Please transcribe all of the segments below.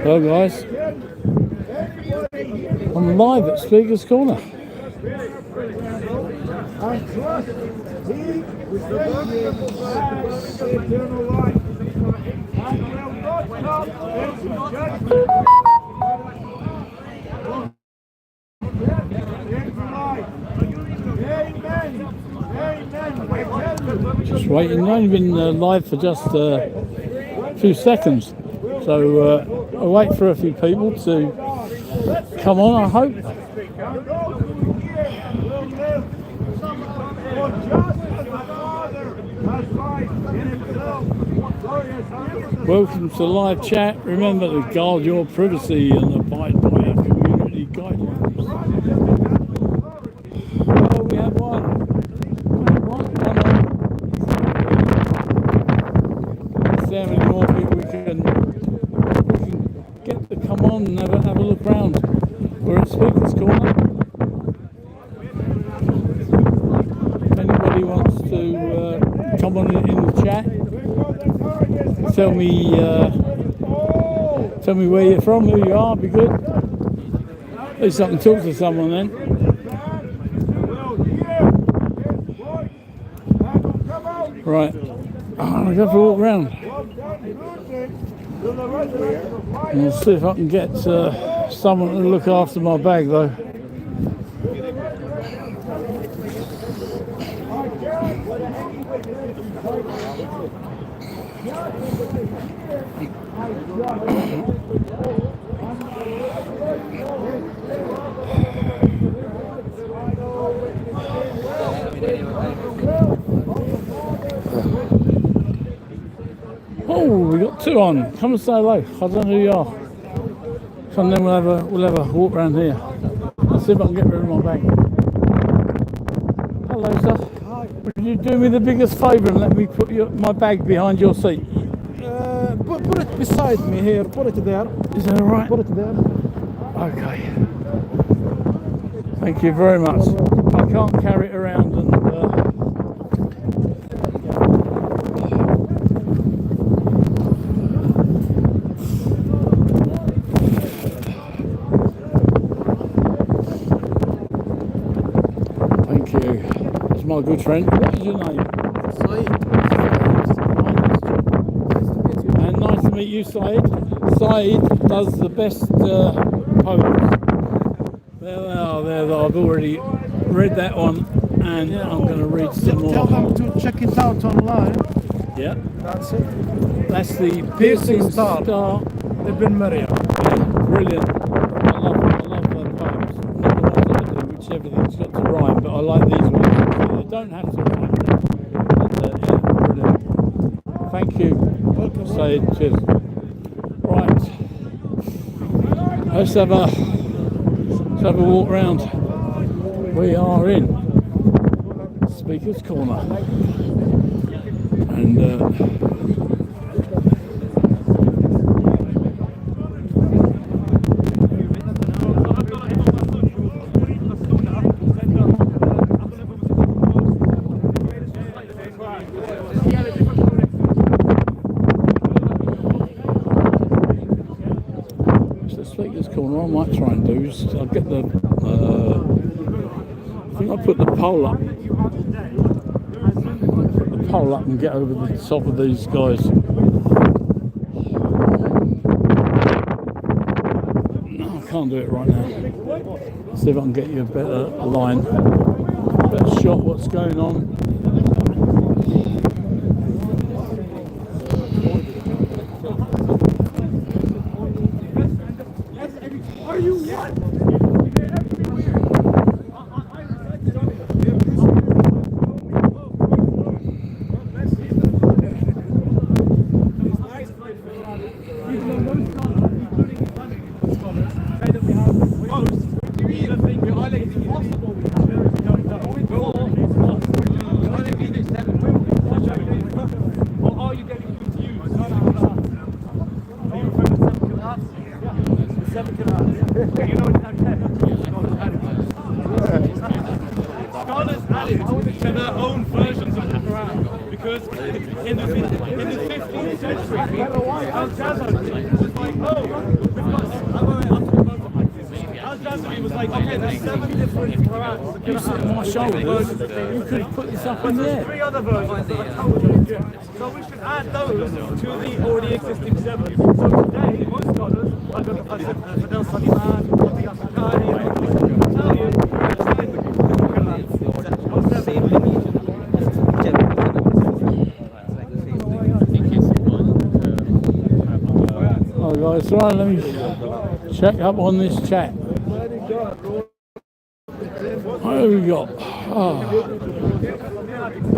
Hello guys, I'm live at Speaker's Corner. Just waiting, I've only been live for just a few seconds, so I'll wait for a few people to come on, I hope. Welcome to live chat. Remember to guard your privacy and abide by our community guidelines. Oh, we have one. See how many more people we can get to come on and have a look around. We're at Speaker's Corner. If anybody wants to come on in the chat, tell me where you're from, who you are, be good. At least I can talk to someone then. Right, I'm going to go for a walk around. And I'll see if I can get someone to look after my bag though. Oh, we got two on. Come and say hello. I don't know who you are. So then we'll have a walk around here. I'll see if I can get rid of my bag. Hello, sir. Hi. Would you do me the biggest favour and let me put my bag behind your seat? Put it beside me here. Put it there. Is that all right? Put it there. Okay. Thank you very much. I can't carry it around and. Thank you. That's my good friend. What is your name? Saeed. And nice to meet you, Saeed. Saeed does the best poems. There they are, I've already read that one, and I'm going to read some more. Tell them to check it out online. Yeah. That's it. That's the Piercing Star. Ibn Maryam. Yeah, brilliant. I love poems. Not the ones that I do, which everything's got to rhyme, but I like these ones. They don't have to rhyme. But, yeah, brilliant. Thank you. Welcome. Saeed, cheers. Right. Let's have a walk round. We are in Speaker's Corner. And Speaker's Corner, I might try and do is I'll get the I think I'll put the pole up. Put the pole up and get over the top of these guys. No, I can't do it right now. See if I can get you a better line, better shot what's going on. To their own versions of the Quran, because in the 15th century, Al-Jazari was like, oh, answer me was like, okay, there's 7 different Qurans. You sit on my shoulders. You could put this up in there. 3 other versions that I told you. So we should add those to the already existing 7. So today, most scholars are going to put Fidel Saliman, the Africani, Italian, Oh guys, right, let me check up on this chat. What have we got? Oh.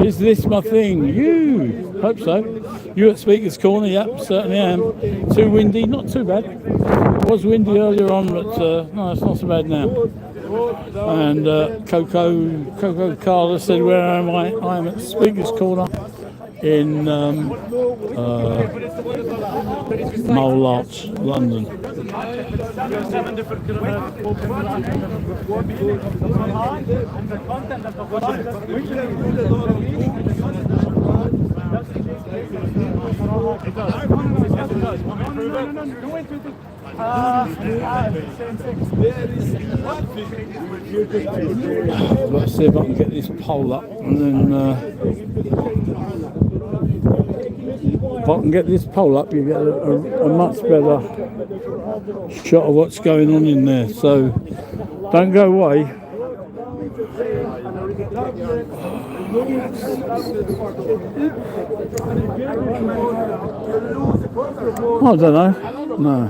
Is this my thing? You hope so. You at Speaker's Corner? Yep, certainly am. Too windy? Not too bad. It was windy earlier on, but no, it's not so bad now. And Coco Carla said, where am I? I am at Speaker's Corner in Mole Arch, London. Let's see if I can get this pole up, and then if I can get this pole up, you get a much better shot of what's going on in there. So don't go away. I don't know. No.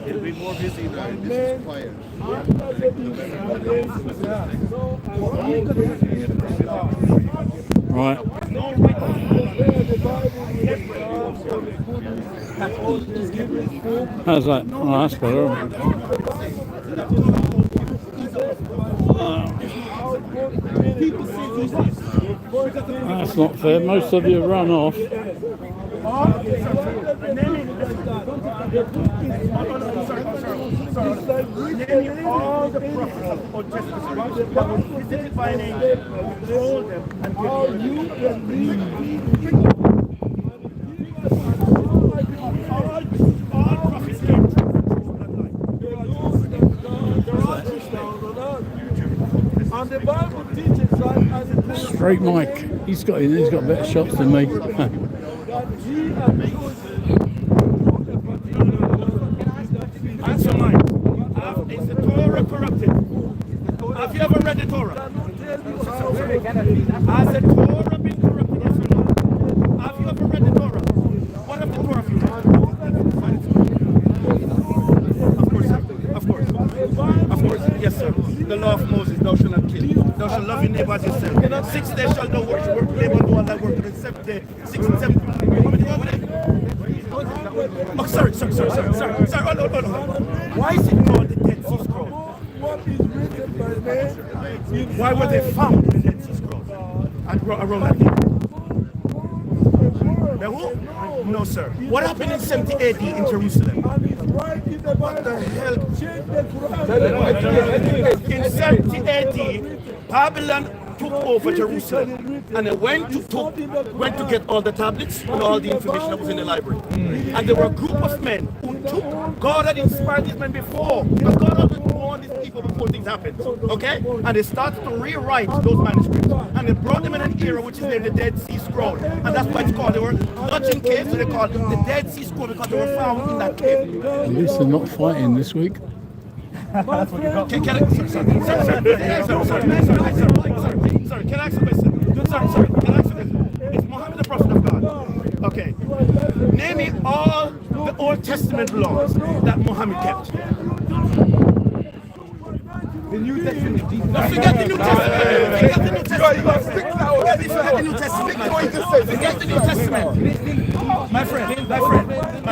It'll be more busy now. This is quiet. Right. How's that? Oh, that's better. That's not fair. Most of you run off. All the prophets of Old Testament that was visited by an angel, told them and all you can read. All prophets came through and the Bible teaches that as it Straight Mike. He's got better shots than me. Answer mine. Is the Torah corrupted? Have you ever read the Torah? Has the Torah been corrupted? Yes or no? Have you ever read the Torah? What of the Torah you read? Of course, sir. Of course. Of course. Yes, sir. The law of Moses, thou shalt not kill. Thou shalt love your neighbor as yourself. 6 days shalt thou work, labor, do all thy work, and the 7th day, 6 and 7. Oh, sorry. Hold on. Why is it called the Dead Sea Scrolls? Why were they found in the Dead Sea Scrolls? Around that time? The who? No, sir. What happened in 70 AD in Jerusalem? What the hell? In 70 AD, Babylon took over Jerusalem and they went to get all the tablets and all the information that was in the library. And there were a group of men who took, God had inspired these men before, and God had warned these people before things happened, okay? And they started to rewrite those manuscripts, and they brought them in an era which is named the Dead Sea Scroll, and that's why it's called, they were lodging caves, so they called it the Dead Sea Scroll because they were found in that cave. At least they're not fighting this week. Can I ask a question? Sorry, can I ask a question? Is Muhammad the prophet of God? Okay. Name me all the Old Testament laws that Muhammad kept. The New Testament. Forget the New Testament. Forget the New Testament. Forget the New Testament. My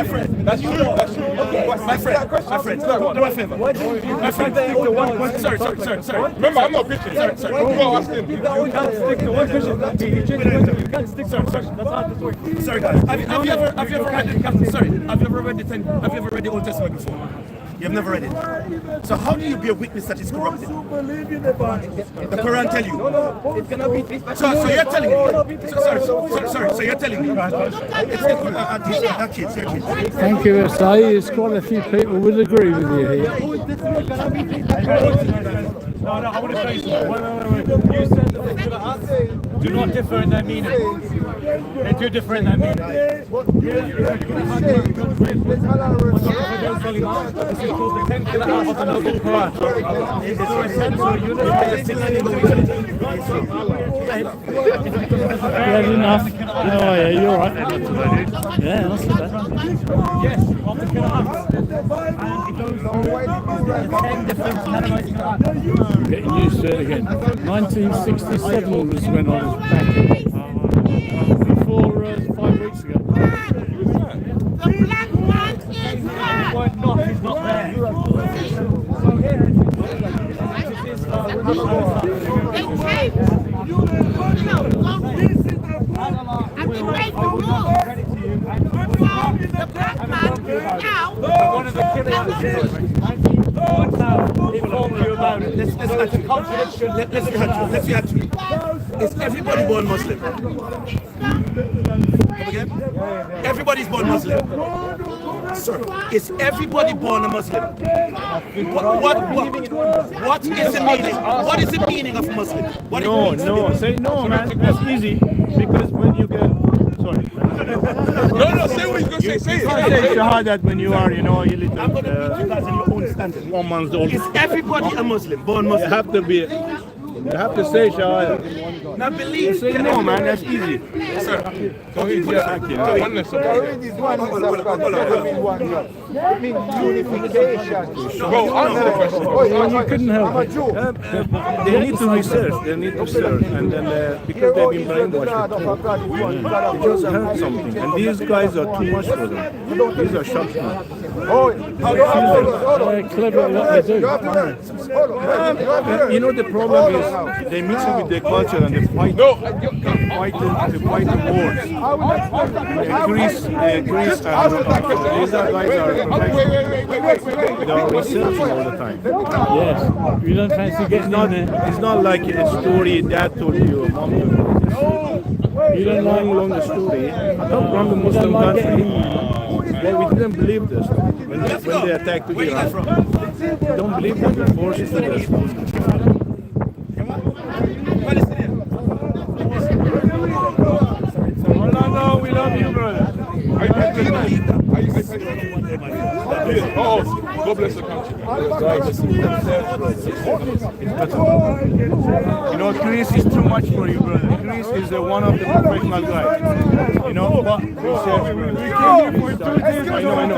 friend. That's true. Okay. My friend, do me a favor. My friend, sorry. Remember, I'm not pitching. Sorry. Go ask him. You can't stick to one question. You can't stick to one question. That's how this works. Sorry, guys. Have you ever read the Old Testament before? You've never read it. So how do you be a witness that is corrupted? The Quran tell you. So you're telling me. So you're telling me. Thank you, Say. There's quite a few people would agree with you here. No, I want to say something. Wait. You said that do not differ in their meaning. They do differ in their meaning. This is called the 10 Qira'at of the Noble Quran. It's so essential Yeah, enough. Oh, yeah, you're right. Yeah, that's bad. Yes, of the Qira'at. And it goes on 10 different categories. Getting used to it again. 1967 was when I was back before 5 weeks ago. The black man is The word not is not there. and we break the rules. The black man now. One of the inform you about it. Let's see actually. Is everybody born Muslim? Come again? Everybody's born Muslim. Sir, is everybody born a Muslim? What is the meaning? What is the meaning of Muslim? Say no, man. That's easy. Because when you get... Sorry. No, say what he's going to say. You can't say shahadat when you are, you little... I'm going to put you guys in your own standard. 1 month old. Is everybody a Muslim? Born Muslim? You have to say shahadat. Now believe. Say no, man. That's easy. Sir. So he's just acting. Oneness of God. Bro, answer the question. You couldn't help it. They need to research. And then because they've been brainwashed, it just hurt something. And these guys are too much for them. These are shopsmen. They're clever at what they do. The problem is they mix it with their culture and they fight. They fight the wars. Greece and these guys are researching all the time. Yes. You don't fancy getting in there. It's not like a story dad told you or mom told you. You don't long the story. I come from the Muslim country. We didn't believe this when they attacked Iran. We don't believe them. We forced it to this. No, we love you, brother. God bless the country. Greece is too much for you, brother. Greece is one of the professional guys. But research, brother. I know.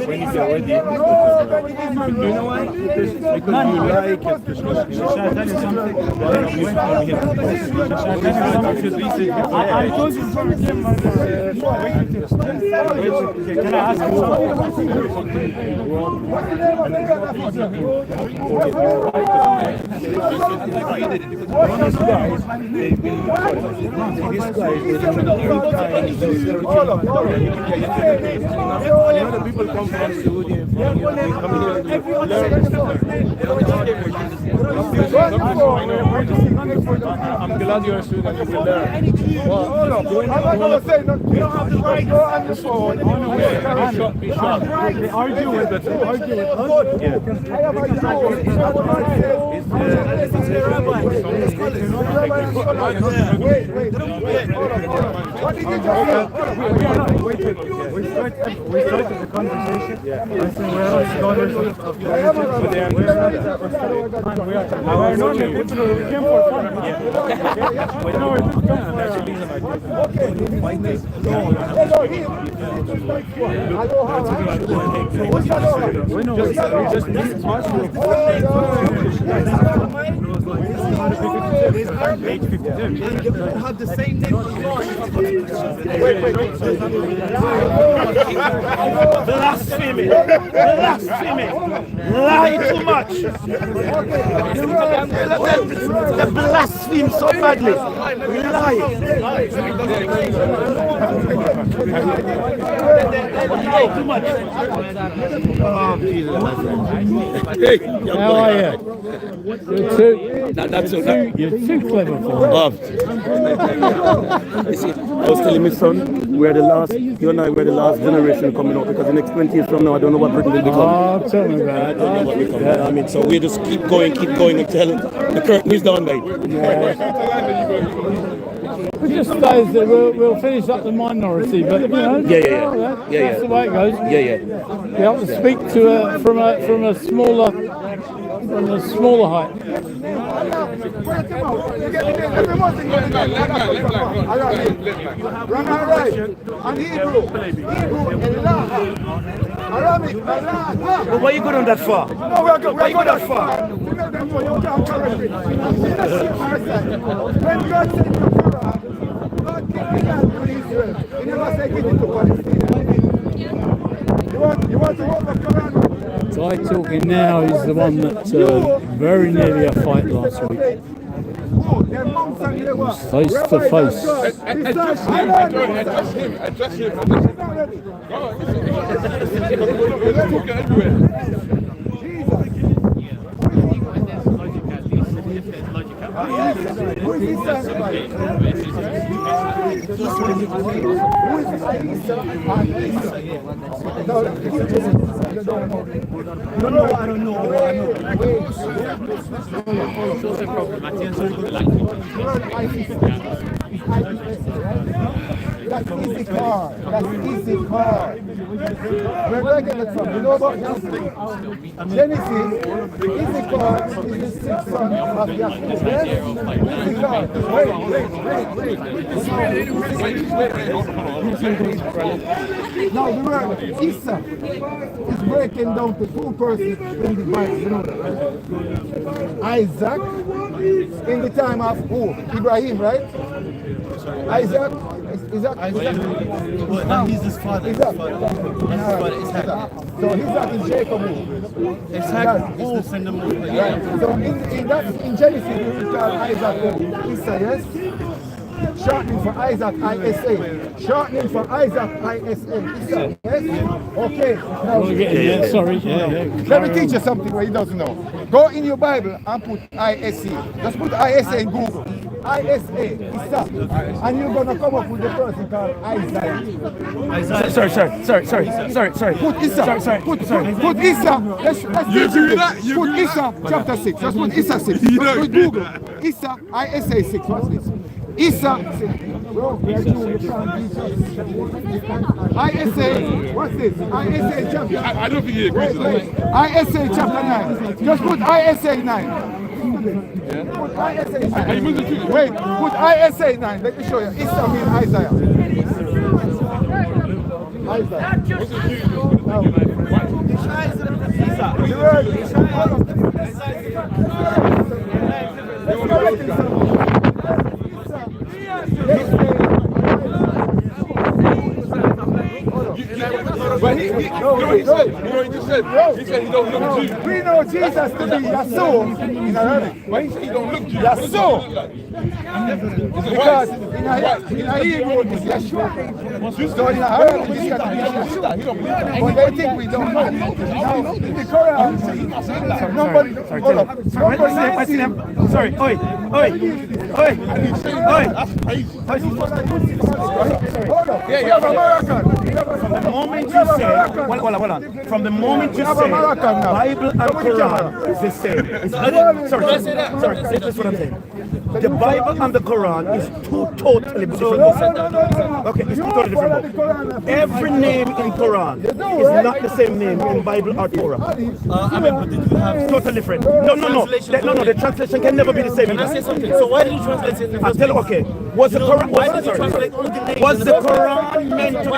When you get ready, you know why? Because you like it. I told you from the game. Can I ask you The people come from Saudi and from here, they come here to learn. I'm glad you're a student, you will learn. You don't have the right to go on the phone. Be shot. They argue with us. They argue with us. We started the conversation. I said, well, scholars of we came for fun. Have the same name. Blasphemy! Blasphemy! Lie too much! They blaspheme so badly! Lie! Lie too much! Oh, Jesus, my friend. Hey, How are you? You're too clever for it. You see, I was telling my son, we're the last, you and I, we're the last generation coming up, because the next 20 years from now, I don't know what Britain will become. Oh, tell me about I it. don't know what become. I mean, so we just keep going until the curtain is down, mate. We just stays there. We'll finish up the minority, but you know, that's the way it goes. You have to speak to from a smaller height. But why you go down that far? Why you go that far? When God said to Pharaoh, God gave the land to Israel. He never said give it to Palestine. You want to hold the Quran? Guy talking now is the one that very nearly a fight last week. Face to face. That's easy car. Where do I get that from? You know about Genesis? Easy car is the sixth son of Jacob. Yes? Easy car. Wait. Now the word Isa is breaking down to two persons in the Bible. You know that? Isaac in the time of who? Ibrahim, right? Isaac. Well, he's his father. Isaac. Isaac. So Isaac is Jacob. Isaac is the son of Right. So in Genesis we call Isaac Isa, yes? Shortening for Isaac, ISA. Shortening for Isaac, ISA. Isa, yes? Okay. Now, Sorry. let me teach you something where he doesn't know. Go in your Bible and put ISA. Just put ISA in Google. ISA, Isa. And you're going to come up with the person called Isaiah. Sorry. Put Isa. Put Isa. Let's put Isa chapter 6. Let's put Isa 6. Put Google. Isa, ISA 6. What's this? Isa 6. ISA, what's this? ISA chapter. I don't think he agrees with that. ISA chapter 9. Just put ISA 9. Put ISA 9. Wait, put ISA 9. Let me show you. Isa means Isaiah. But he just said? He said he don't look Jew. We know Jesus to be Yahshua in Arabic. Why he said he don't look Jew? Yahshua. Because in Hebrew it's Yahshua. So in Arabic it's got to be Yahshua. But they think we don't know. Now in the Quran, nobody. Hold up. Sorry. Oi. Hold up. Yeah. From the moment you say, hold on. From the moment you say, Bible and Quran is the same. Sorry. That's what I'm saying. The Bible and the Quran is two totally different books. Okay, it's two totally different books. Every name in Quran is not the same name in Bible or Torah. Totally different. No. The translation can never be the same. So why did you translate it in the I'll first tell you, place? okay. Was the Quran meant to...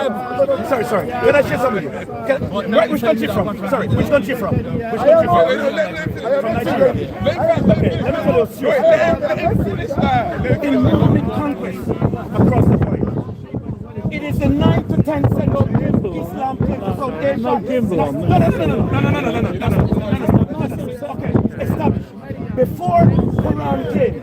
Sorry. Can I share something with you? Which country from? Sorry, which country from? From Nigeria. Okay, let me tell you. In Islamic conquest across the world, It is the 9 to 10 central Islam came to South Asia. No gimbal on No. Okay, established. Before Quran came,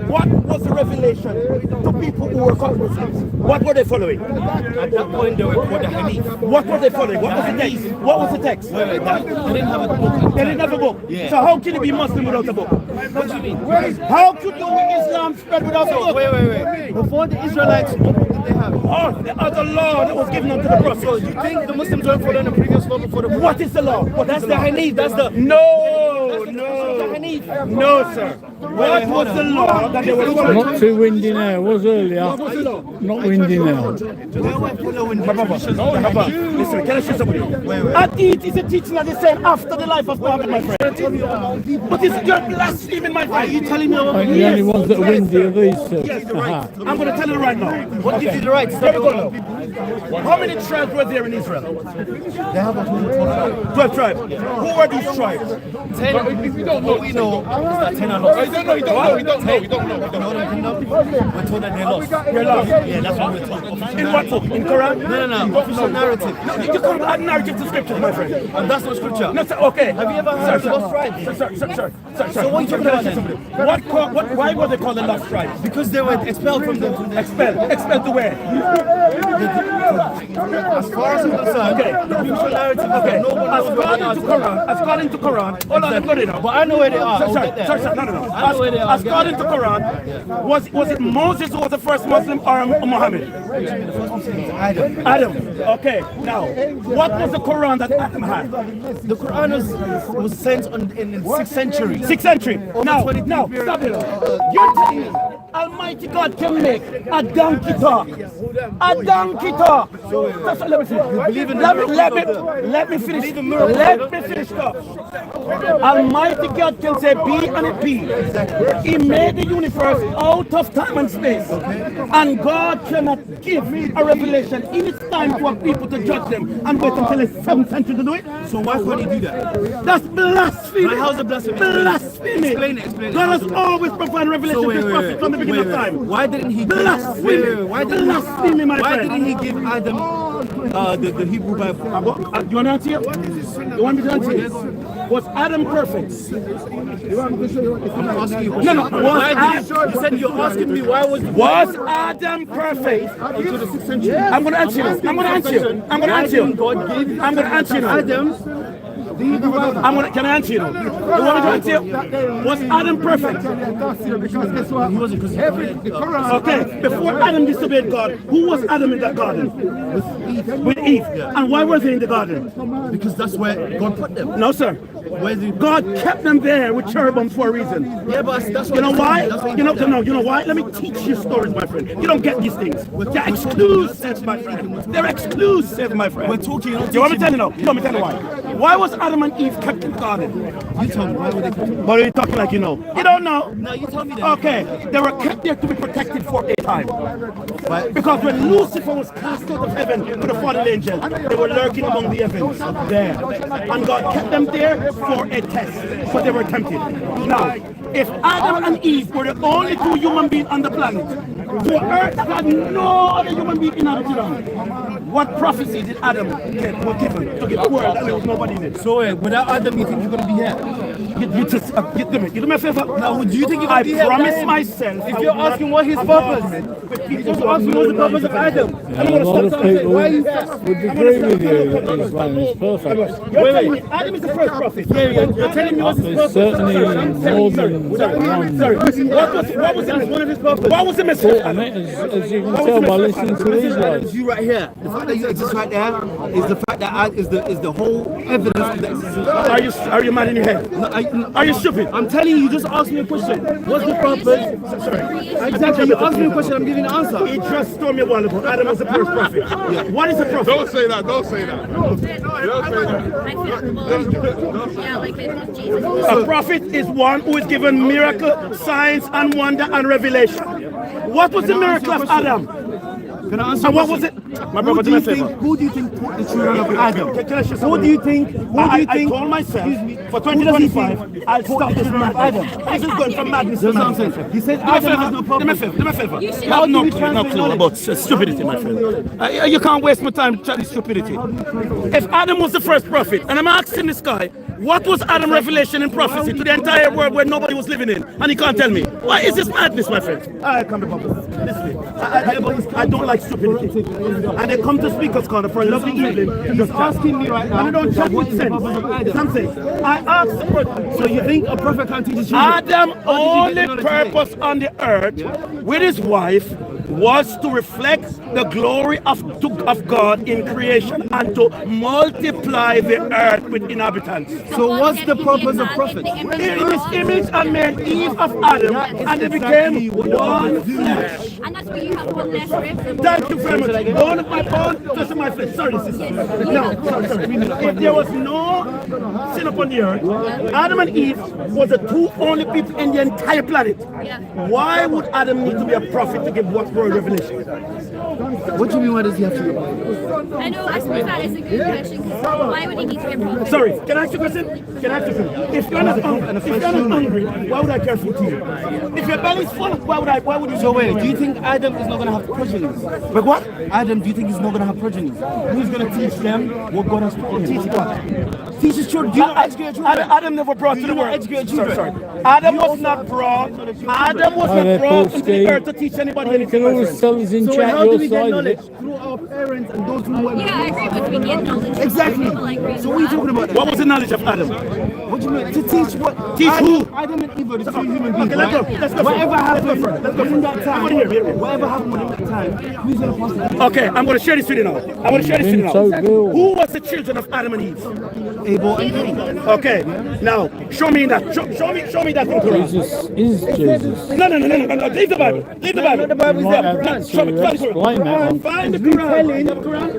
what was the revelation to people who were Muslims? What were they following? At that point, they were called the Hanif. What were they following? What was the text? What was the text? Wait, they didn't have a book. They didn't have a book. Yeah. So how can you be Muslim without a book? What do you mean? How could Islam spread without a book? Wait. Before the Israelites, what book did they have? Oh, the other law that was given unto the Prophet. So you think the Muslims weren't following the previous law before the book? What is the law? That's the Hanif. That's the No, sir. What hold was on. the law that they were following? Not too windy now. It was earlier. Not windy now. They weren't following the traditions. Listen, can I say something? Hadith is a teaching that they said after the life of Muhammad, my friend. But it's just blaspheming, my friend. Are you telling me I think the only ones that are windy are these two. Yes, the right. I'm going to tell you right now. What gives you the right? Here we go now. How many tribes were there in Israel? They have a total of 12 tribes. Who were these tribes? 10. What we know is that 10 are lost. We don't know. You know what I know? We're told that they're lost. They're lost. Yeah, that's what we're told. In what book? In Quran? No. Official narrative. You can't add narrative to scripture, my friend. And that's not scripture. No, sir, okay. Have you ever heard of the lost tribes? Sir. So what are you talking about then? Why were they called the lost tribes? Because they were expelled from the Expelled to where? as far as I'm concerned, the official narrative is that no one knows where they are. According to Quran, hold on, I'm good enough. But I know where they are. I'll get there. Sir, no. I know where they are. According to Quran, was it Moses who was the first Muslim or Muhammad? Adam. Okay. Now, what was the Quran that Adam had? The Quran was sent in the 6th century. 6th century. Now, 23 stop it. You're telling me Almighty God can make a donkey talk. A donkey talk. Let me finish. Let me finish. Let me finish. Stop. Almighty God can say be and it be. He made the universe out of time and space. And God cannot give a revelation in its time to a people to judge them and wait until the 7th century to do it. So why can't he do that? That's blasphemy. How's it blasphemy? Blasphemy. Explain it. God has always provided revelation to his prophets from the beginning of time. Why didn't he give Blasphemy. Why Blasphemy, my Why friend. didn't he give Adam the Hebrew Bible? You want to answer you? You want me to answer you? Was Adam perfect? I'm asking you a No. question. Why did you said you're asking me why was Adam perfect? until the 6th century? I'm going to answer you. I'm going to answer you. I'm going to answer you. God gave I'm going to answer you. Adam. Can I answer you now? You want me to answer you? Was Adam perfect? Because guess what? He wasn't, because the Quran. Okay, before Adam disobeyed God, who was Adam in that garden? With Eve. And why was he in the garden? Because that's where God put them. No, sir. God kept them there with cherubim for a reason. Yeah, but that's what You know why? That's what You know why? Let me teach you stories, my friend. You don't get these things. They're exclusive, my friend. They're exclusive, my friend. We're talking. You want me to tell you now? You want me to tell you why? Why was Adam and Eve kept in the garden? You tell me why were they kept? What are you talking like you know? You don't know? No, you tell me that. Okay, they were kept there to be protected for a time. Because when Lucifer was cast out of heaven with a fallen angel, they were lurking among the heavens there. And God kept them there for a test, but they were tempted. Now, if Adam and Eve were the only two human beings on the planet, to earth that had no other human being inhabited on, what prophecy did Adam get given to give the world that there was nobody in it? So without Adam, you think you're gonna be here? You do me a favor. Now, do you think you're I gonna be here? promise myself. If you're asking what his purpose, you're just asking what the purpose of Adam. A lot of people would agree with you that Islam is perfect. Wait. Adam is the first prophet. You're telling me what's his There's purpose? certainly more than one. Sorry. What was one of his purpose? What was the message? And as you can tell by listening to these guys. You right here. The fact that you exist right there is the fact that is the whole evidence of the existence. Are you mad in your head? Are you stupid? I'm telling you, you just asked me a question. What's the purpose? Sorry. Exactly. You asked me a question. I'm giving an answer. He just told me a while ago Adam was the first prophet. What is a prophet? Don't say that. Don't say that. A prophet is one who is given miracle, signs, and wonder and revelation. What was the miracle of Adam? Can I answer And what your was it? question? My brother, do me a favor. Who do you think taught the children of Adam? Can I share something? Who do you think? I told myself for 2025, I'll stop this madness. This is going from madness to That's what I'm madness. saying. He said Adam has no Do me a purpose. favor. Do me a favor. You should- You have do we no translate clue about stupidity, my friend. You can't waste my time chatting stupidity. If Adam was the first prophet, and I'm asking this guy, what was Adam's revelation in prophecy to the entire world where nobody was living in? And he can't tell me. Why is this madness, my friend? I come to listen. I don't like stupidity. And they come to Speaker's Corner for a lovely evening. He's asking me right now. And they don't chat what with is the sense. purpose of Adam? I'm saying, I asked the person. So you think a prophet can't teach his children? Adam's How did you only get knowledge today? purpose on the earth with his wife was to reflect the glory of God in creation and to multiply the earth with inhabitants. So what's the purpose of prophets? In his image and made Eve of Adam, and they became one flesh. And that's where you have one less riff. Thank you very much. Bone of my bone, flesh of my flesh. Sorry, sister. No, sorry. If there was no sin upon the earth, Adam and Eve was the two only people in the entire planet. Yeah. Why would Adam need to be a prophet to give what word revelation? What do you mean? Why does he have to? I know, I suppose that is a good question, because why would he need to be a prophet? Sorry, can I ask you a question? Can I ask you a question? If you're not hungry, why would I care for you? If your belly's full, why would you? So wait, do you think Adam is not going to have progenies? But what? Adam, do you think he's not going to have progenies? Who's going to teach them what God has taught him? Teach what? Teach his children. Do you not educate children? Adam never brought to the you not world. educate children? Sorry. Adam was not brought. Adam was not brought into the earth to teach anybody You can anything. always tell us in So chat how do your we get side of knowledge? it. Through our parents and those who were. Yeah, I agree with we get knowledge. Exactly. People like reading So what are you talking about? What was the knowledge of Adam? What do you mean? To teach what? Teach Adam, who? Adam and Eve are the two human beings. Okay, let's go. right? Let's go. Whatever happened Let's go. within that time, Here. whatever happened within that time, who's going to pass it? Okay, I'm going to share this with you now. I'm going to share this with you So now. good. Who was the children of Adam and Eve? Abel and Cain. Okay, now show me that. Show me that in Quran. Jesus is Jesus. No. Leave the Bible. Leave the Bible. The Bible You is might there. have Show me to explain that one. Find the Quran.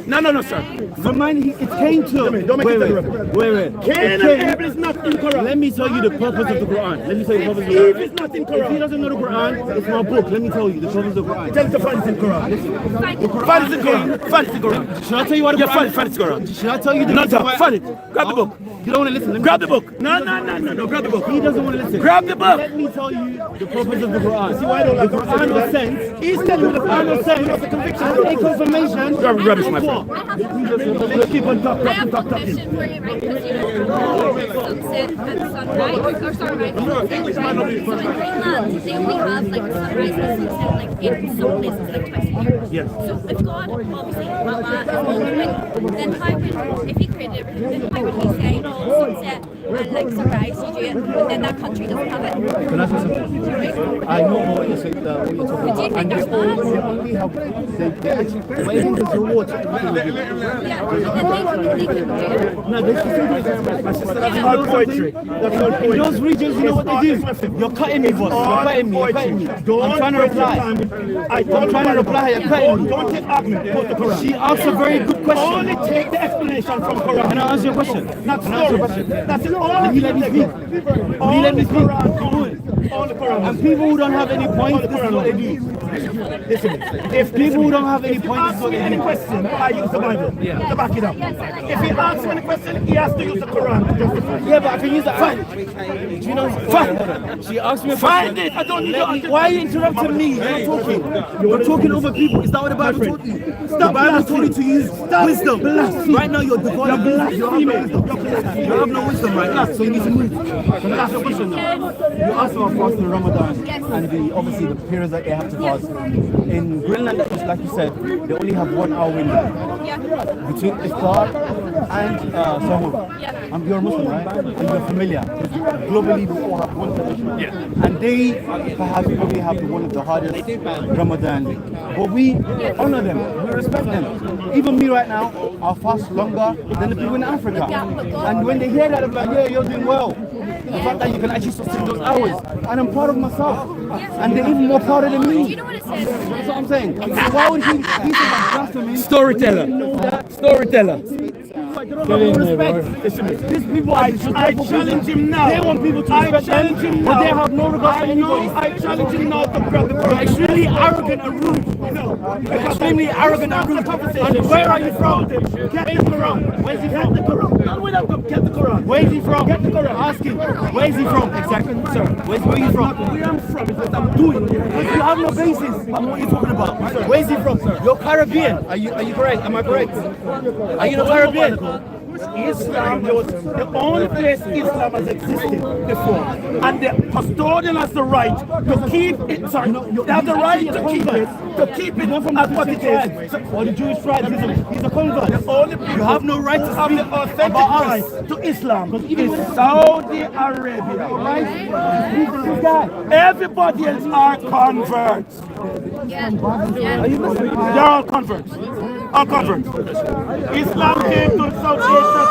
No, sir. Remind me, it came to. Don't make it Wait. Cain and Abel is not in Quran. Let me tell you the purpose of the Quran. Let me tell you the purpose of the Eve Quran. is not in If he Quran. doesn't know the Quran, it's my book. Let me tell you the purpose of the Quran. Tell him to find it in Quran. Thank you. Find it in Quran. Find it in Quran. Should I tell you what the Yeah, Quran? find it in Quran. Should I tell you the No, reason why? find it. Grab the book. You don't want to listen. Let me Grab the book. No. Grab the book. He doesn't want to listen. Grab the book. Let me tell you the purpose of the Quran. See why I don't like the Quran was sent. He's telling you the Quran was sent as a confirmation. Rubbish, my friend. Let's keep on talking. I have a question for you, right? Because you know, sunset and sunrise, or sunrise and sunset, right? So in Greenland, they only have like a sunrise and a sunset, like in some places, like twice a year. Yes. So if God, obviously, Allah is all-knowing, then how would, if He created everything, then how would He say sunset and like sunrise, you do it, and then that country doesn't have it? Can I say something? Right? I know what you're saying. What you're talking But do you about. think that's bad? They only have. They actually. But it is reward. Yeah, and then they can do it. No, they should That's all poetry. That's all In poetry. those regions, you know what they do? You're cutting me, boss. You're cutting me. I'm trying to reply. I'm trying to reply. You're cutting me. Don't take argument. Quote the Quran. She asked a very good question. Only take the explanation from Quran. Can I answer your question? Not Can I answer your stories. question? That's it. All Will you let me speak? Will you let me speak? All the Quran. And people who don't have any points, this is what they do. Listen, if People who don't have any if you points, ask me any question, I use the Bible to back it up. If he asks me any question, he has to use the Quran to justify it. Yeah, but I can use that. Do you know? Find She asked me a Find question. it. I don't need your Why are you interrupting me? You're not talking. You're talking over people. Is that what the Bible taught you? The Bible told you to use wisdom. Right now you're devoid of wisdom. You have no wisdom right now, so you need to move. Can I ask you a question now? You asked about fasting in Ramadan and obviously the periods that they have to fast. In Greenland, like you said, they only have 1 hour window Yeah. between iftar and sahur. Yeah. And you're Muslim, right? And you're familiar. Globally, we all have one tradition. And they perhaps probably have one of the hardest Ramadan. But we honor them, we respect them. Even me right now, I'll fast longer than the people in Africa. And when they hear that, I'm like, yeah, you're doing well. The fact that you can actually sustain those hours. And I'm proud of myself. And they're even more prouder than Do me. you know what it says? That's what I'm saying. So why would he say that's blasphemy? Storyteller. When you know that Storyteller. but they don't Get have in no there, respect. bro. Listen, these people I challenge him now. They want people to I respect challenge them, him but now. they have no regard for I anybody. know. I challenge him now to grab the You're Quran. extremely arrogant and rude. No. Extremely arrogant and rude. And where are you from? Get the Quran. Where's he from? Get the Quran. Not without them. Get the Quran. Where is he from? Get the Quran. Ask him. Where is he from? Exactly, sir. Where are you from? Where I'm from is what I'm doing. Because you have no basis on what you're talking about. Where is he from? You're Caribbean. Are you correct? Am I correct? Are you not Caribbean? Islam was the only place Islam has existed before, and the custodian has the right to keep it. Sorry, they have the right to keep it as what it is. Or the Jewish tribe. He's a convert. The only people You have no right to have speak the authentic about right us. to Islam is Saudi Arabia. This guy. Everybody else are converts. Yeah. Yeah. They're all converts. All converts. Islam came to South Asia,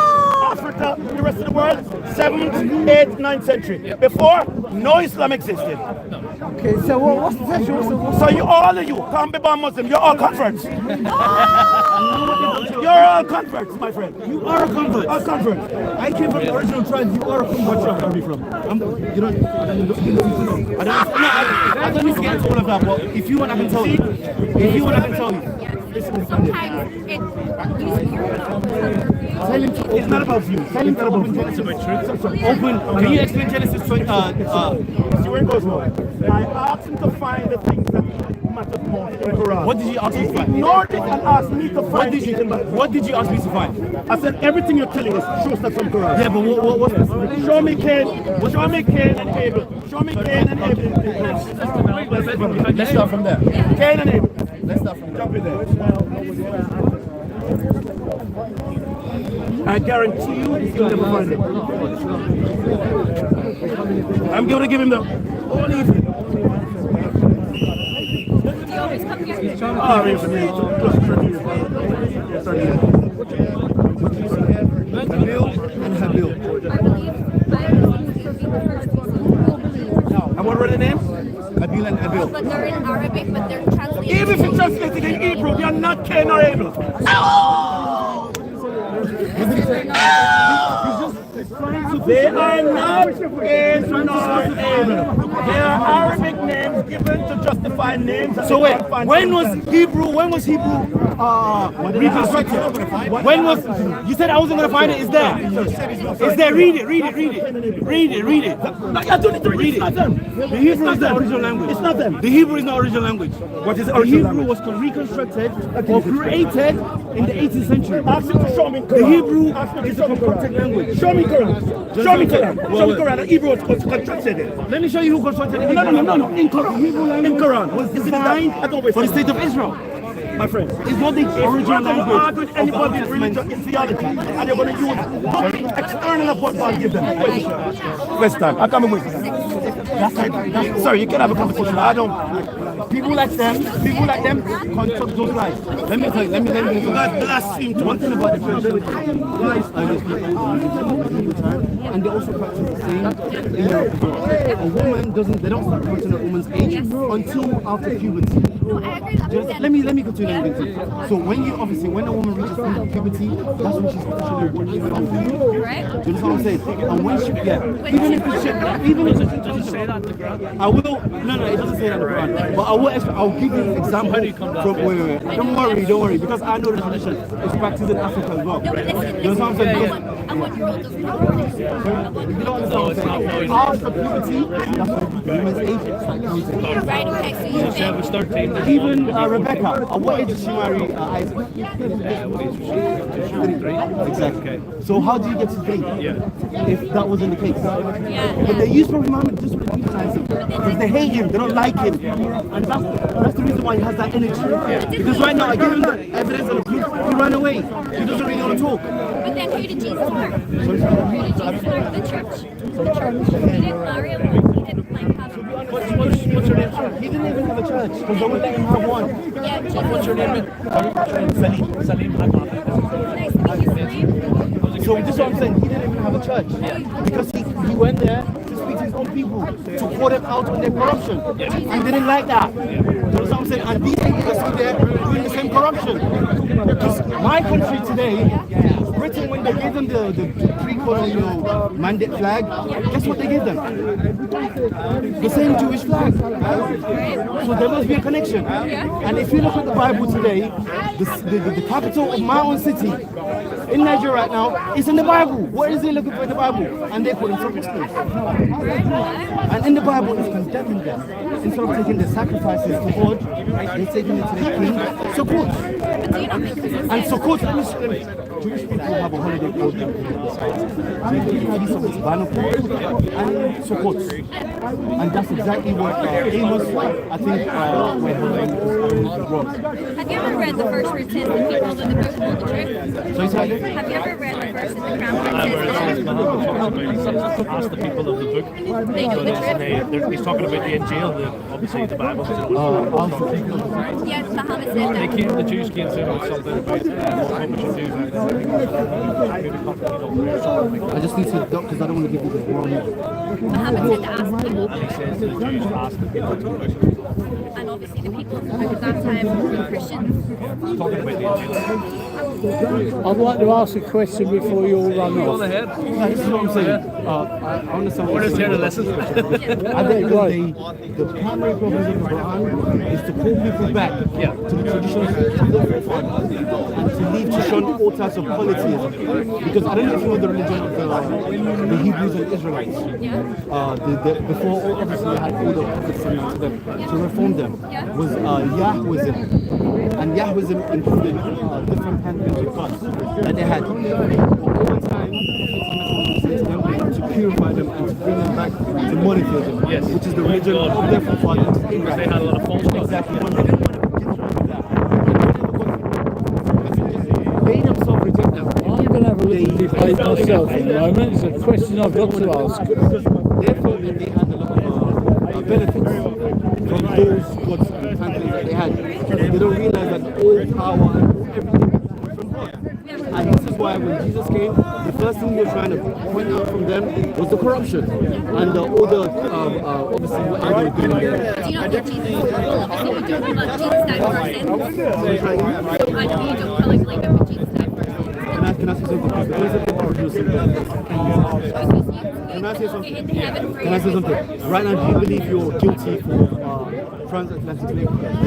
Africa, the rest of the world, 7th, 8th, 9th century. Before, no Islam existed. Okay, so what's the session? So you all of you can't be born Muslim. You're all converts. You're all converts, my friend. You are a convert. All converts. I came from the original tribe. You are a convert. What tribe are you from? You don't. I don't need to get into all of that. But if you want, I can tell you. If you want, I can tell you. Sometimes It's not about you. It's not about you. Open. Can you explain Genesis 20? See where it goes now. I asked him to find the things that matter most in the Quran. What did you ask me to find? Ignored it and asked me to find What did you ask me to find? I said everything you're telling us shows that from Quran. Yeah, but what's this? Show me Cain and Abel. Show me Cain and Abel. Let's start from there. Cain and Abel. Let's start from there. Jump in there. I guarantee you'll never find it. I'm going to give him the whole evening. you always come here. Ah, really, for me, just 30 years. Yeah, 30 years. Habil and Habil. I believe you'll be the first person. And what were the names? Habil and Habil. But they're in Arabic, but they're translated. Even if it's translated in Hebrew, they are not Cain or Abel. They are not Cain nor Abel. They are Arabic names given to justify names. that So they wait, can't find when content. was Hebrew reconstructed? When was, you said I wasn't gonna find it, it's there. It's there, read it. No, you don't need to read it. It's not them. The Hebrew is the original language. It's not them. The Hebrew is not original language. What is the The original Hebrew language? was reconstructed or created in the 18th century. Ask him to show me The Quran. Hebrew Ask him to is show a me constructed Quran. language. Show me Quran. Show me Quran. Show me Quran. The Hebrew was constructed it. Let me show you who constructed it. No. In Quran. In Quran. Was designed for the state of Israel. My friend. It's not the original language. Argue with anybody in religion, in theology, and they're going to use something external of what God gives them. Waste time. I come with you. Sorry, you can have a conversation. I don't. People like them construct those lies. Let me tell you. God bless him. One thing about the Christian lies and they also practice the same. You know, a woman doesn't. They don't start counting a woman's age until after puberty. No, I agree. Just let me continue. So when a woman reaches puberty, that's when she's officially 1 year old. Right? Do you know what I'm saying? And when she even if it doesn't say that in the Quran. I will. No, it doesn't say that in the Quran. But I'll give you an example from wait. Don't worry, because I know the tradition is practiced in Africa as well. No, but listen, You know what I'm saying? a 1-year-old doesn't know this. You don't understand what I'm saying? After puberty, that's when the woman's age starts counting. Right, okay, so you think. Even Rebecca, at what age did she marry Isaac? Exactly. So how do you get to 3? If that wasn't the case? But they use Prophet Muhammad just to demonize him. Because they hate him, they don't like him. And that's the reason why he has that energy. Because right now I give him the evidence and the proof, he ran away. He doesn't really want to talk. But then who did Jesus marry? Who did Jesus marry? The church. The church. He didn't marry a woman. He didn't like have a What's your name? He didn't even have a church because they wouldn't let him have one. Yeah, Jesus. What's your name? Salim. Nice to meet you, Salim. So this is what I'm saying. He didn't even have a church because he went there to speak to his own people to call them out on their corruption, and they didn't like that. You know what I'm saying? And these people are still there doing the same corruption. Because my country today Britain, when they gave them the pre-colonial mandate flag, guess what they gave them? The same Jewish flag. So there must be a connection. And if you look at the Bible today, the capital of my own city in Nigeria right now is in the Bible. What is they looking for in the Bible? And they put in some Muslims. And in the Bible, it's condemning them. Instead of taking the sacrifices to God, they're taking it to the king. Sukkot. And Sukkot, Jewish people have a holiday called the Hadith of Banapur and Sukkot. And that's exactly what Amos, I think, where wrote. Have you ever read the verse where it says the people of the book hold the truth? So it's like, Have you ever read the verse in the Quran where it says Ask the people of the book. they know the truth? He's talking about the Injil, obviously the Bible. Yes, Muhammad said that. The Jews came to him with something about what we should do. I just need to, because I don't want to give you the wrong. Muhammad said to ask people. And he says the Jews ask the people to do it. And obviously the people of the book at that time were Christians. Talking about the Injil. I'd like to ask a question before you all run off. ahead. This is what I'm saying. I understand what you're saying. to listen. At the end of the day, the primary purpose of the Quran is to call people back to the traditions of the forefathers and to leave to shun all types of polytheism. Because I don't know if you know the religion of the Hebrews and Israelites. Before, obviously, they had all the prophets sent out to them to reform them. Was Yahwism. And Yahwism included different pantheons of gods that they had. Over time, to purify them and to bring them back to monotheism, which is the religion of their forefathers. They had a lot of false gods. Exactly. They themselves reject them. I'm going to have a little debate myself in a moment. It's a question I've got to ask. Therefore, they had a lot of benefits from those gods and pantheons that they had. They don't realize that all power and everything is from God. And this is why when Jesus came, the first thing they were trying to point out from them was the corruption and all the obviously what they were doing there. Do you not think Jesus is evil? Obviously you don't believe Jesus died for our sins. I know you don't really believe that Jesus died for our sins. Can I say something? Can I say something? Can I say something? Right now, do you believe you're guilty for transatlantic slavery? Are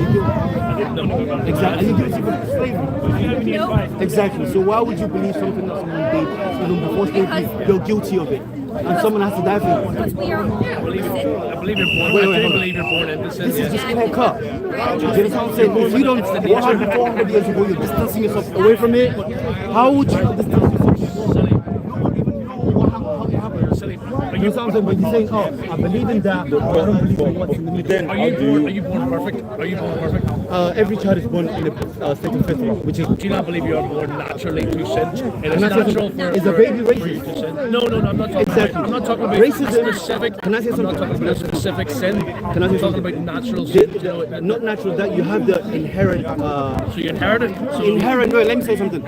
you guilty? Exactly. Are you guilty for slavery? No. Exactly. So why would you believe something that someone did even before slavery? You're guilty of it, and someone has to die for it. Because we are born in sin. I believe you're born. Wait, I do hold on. believe you're born into sin. This is just clear cut. Do you understand what I'm saying? If you don't, 400 years ago, you're distancing yourself away from it. How would you distance yourself? You know what I'm saying? But you're saying, oh, I believe in that, but I don't believe in what's in the middle. Are you born perfect? Are you born perfect? Every child is born in a state of fitness, which is. Do you not believe you are born naturally to sin? It is Can I say natural something? for Is a baby for you racist? to sin. No, I'm not talking Exactly. about. I'm not talking about Racism- specific. Can I say I'm not something? talking about specific sin. Can I say I'm talking something? about natural sin. You know, Not natural, that you have the inherent. so you inherit it. So, Inherent, no, let me say something.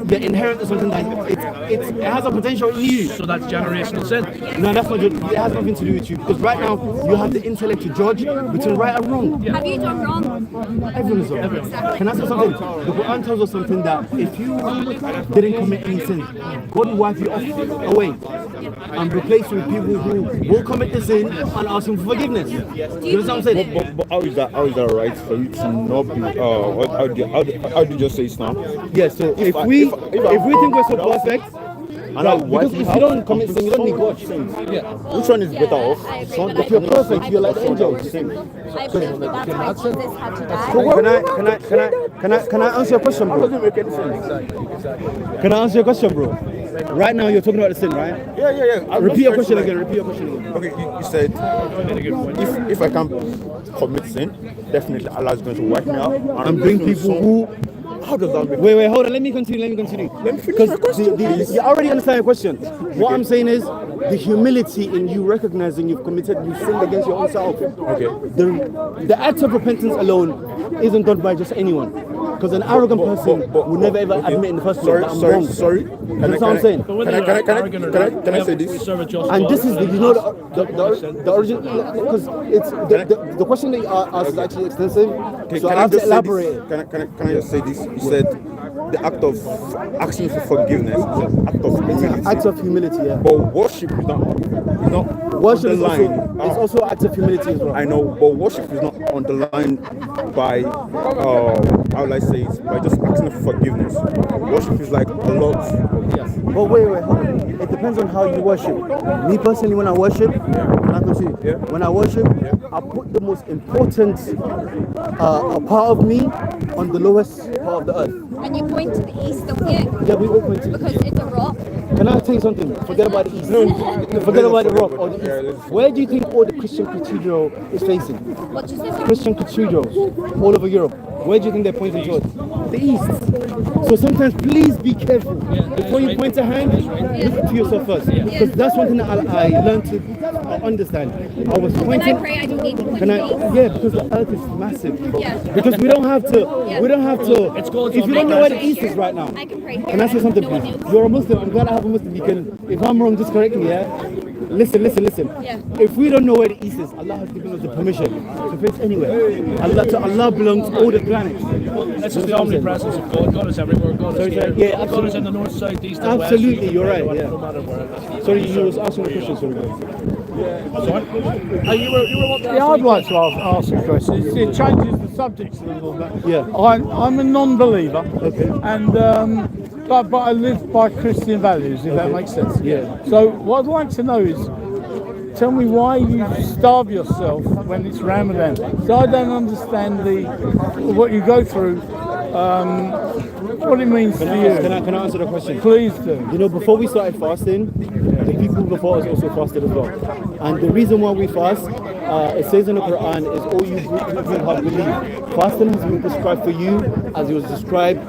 The inherent is something that it has a potential in you. so that's generational sin. No, that's not. It has nothing to do with you because right now you have the intellect to judge between right and wrong. Have you done wrong? Everyone is wrong. Can I say something? The Quran tells us something that if you didn't commit any sin, God will wipe you off away and replace you with people who will commit the sin and ask Him for forgiveness. You understand what I'm saying? But how is that right for you to not be how do you just say it's now? Yeah. So if we think we're so perfect. Because if you don't commit sin, you don't need God. Which one is better off? If you're perfect, you're like angels. I believe that's why Jesus had to die. Can I answer your question, bro? Doesn't make any sense. Can I answer your question, bro? Right now, you're talking about the sin, right? Yeah. Repeat your question again. Repeat your question again. Okay, you said if I can commit sin, definitely Allah is going to wipe me out And bring people who. How does that make Wait, hold on. Let me continue. Because you already understand your question. What I'm saying is the humility in you recognizing you've sinned against your own self. Okay. The act of repentance alone isn't done by just anyone. Because an arrogant person would never ever admit in the first place that I'm wrong. Sorry. That's what I'm saying. Can I say this? And this is the origin, because it's the question that you asked is actually extensive. So I have to elaborate. Can I just say this? You said the act of asking for forgiveness is an act of humility. Acts of humility, yeah. But worship is not Worship is also, underlined. it's also acts of humility as well. I know, but worship is not underlined by how will I say it? By just asking for forgiveness. Worship is like a lot of But wait, hold on. It depends on how you worship. Me personally, when I worship, when I worship, I put the most important part of me on the lowest part of the earth. And you point to the east, don't you? Yeah, we all point to Because it's a rock. Can I tell you something? Forget about the east. Forget about the rock or the east. Where do you think all the Christian cathedral is facing? What you say? Christian cathedrals all over Europe. Where do you think they're pointing towards? The east. So sometimes please be careful. Before you point a hand, look to yourself first. Because that's one thing that I learned to understand. I was When I pointing. pray, I don't need to point Can to I? the east. Yeah, because the earth is massive. Yeah. Because we don't have to. We don't have to. It's called If you don't know where the east is right now. I can pray here. Can I say something, No one please? knows. You're a Muslim. I'm glad I have a Muslim. You can. If I'm wrong, just correct me. Yeah. Listen. Yeah. If we don't know where the east is, Allah has given us the permission to face anywhere. To Allah belongs all the planets. This is the omnipresence of God. God is everywhere. God is Sorry, here. yeah, God is absolutely. in the north, south, east, and west. Absolutely, you're right. Yeah. No matter where. Sorry, you was asking a question. Sorry. You were wanting to Yeah, ask I'd me- like to ask a question. It changes the subject a little bit. Yeah. I'm a non-believer, Okay. and but I live by Christian values, if that makes sense. Yeah. So what I'd like to know is, tell me why you starve yourself when it's Ramadan. So I don't understand what you go through, what it means to you. Can I answer the question? Please do. You know, before we started fasting, the people before us also fasted as well. And the reason why we fast, it says in the Quran, is all you have believed. Fasting has been prescribed for you as it was described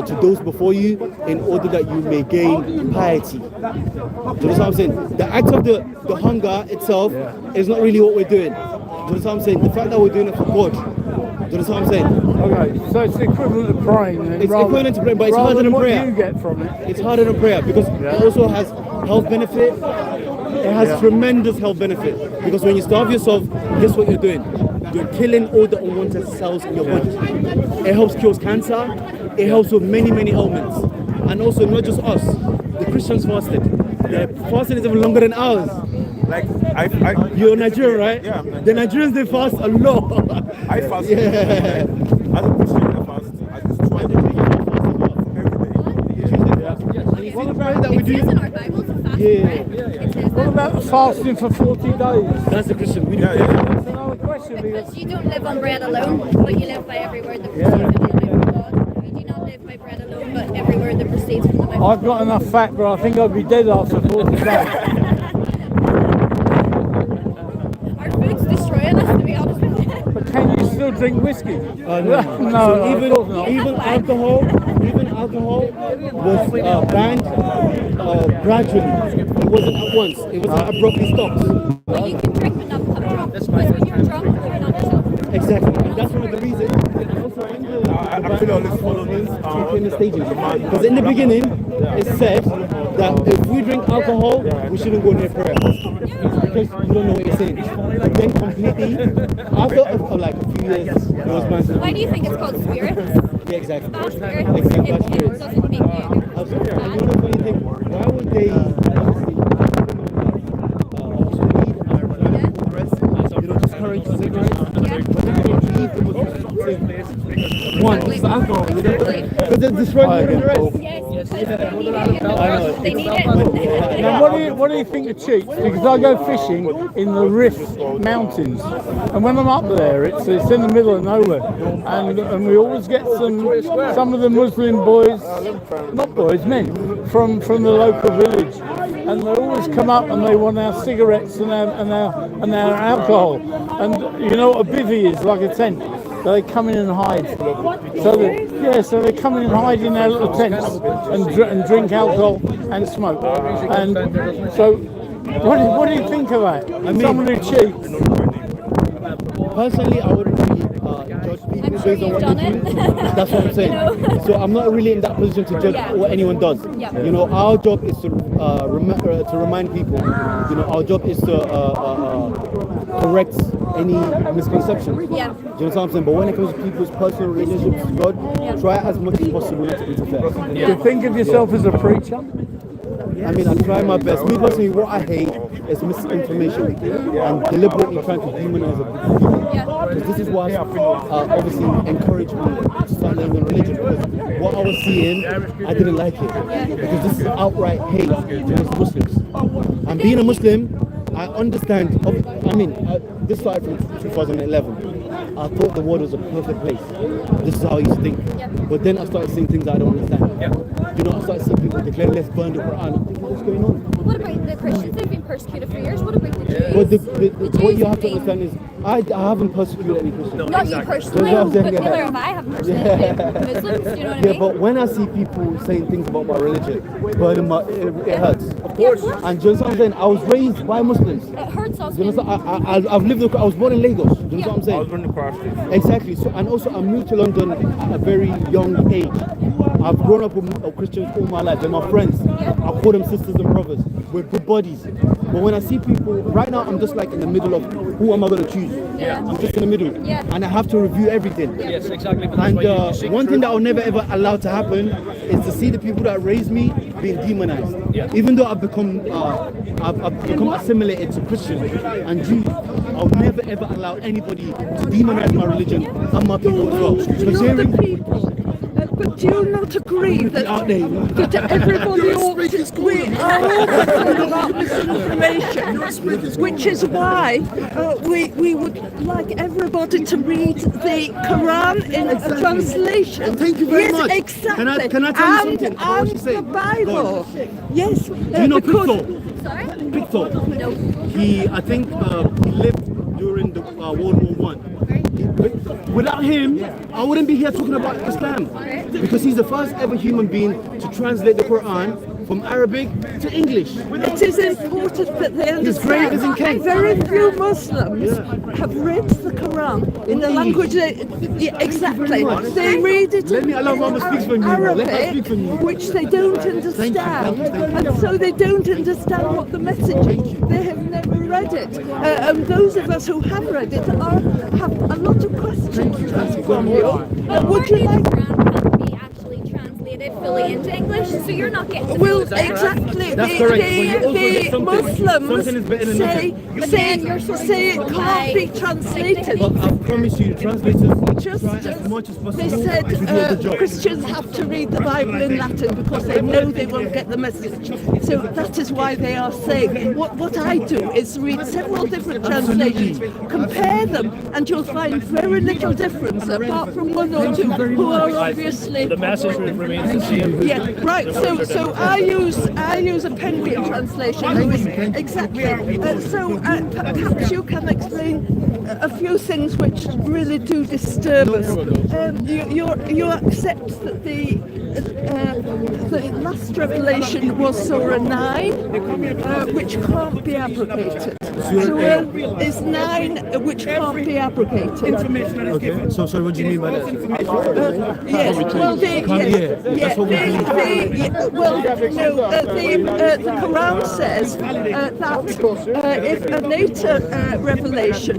to those before you in order that you may gain piety. Do you know what I'm saying? The act of the hunger itself is not really what we're doing. Do you know what I'm saying? The fact that we're doing it for God. Do you know what I'm saying? Okay, so it's the equivalent of praying. Then, It's equivalent to praying, but it's harder than prayer. What do you get from it? It's harder than prayer because it also has health benefit. It has tremendous health benefit because when you starve yourself, guess what you're doing? You're killing all the unwanted cells in your body. It helps cure cancer. It helps with many ailments, and also not just us. The Christians fasted. Their fasting is even longer than ours. like You're Nigerian, right? Yeah, I'm Nigerian. The Nigerians they fast a lot. I fast. Yeah. As a Christian, I fast. I just try to every day. What about that we It says do? in our Bible to fast, Yeah. right? It says What that. about fasting for 40 days? That's the Christian. We do. Yeah. That's another question because Because you don't live on bread alone, but you live by every word that proceeds from the mouth of God. We do not live by bread alone, but every word that proceeds from the mouth of I've got enough fat, but I think I'd be dead after 40 days. Our food's destroying us, to be honest with you. But can you still drink whiskey? No. No, So of course not. even alcohol was banned gradually. It wasn't at once. It was abruptly stopped. But you can drink but not become drunk. Because when you're drunk, you're not yourself. Exactly. And that's one of the reasons. Also, in the Actually, I always follow this. in the stages. Because in the beginning, it said that if we drink alcohol, we shouldn't go near prayer. Because you don't know what you're saying. But then completely, after like a few years, it was banned. Why do you think it's called spirit? Yeah, exactly. Bad spirit. Exactly. It doesn't make you Absolutely. And bad. you know the funny thing? Why would they obviously weed and the rest, discourage cigarettes? But then they leave the most one, it's alcohol, because they're destroying the rest. Yes. know. They need it. Now, what do you think of cheats? Because I go fishing in the Rift Mountains, and when I'm up there, it's in the middle of nowhere, and we always get some of the Muslim boys, not boys, men, from the local village, and they always come up and they want our cigarettes and our alcohol, and you know what a bivvy is, like a tent. So they come in and hide. So they come in and hide in their little tents and drink alcohol and smoke. And so, what do you think of that? Someone who cheats. Personally, I wouldn't really judge people. I'm sure based on you've what done they do. it. That's what I'm saying. You know? So I'm not really in that position to judge Yeah. what anyone does. Yeah. You know, our job is to remind people. You know, our job is to correct any misconceptions. Yeah. Do you know what I'm saying? But when it comes to people's personal relationships with God, try as much as possible not to interfere. Do you think of yourself as a preacher? I mean, I try my best. Me personally, what I hate is misinformation and deliberately trying to demonize a people. Because this is why obviously encouraged me to start learning religion. Because what I was seeing, I didn't like it. Because this is outright hate towards Muslims. And being a Muslim, I understand. I mean, this started from 2011. I thought the world was a perfect place. This is how I used to think. But then I started seeing things I don't understand. You know, I started seeing people declare, let's burn the Quran. I'm thinking, what's going on? What about the Christians? They've been persecuted for years. What about the Jews? But what you have to understand is, I haven't persecuted any Christians. Not you personally, That's what I'm saying, but yeah. neither have I. Haven't personally Muslims. Do you know what I Yeah, mean? but when I see people saying things about my religion, burning my, it hurts. Of course. And just what I'm saying, I was raised by Muslims. It hurts us. You know, I've lived. I was born in Lagos. Do you know what I'm saying? I was running across. Exactly. So, and also I moved to London at a very young age. I've grown up with Christians all my life. They're my friends. I call them sisters and brothers. We're good buddies. But when I see people, right now I'm just like in the middle of who am I going to choose? I'm just in the middle. And I have to review everything. Yes, exactly. But And that's why you seek one thing truth. that I'll never ever allow to happen is to see the people that raised me being demonized. Even though I've become assimilated to Christian and Jew, I'll never ever allow anybody to demonize my religion and my people as well. Because Not the people. But do you not agree that everybody ought to, we are all concerned about misinformation, which is why we would like everybody to read the Quran in a translation. Thank you very much. Exactly. Can I tell you something? What And you say? the Bible. Yes. Do you know because- Pictor? Sorry? Pictor. No. I think he lived during the World War I. Without him, I wouldn't be here talking about Islam. Because he's the first ever human being to translate the Quran from Arabic to English. It is important that they His grave is in understand. Kent. Very few Muslims have read the Quran in the language exactly. They read it Let me in allow Mama speak for you. Let her Arabic, speak for you. which they don't understand, and so they don't understand what the message is. They have never read it, and those of us who have read it have a lot of questions from you. Would you like? The Quran can't be actually translated fully into English, so you're not getting the Well, full Quran. exactly. That's correct. But you also get The something Muslims is better than say nothing. say it can't be translated. But I promise you, translators Just try as much as possible they to do the said job. Christians have to read the Bible in Latin because they know they won't get the message. So that is why they are saying. What I do is read several different translations, compare them, and you'll find very little difference apart from one or two who are obviously. The message remains the same. Yeah, right. So I use a Penguin translation. Exactly. Perhaps you can explain a few things which really do disturb us. You accept that the last revelation was Surah 9, which can't be abrogated. Surah is 9, which can't be abrogated. Okay. So what do you mean by that? Yes, well, the Quran says that if a later revelation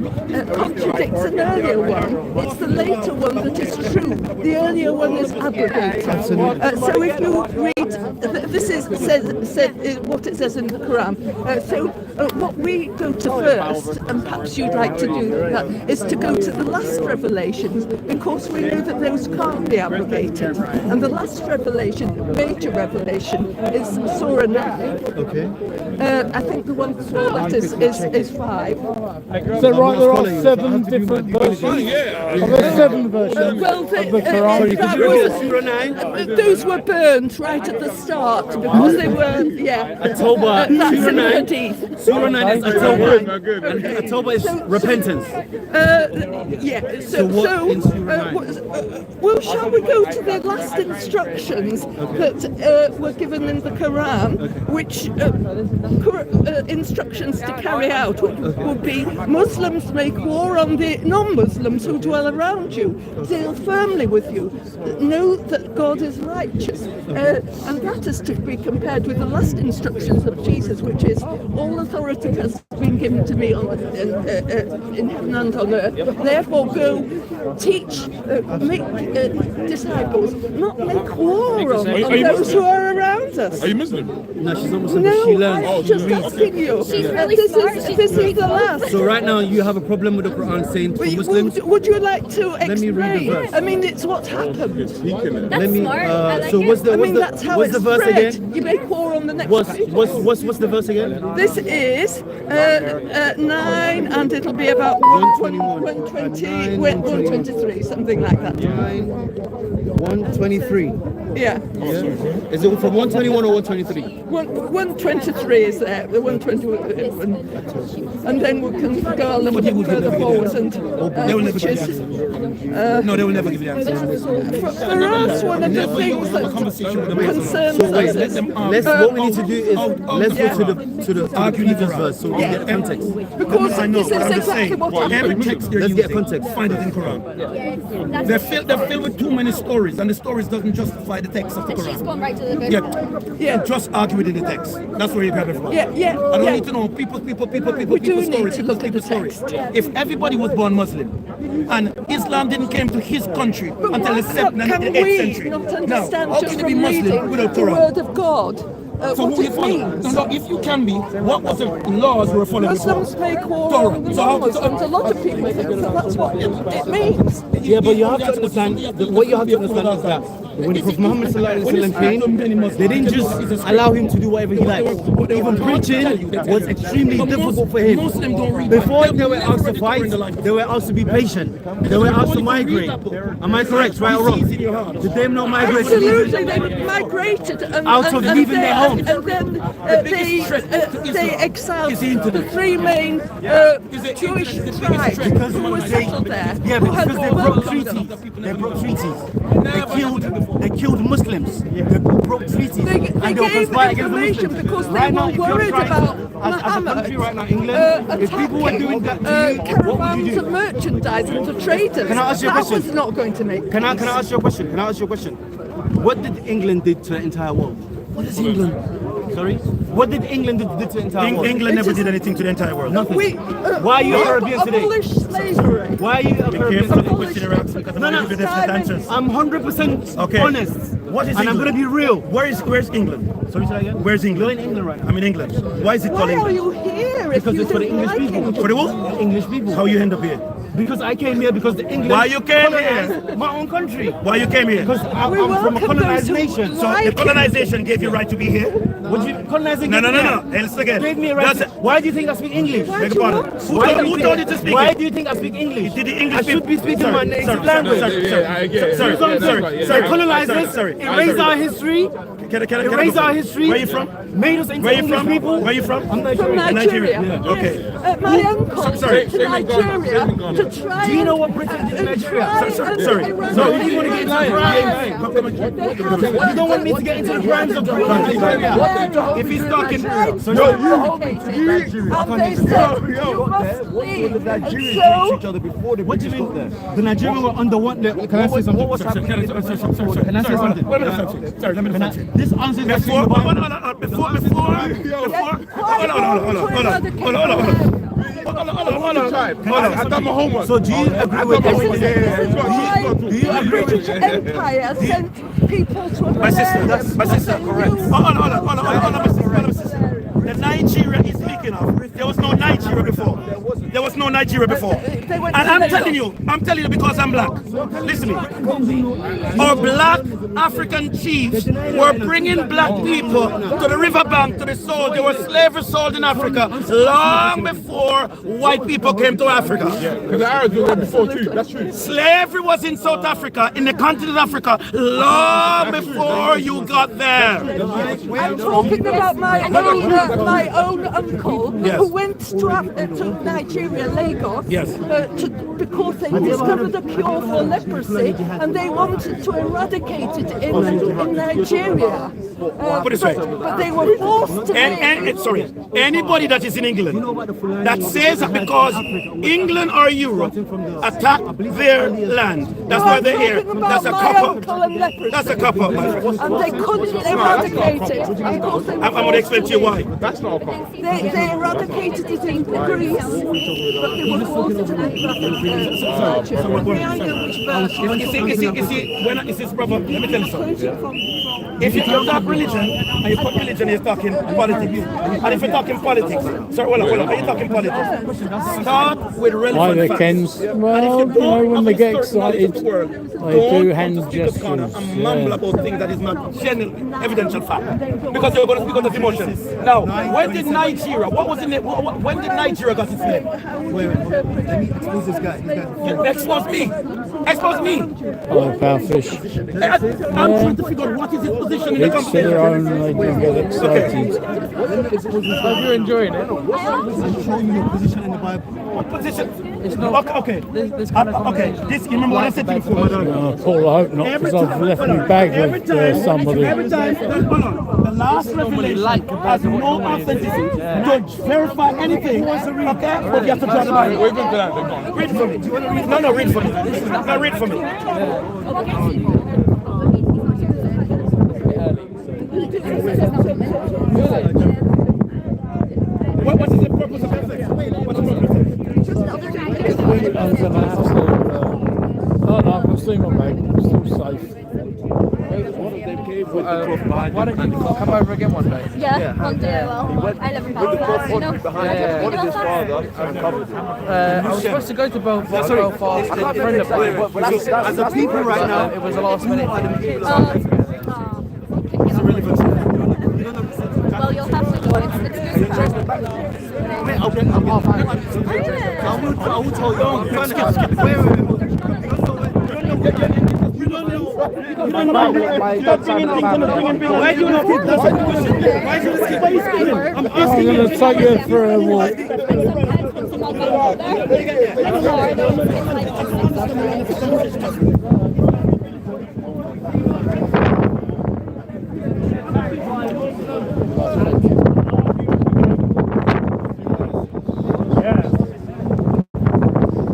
contradicts an earlier one, it's the later one that is true. The earlier one is abrogated. So if you read, this is says what it says in the Quran. What we go to first, and perhaps you'd like to do that, is to go to the last revelations, because we know that those can't be abrogated. And the last revelation, major revelation, is Surah 9. Okay. I think the one before that is 5. So right, there are 7 different versions. There are 7 versions Well, of the Quran. Surah 9. those were burned right at the start because they were, October, that's Surah in the 9. Hadith. Surah 9 is At-Tawbah, and At-Tawbah is repentance. Yeah. So shall we go to the last instructions that were given in the Quran, which instructions to carry out would be: Muslims make war on the non-Muslims who dwell around you. Deal firmly with you. Know that God is righteous, and that is to be compared with the last instructions of Jesus, which is: all authority has been given to me in heaven and on earth. Therefore, go teach, make disciples, not make war on those who are around us. Are you Muslim? No, she's not Muslim, but she learns. I'm just asking you. She's really This is the last. So right now you have a problem with the Quran saying for Muslims. Would you like to Let me read the explain? verse. I mean, it's what happened. That's smart. I like So it. what's the I mean, that's how what's it's the verse spread. again? You make war on the next What's the verse again? This is 9, and it'll be about 120, 123, something like that. 123. Yeah. Is it from 121 or 123? 123 is there. The 121, and then we can go a little bit further forward, and which is. No, they will never give you the answer. For us, one of the things that concerns us is What we need to do is let's go to the previous verse so we get context. because this is exactly what Every happened. text they're Let's using, get context. find it in Quran. They're filled with too many stories, and the stories doesn't justify the text of the She's Quran. going right to the book. Yeah, just argue it in the text. That's where you grab it from. Yeah. I don't need to know people We do stories. need to look at the stories. text. If everybody was born Muslim, and Islam didn't came to his country until the 7th and Can the 8th we century. not Now, understand how just can you be from Muslim reading without the Quran? word of God? So What who you it follow? means? No, if you can be, what was the laws we were following before? Muslims make war Torah. on the So how- non-Muslims. A lot of people think so. That's what it means. Yeah, but you have to understand what you have to understand is that when Prophet Muhammad sallallahu alaihi wasallam came, they didn't just allow him to do whatever he liked. Even preaching was extremely difficult for him. Before they were asked to fight, they were asked to be patient. They were asked to migrate. Am I correct, right or wrong? Did they not migrate? Absolutely, they migrated Out of leaving their homes. and then they exiled the three main Jewish tribes who were settled there. Yeah, who had because they more broke wealth treaties. than them. They broke treaties. They killed Muslims. They broke treaties. They and they were gave conspiring against the information Muslims. because they Right now, were if you're worried trying about to, as a Muhammad country right now, England, if people were doing that to you, what would caravans you of do? merchandise and to traders. Can I ask you a That question? was not going to make Can I peace. ask you a question? Can I ask you a question? What did England did to the entire world? What is England? Sorry? What did England do to the entire world? England never did anything to the entire world. Nothing. We, Why are you we Caribbean today? abolished slavery. Why are you a Caribbean Careful today? the question you're asking because I'm No, going no. to give you different answers. I'm 100% Okay. honest. What is and I'm England? going to be real. Where's England? Sorry, say that again? Where's England? You're in England right now. I'm in England. Why is it called Why are England? you here if Because you it's for the don't English like people. England? For the what? English people. How you end up here? Because I came here because the English Why you came colonized here? my own country. Why you came here? Because I'm We from a welcome colonized those who nation. So like the it. colonization gave you right to be here? Would you colonizing? No. gave me a- Hey, listen again. Gave me a right. That's- Why do you think I speak English? Why Beg do your you pardon. want- Who Why told do you who think- told you to speak Why it? do you think I speak English? Did the English I should be speaking my native language. The colonizers erased our history. Erased our history. Where you from? Made us into Where you English from? people. Where you from? I'm From Nigerian. Nigeria. Yeah, okay. Yes. My uncle Sorry. went to Nigeria to try. Do you know what Britain did in Nigeria? Sorry. So if you want to get into the crimes, you don't want me to get into the crimes of Nigeria. If he's talking, So no, you hold me to Nigeria. And they said, you must leave. And so, What do you mean? The Nigerians were under one. Can I say something? What was happening? Can I say something? Sorry, let me finish. This answer is actually in the Bible. Before, hold on. I done my homework. So do you agree with everything? do you agree with British Empire sent people to My sister, America. my sister, correct. Hold on, my sister. The Nigeria he's speaking of, there was no Nigeria before. There was no Nigeria before. And I'm telling you because I'm black. Listen to me. Our black African chiefs were bringing black people to the riverbank, to the soul. There were slavery sold in Africa long before white people came to Africa. Because the Arabs were there before too. That's true. Slavery was in South Africa, in the continent of Africa, long before you got there. I'm talking about my own uncle who went to Nigeria, Lagos, because they discovered a cure for leprosy and they wanted to eradicate it in Nigeria. Put it this way. But they were forced to anybody that is in England that says that because England or Europe attack their land, that's why they're here. That's a cop-up. That's a cop-up. And they couldn't eradicate it. Of course I'm going to explain to you why. That's not a cop-up. they eradicated it in Greece, but they were forced to You see, brother, let me tell you something. If you talk religion, and you put religion, you're talking politics. And if you're talking politics, sorry, hold on, are you talking politics? Start with relevant facts. Well, you know, when they get excited, they do hand gestures. And mumble about things that is not genuine, evidential fact. Because you're going to speak out of emotion. Now, when did Nigeria, when did Nigeria got its name? Who's this guy? Expose me. Expose me. Oh, powerfish. I'm trying to figure out what is his position in the Each to company. their own, they do get excited. You're enjoying it. I'm showing you your position in the Bible. What position? It's not. Okay. This kind of Okay. This, you remember what I said to you before? Paul, I hope not, because I've left my bag with somebody. Every time, hold on. The last revelation has no authenticity to verify anything. Okay? But you have to draw the line. We've been to that. They're gone. Read for me. Do you want to read? No, read for me. No, read for me. What is the purpose of this? What's the purpose of this? I'm going to have to. Oh no, I can see my bag. I'm still safe. Why don't you come over again one day? Yeah, one day well. I live in Belfast, you know. What did his father uncover? I was supposed to go to Belfast. A friend of mine. As a people right now, It was a last minute thing. Well, you'll have to go. It's good. I will tell you. Why do you not keep that question? Why do you not keep that? I'm I'm asking going you. to take you for a walk.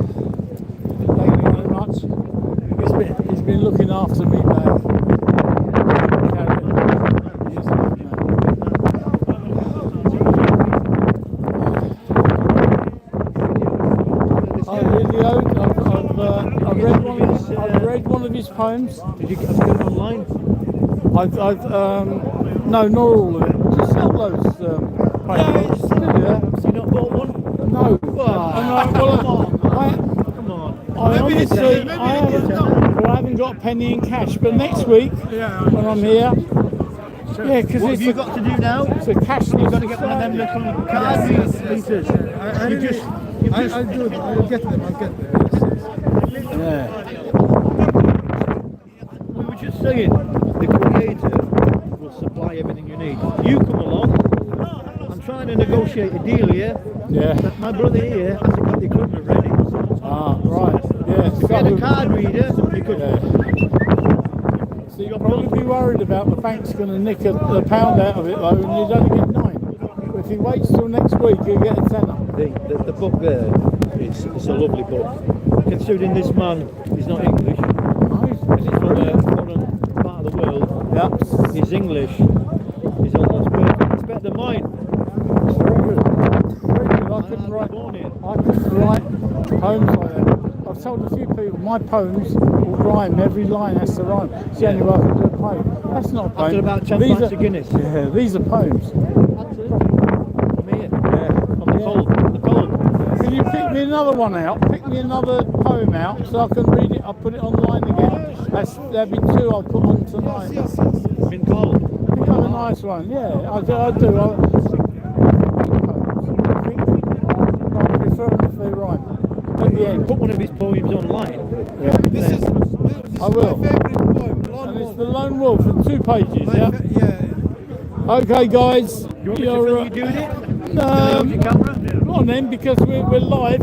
Thank you very much. He's been looking after me, mate. I've read one of his poems. Did you get it online? No, not all of it. Just some of those poems. Have you not bought one? No. I honestly, I haven't got a penny in cash, but next week when I'm here, because What have you got to do now? it's a cashless. You've got to get one of them little card readers. I'll do it. I'll get them. Yeah. We were just saying, the creator will supply everything you need. You come along. I'm trying to negotiate a deal here. Yeah. But my brother here hasn't got the equipment ready. Ah, right. Yeah. To get a card reader, you could. So you'll probably be worried about the bank's going to nick a pound out of it though, and you'd only get 9. But if he waits till next week, he'll get a tenner. The book there, it's a lovely book. Considering this man is not English, he's from a foreign part of the world. Yep. His English is almost perfect. It's better than mine. It's very good. Very good. I couldn't write poems like that. I've told a few people my poems will rhyme. Every line has to rhyme. It's the only way I can do a poem. That's not a poem. After about 10 These pints are- of Guinness. Yeah, these are poems. From here. From the column. Can you pick me another one out? Pick me another poem out so I can read it. I'll put it online again. That'd be 2 I'll put on tonight. Been called. We have a nice one, yeah. I do. I prefer them if they rhyme. At the end. Put one of his poems online. Yeah. This is I will. my favorite poem. And it's the Lone Wolf in 2 pages, yeah? Yeah. Okay, guys. You want me to film you doing it? Your camera? Come on then, because we're live.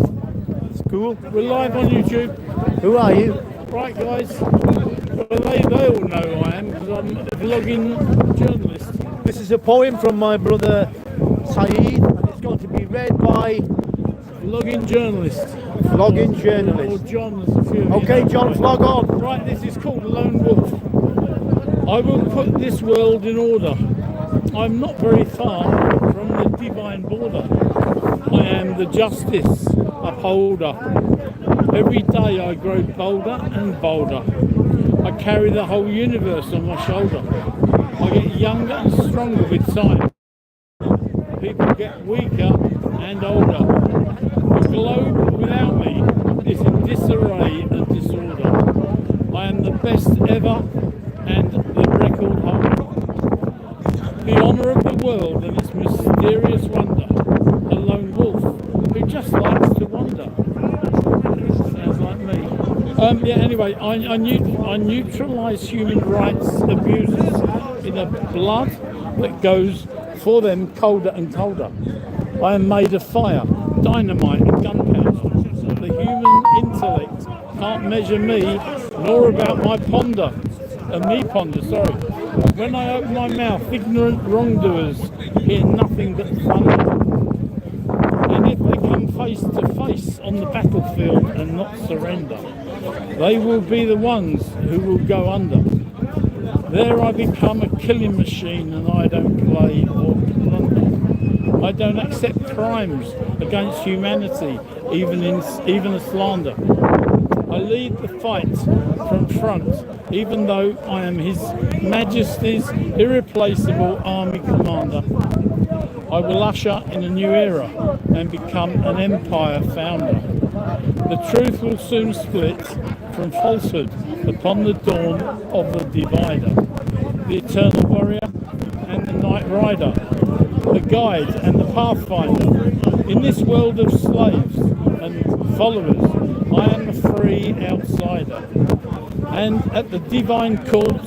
It's cool. We're live on YouTube. Who are you? Right, guys. Well, they all know who I am because I'm a vlogging journalist. This is a poem from my brother Saeed, and it's going to be read by Vlogging journalist. vlogging Or journalist. John, there's a few of you. Okay, John, vlog on. Right, this is called Lone Wolf. I will put this world in order. I'm not very far from the divine border. I am the justice upholder. Every day I grow bolder and bolder. I carry the whole universe on my shoulder. I get younger and stronger with time. People get weaker and older. The globe without me is in disarray and disorder. I am the best ever and the record holder. The honour of the world and its mysterious wonder. A lone wolf who just likes to wander. Sounds like me. Yeah, anyway, I neutralise human rights abuses in a blood that goes for them colder and colder. I am made of fire, dynamite and gunpowder. The human intellect can't measure me, nor about my ponder. Sorry. When I open my mouth, ignorant wrongdoers hear nothing but thunder. And if they come face to face on the battlefield and not surrender, they will be the ones who will go under. There I become a killing machine and I don't play or plunder. I don't accept crimes against humanity, even a slander. I lead the fight from front, even though I am His Majesty's irreplaceable army commander. I will usher in a new era and become an empire founder. The truth will soon split from falsehood upon the dawn of the divider. The eternal warrior and the night rider, the guide and the pathfinder. In this world of slaves and followers, I am a free outsider. And at the divine court,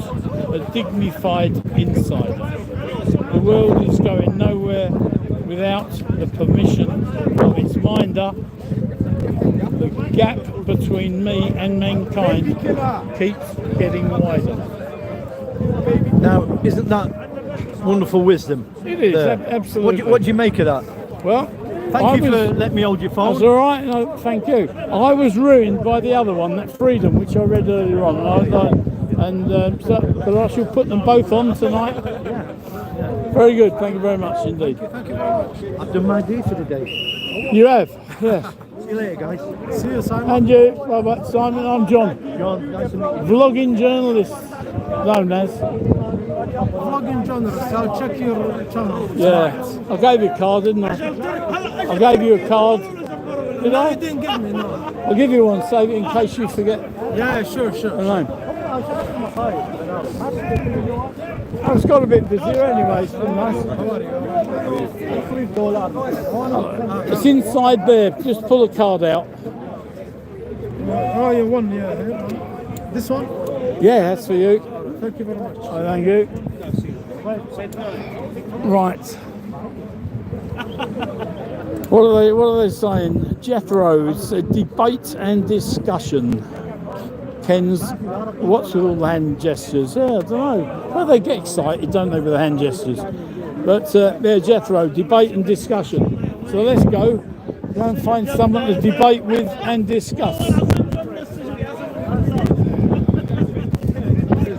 a dignified insider. The world is going nowhere without the permission of its minder. The gap between me and mankind keeps getting wider. Now, isn't that wonderful wisdom? It is, absolutely. What do you make of that? Well, Thank you for letting me hold your phone. That's all right. No, thank you. I was ruined by the other one, that Freedom, which I read earlier on, but I shall put them both on tonight. Very good. Thank you very much indeed. Thank you very much. I've done my day for the day. You have, yes. See you later, guys. See you, Simon. And you, bye-bye. Simon. I'm John. John, nice to meet you. Vlogging journalist, known as. Vlogging journalist. I'll check your channel. Yeah, I gave you a card, didn't I? I gave you a card. Did I? You didn't give me, no. I'll give you one, save it in case you forget Yeah, sure. the name. I was got a bit busier anyway, it's been nice. It's inside there, just pull a card out. Oh, you won, yeah. This one? Yeah, that's for you. Thank you very much. Oh, thank you. Right. What are they saying? Jethro, it's a debate and discussion. Ken's, what's with all the hand gestures? Yeah, I don't know. Well, they get excited, don't they, with the hand gestures? But yeah, Jethro, debate and discussion. So let's go and find someone to debate with and discuss.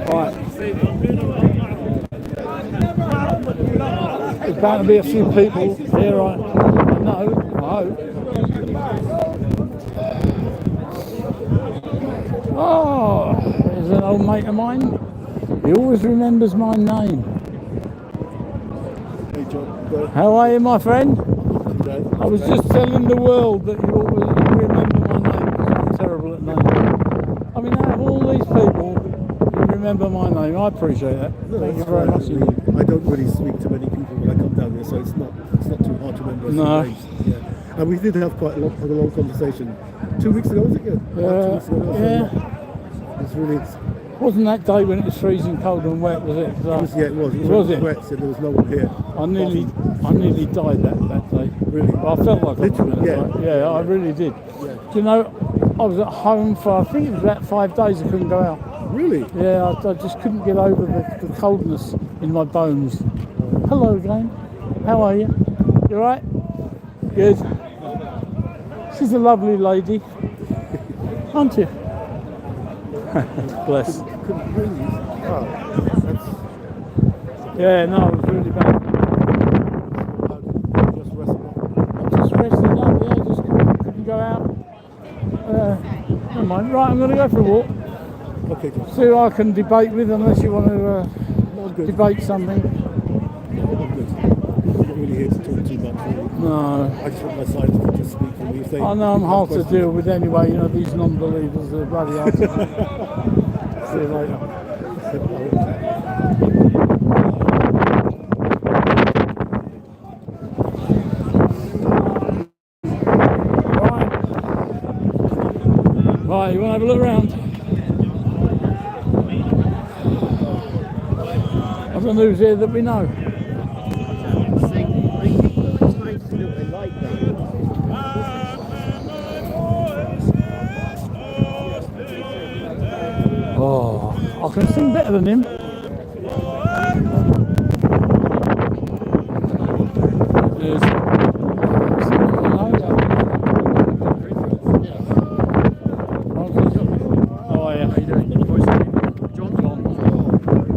Right. There's bound to be a few people here, I know, I hope. Oh, there's an old mate of mine. He always remembers my name. Hey, John. How are you, my friend? I was just telling the world that you always remember my name. I'm terrible at names. I mean, out of all these people, you remember my name. I appreciate that. Thank you very much indeed. I don't really speak to many people when I come down here, so it's not too hard to remember. No. Names. Yeah. And we did have quite a long conversation 2 weeks ago, was it? Yeah. 2 weeks ago. Yeah. It's really. Wasn't that day when it was freezing cold and wet, was it? It was, yeah, it was. It Was it? wet, so there was no one here. I nearly died that day. Really? I felt like Literally, I was going to die. Yeah, I really did. Yeah. Do you know, I was at home for, I think it was about 5 days, I couldn't go out. Really? Yeah, I just couldn't get over the coldness in my bones. Hello again. How are you? You alright? Good. She's a lovely lady. Aren't you? Bless. Couldn't breathe. Oh, that's Yeah, no, it was really bad. just resting. Just rested up, yeah, just couldn't go out. Never mind. Right, I'm going to go for a walk. Okay, Josh. See who I can debate with, unless you want to No, I'm good. debate something. I'm good. I'm not really here to talk too much. Really. No. I just want my side to just speak for me. If they, I know I'm hard to deal with anyway, you know, these non-believers are bloody hard to deal with. See you later. Right, you want to have a look around? What's the news here that we know? Oh, I can sing better than him. There's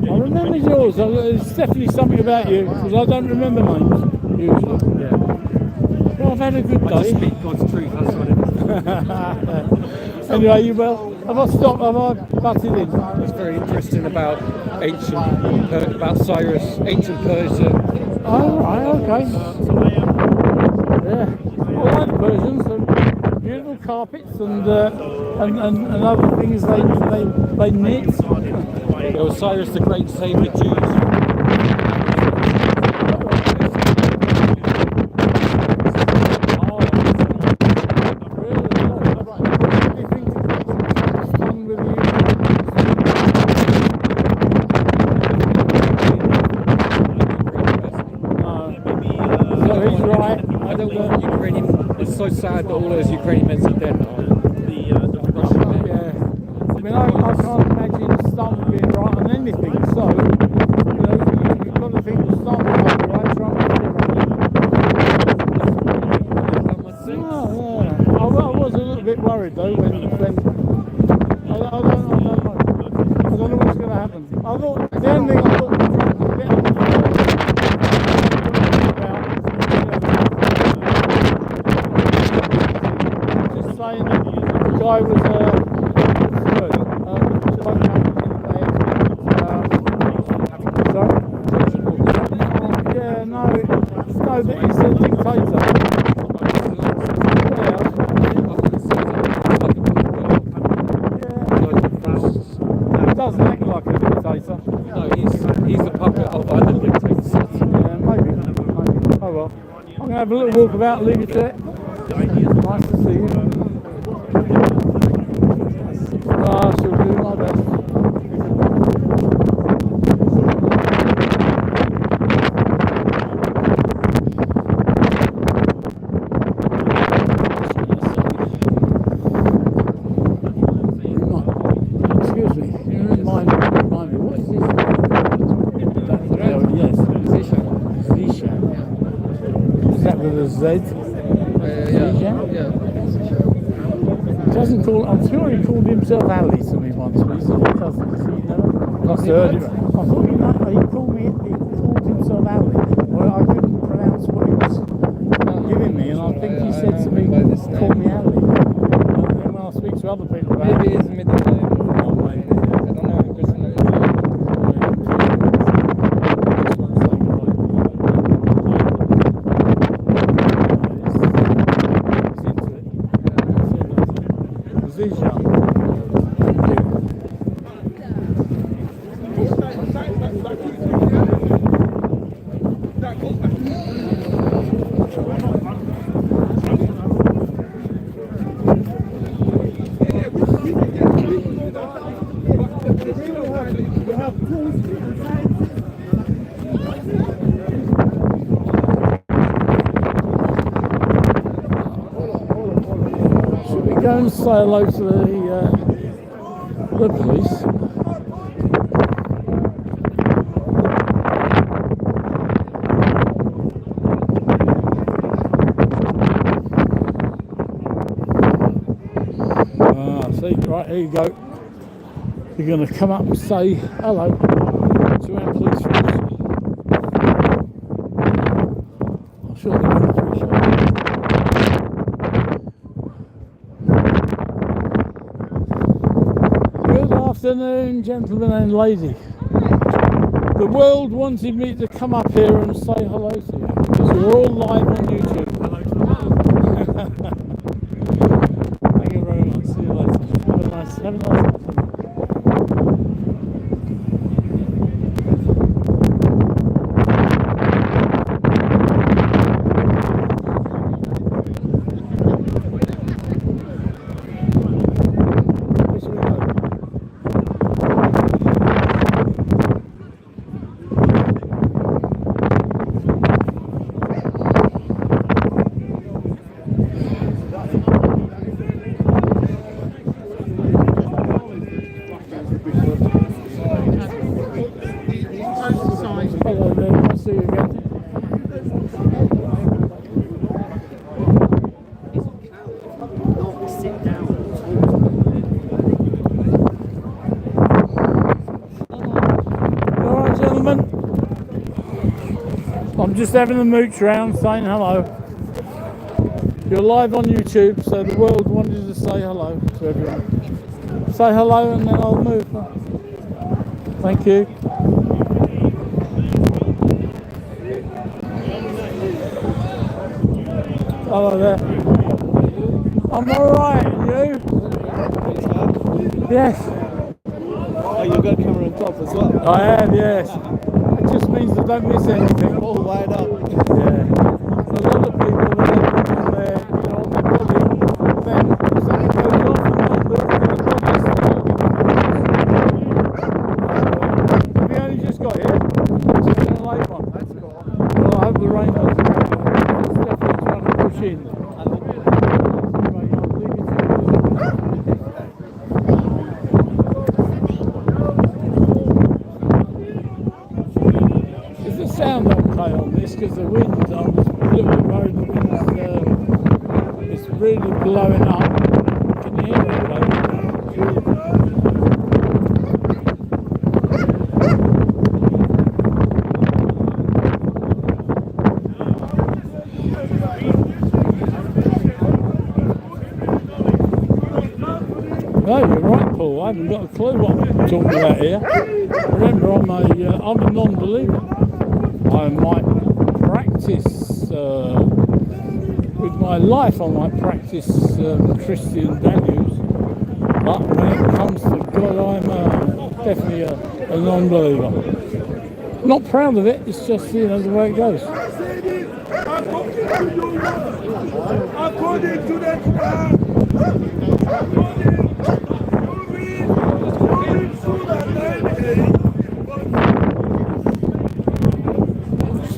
I remember yours. There's definitely something about you because I don't remember names usually. Yeah. Well, I've had a good I just day. speak God's truth, that's what it is. Anyway, you well? Have I stopped? Have I butted in? It's very interesting about about Cyrus, ancient Persia. Oh, right, okay. Yeah. Well, I like the Persians. They're beautiful carpets and other things they knit. There was Cyrus the Great saved the Jews. I don't want Ukrainian. It's so sad that all those Ukrainian men are dead. Yeah. I mean, I can't imagine Stalin being right on anything. So, you know, you've got to think that Stalin might be right, Trump might be right. Oh, yeah. I was a little bit worried though when I don't know what's going to happen. I thought the only thing I thought Trump was a bit just saying that the guy was yeah, no, that he's a dictator. He doesn't act like a dictator. No, he's the puppet of other dictators. Yeah, maybe. Oh well. I'm going to have a little walk about and leave you to it. Nice to see you. I shall do my best. Excuse me, you remind me, what is this? Yes, Zisha. Is that with a Z? Yeah. He doesn't call. I'm sure he called himself Ali to me once, but he said he doesn't. Does he know? Must have heard him. I thought he called me. He called himself Ali. Well, I couldn't pronounce what he was giving me, and I think he said to me, "Call me Ali." And then when I speak to other people about Maybe it's middle name. oh, maybe. I don't know. Just go and say hello to the police. See, right, here you go. You're going to come up and say hello to our police force. I'm sure they're going to appreciate it. Good afternoon, gentlemen and ladies. The world wanted me to come up here and say hello to you because you're all live on YouTube. Thank you very much. See you later. Have a nice afternoon. Hello there, I'll see you again. Alright, gentlemen, I'm just having a mooch round saying hello. You're live on YouTube, so the world wanted to say hello to everyone. Say hello and then I'll move. Thank you. Hello there. I'm alright, and you? Yes. Oh, you've got a camera on top as well? I have, yes. It just means I don't miss anything. All wired up. Yeah. A lot of people that have been on their, on their body, then something goes off and they look at the body still. Have you only just got here? It's been a late one. That's cool. Well, I hope the rain doesn't come. It's definitely trying to push in. Is the sound okay on this? Because the wind, I was a little bit worried the wind's it's really blowing up. Can you hear it? No, you're right, Paul. I haven't got a clue what I'm talking about here. Remember, I'm a non-believer. I might practice with my life. I might practice Christian values, but when it comes to God, I'm definitely a non-believer. Not proud of it. It's just the way it goes. According to the Quran.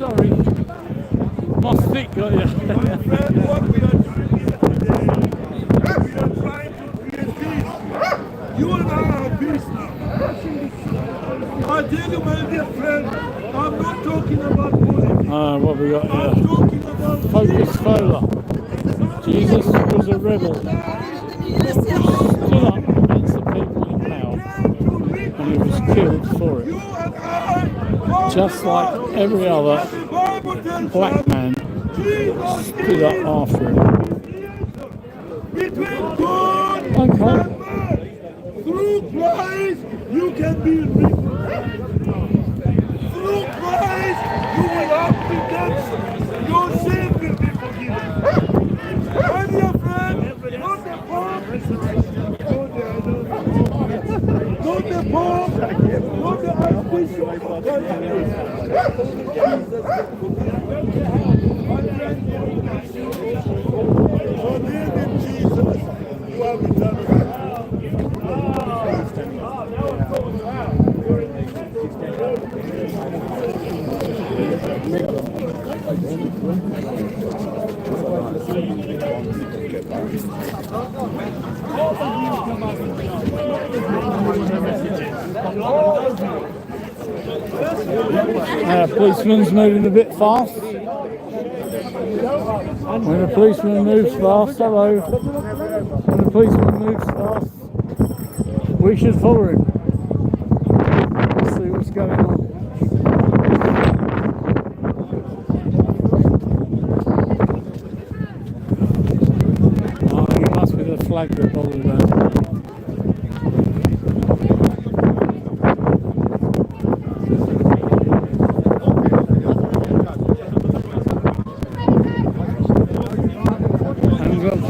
Sorry, my stick got you. What we are doing today, we are trying to create peace. You and I have peace now. I tell you, my dear friend, I'm not talking about politics. What we got here? I'm talking about Focus Fola. Jesus was a rebel. Stood up against the people in power, and he was killed for it. Just like every other black man stood up after him. between God Okay. and man. Through Christ, you can be rich. Through Christ, you will have redemption. Your sin will be forgiven. My dear friend, not the Pope, not the Pope, not the Archbishop. Believe in Jesus, you have eternal life. Policeman's moving a bit fast. When a policeman moves fast, hello. When a policeman moves fast, we should follow him. Let's see what's going on. Oh, it must be the flag they're bothered about.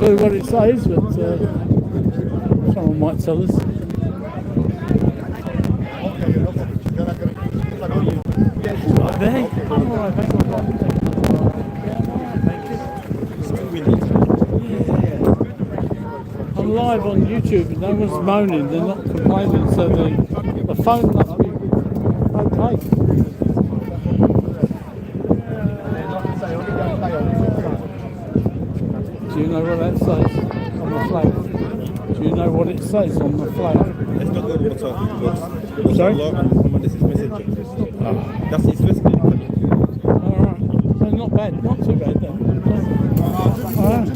What it says, but someone might tell us. Right there. I'm live on YouTube and no one's moaning, they're not complaining, so the phone must be okay. Do you know what that says on the flag? Do you know what it says on the flag? It's not the water. Sorry? This is message. That's his message. Alright. So not bad. Not too bad then. Alright.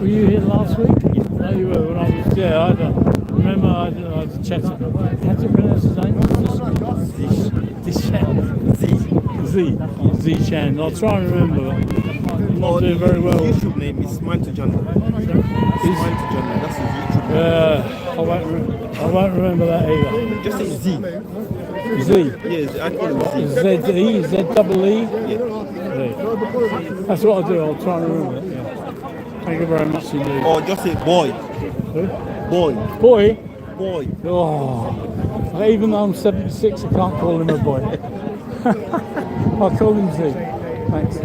Were you here last week? No, you were when I was there. I remember I was chatting. How do you pronounce his name? Z-Chan. I'll try and remember. I'm not doing very well. His YouTube name is Mantajanda. Mantajanda, that's his YouTube name. I won't remember that either. Just say Z. Z. Yes, I call him Z. Z-E, Z-double-E? Yeah. That's what I'll do. I'll try and remember it. Yeah. Thank you very much indeed. Or just say boy. Who? Boy. Boy? Boy. Oh, even though I'm 76, I can't call him a boy. I'll call him Z. Thanks.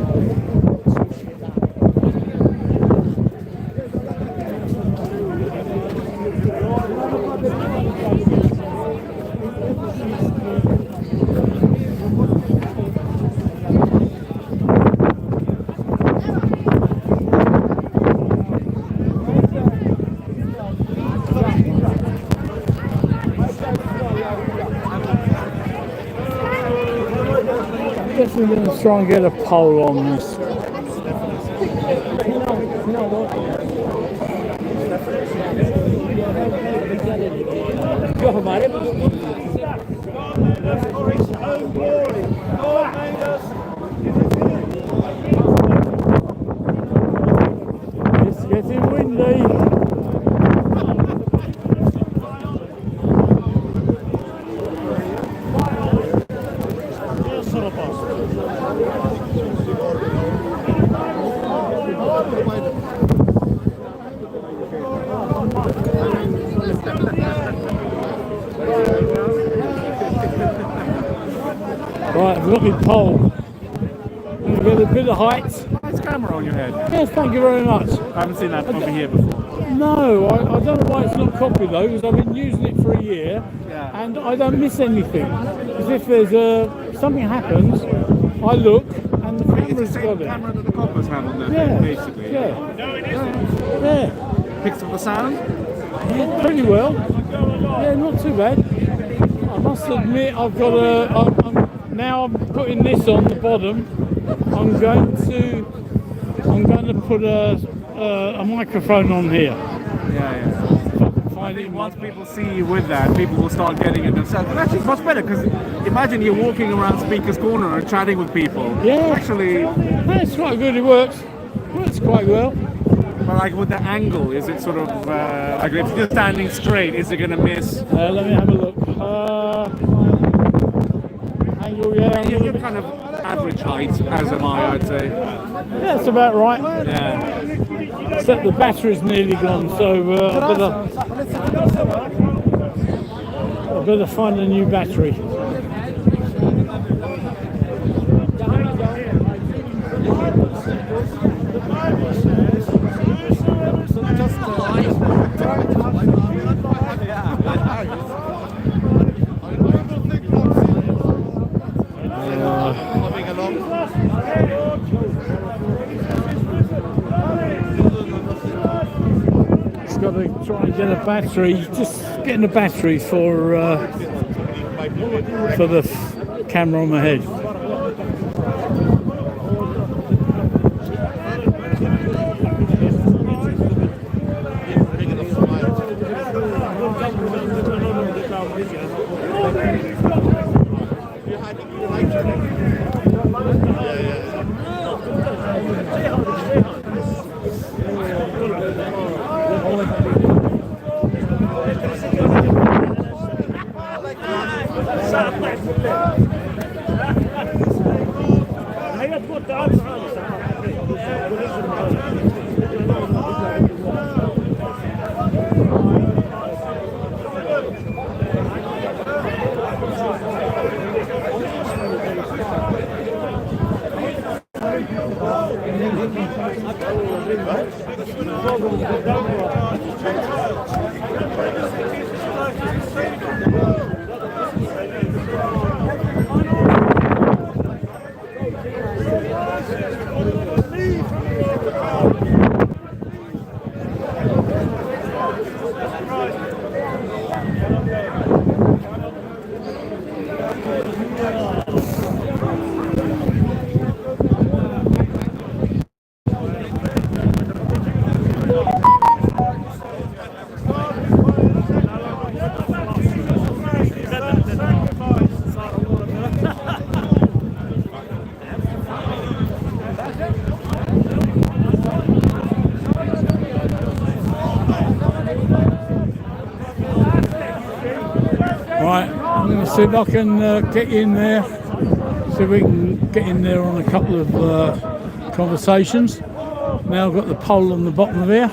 We're going to try and get a poll on this. It's getting windy. Right, I've got my pole. I'm going to get a bit of height. Nice camera on your head. Yes, thank you very much. I haven't seen that over here before. No, I don't know why it's not copied though, because I've been using it for a year, and I don't miss anything. Because if there's something happens, I look, and the camera's got it. Camera that the coppers have on their Yeah, head, basically. yeah. Yeah. Picks up the sound? Yeah, pretty well. Yeah, not too bad. I must admit, I've got now I'm putting this on the bottom. I'm going to put a microphone on here. I think once people see you with that, people will start getting it themselves. But actually, it's much better because imagine you're walking around Speaker's Corner and chatting with people. Yeah. Actually, it's quite good. It works. Works quite well. But like with the angle, is it sort of like if you're standing straight, is it going to miss? Let me have a look. Angle, yeah. You're kind of average height, as am I, I'd say. Yeah, that's about right. Yeah. Except the battery's nearly gone, so I better find a new battery. Just got to try and get a battery. Just getting a battery for the camera on my head. Right, I'm going to see if I can get in there, see if we can get in there on a couple of conversations. Now I've got the pole on the bottom of here.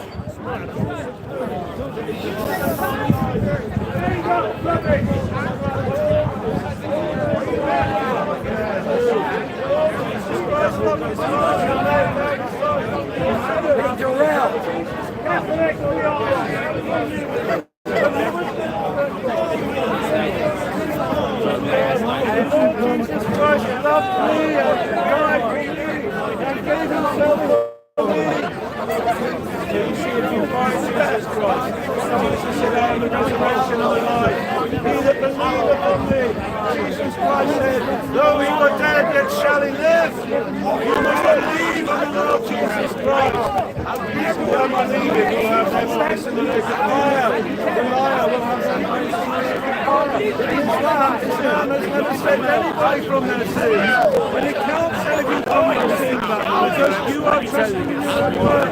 Jesus Christ said, though he were dead, yet shall he live. You must believe in the Lord Jesus Christ. If you don't believe it, you will have no place in the lake of fire. The liar will have no place in the lake of fire. Islam has never saved anybody from their sins. And it can't save you from your sin, because you are trusting in God's word.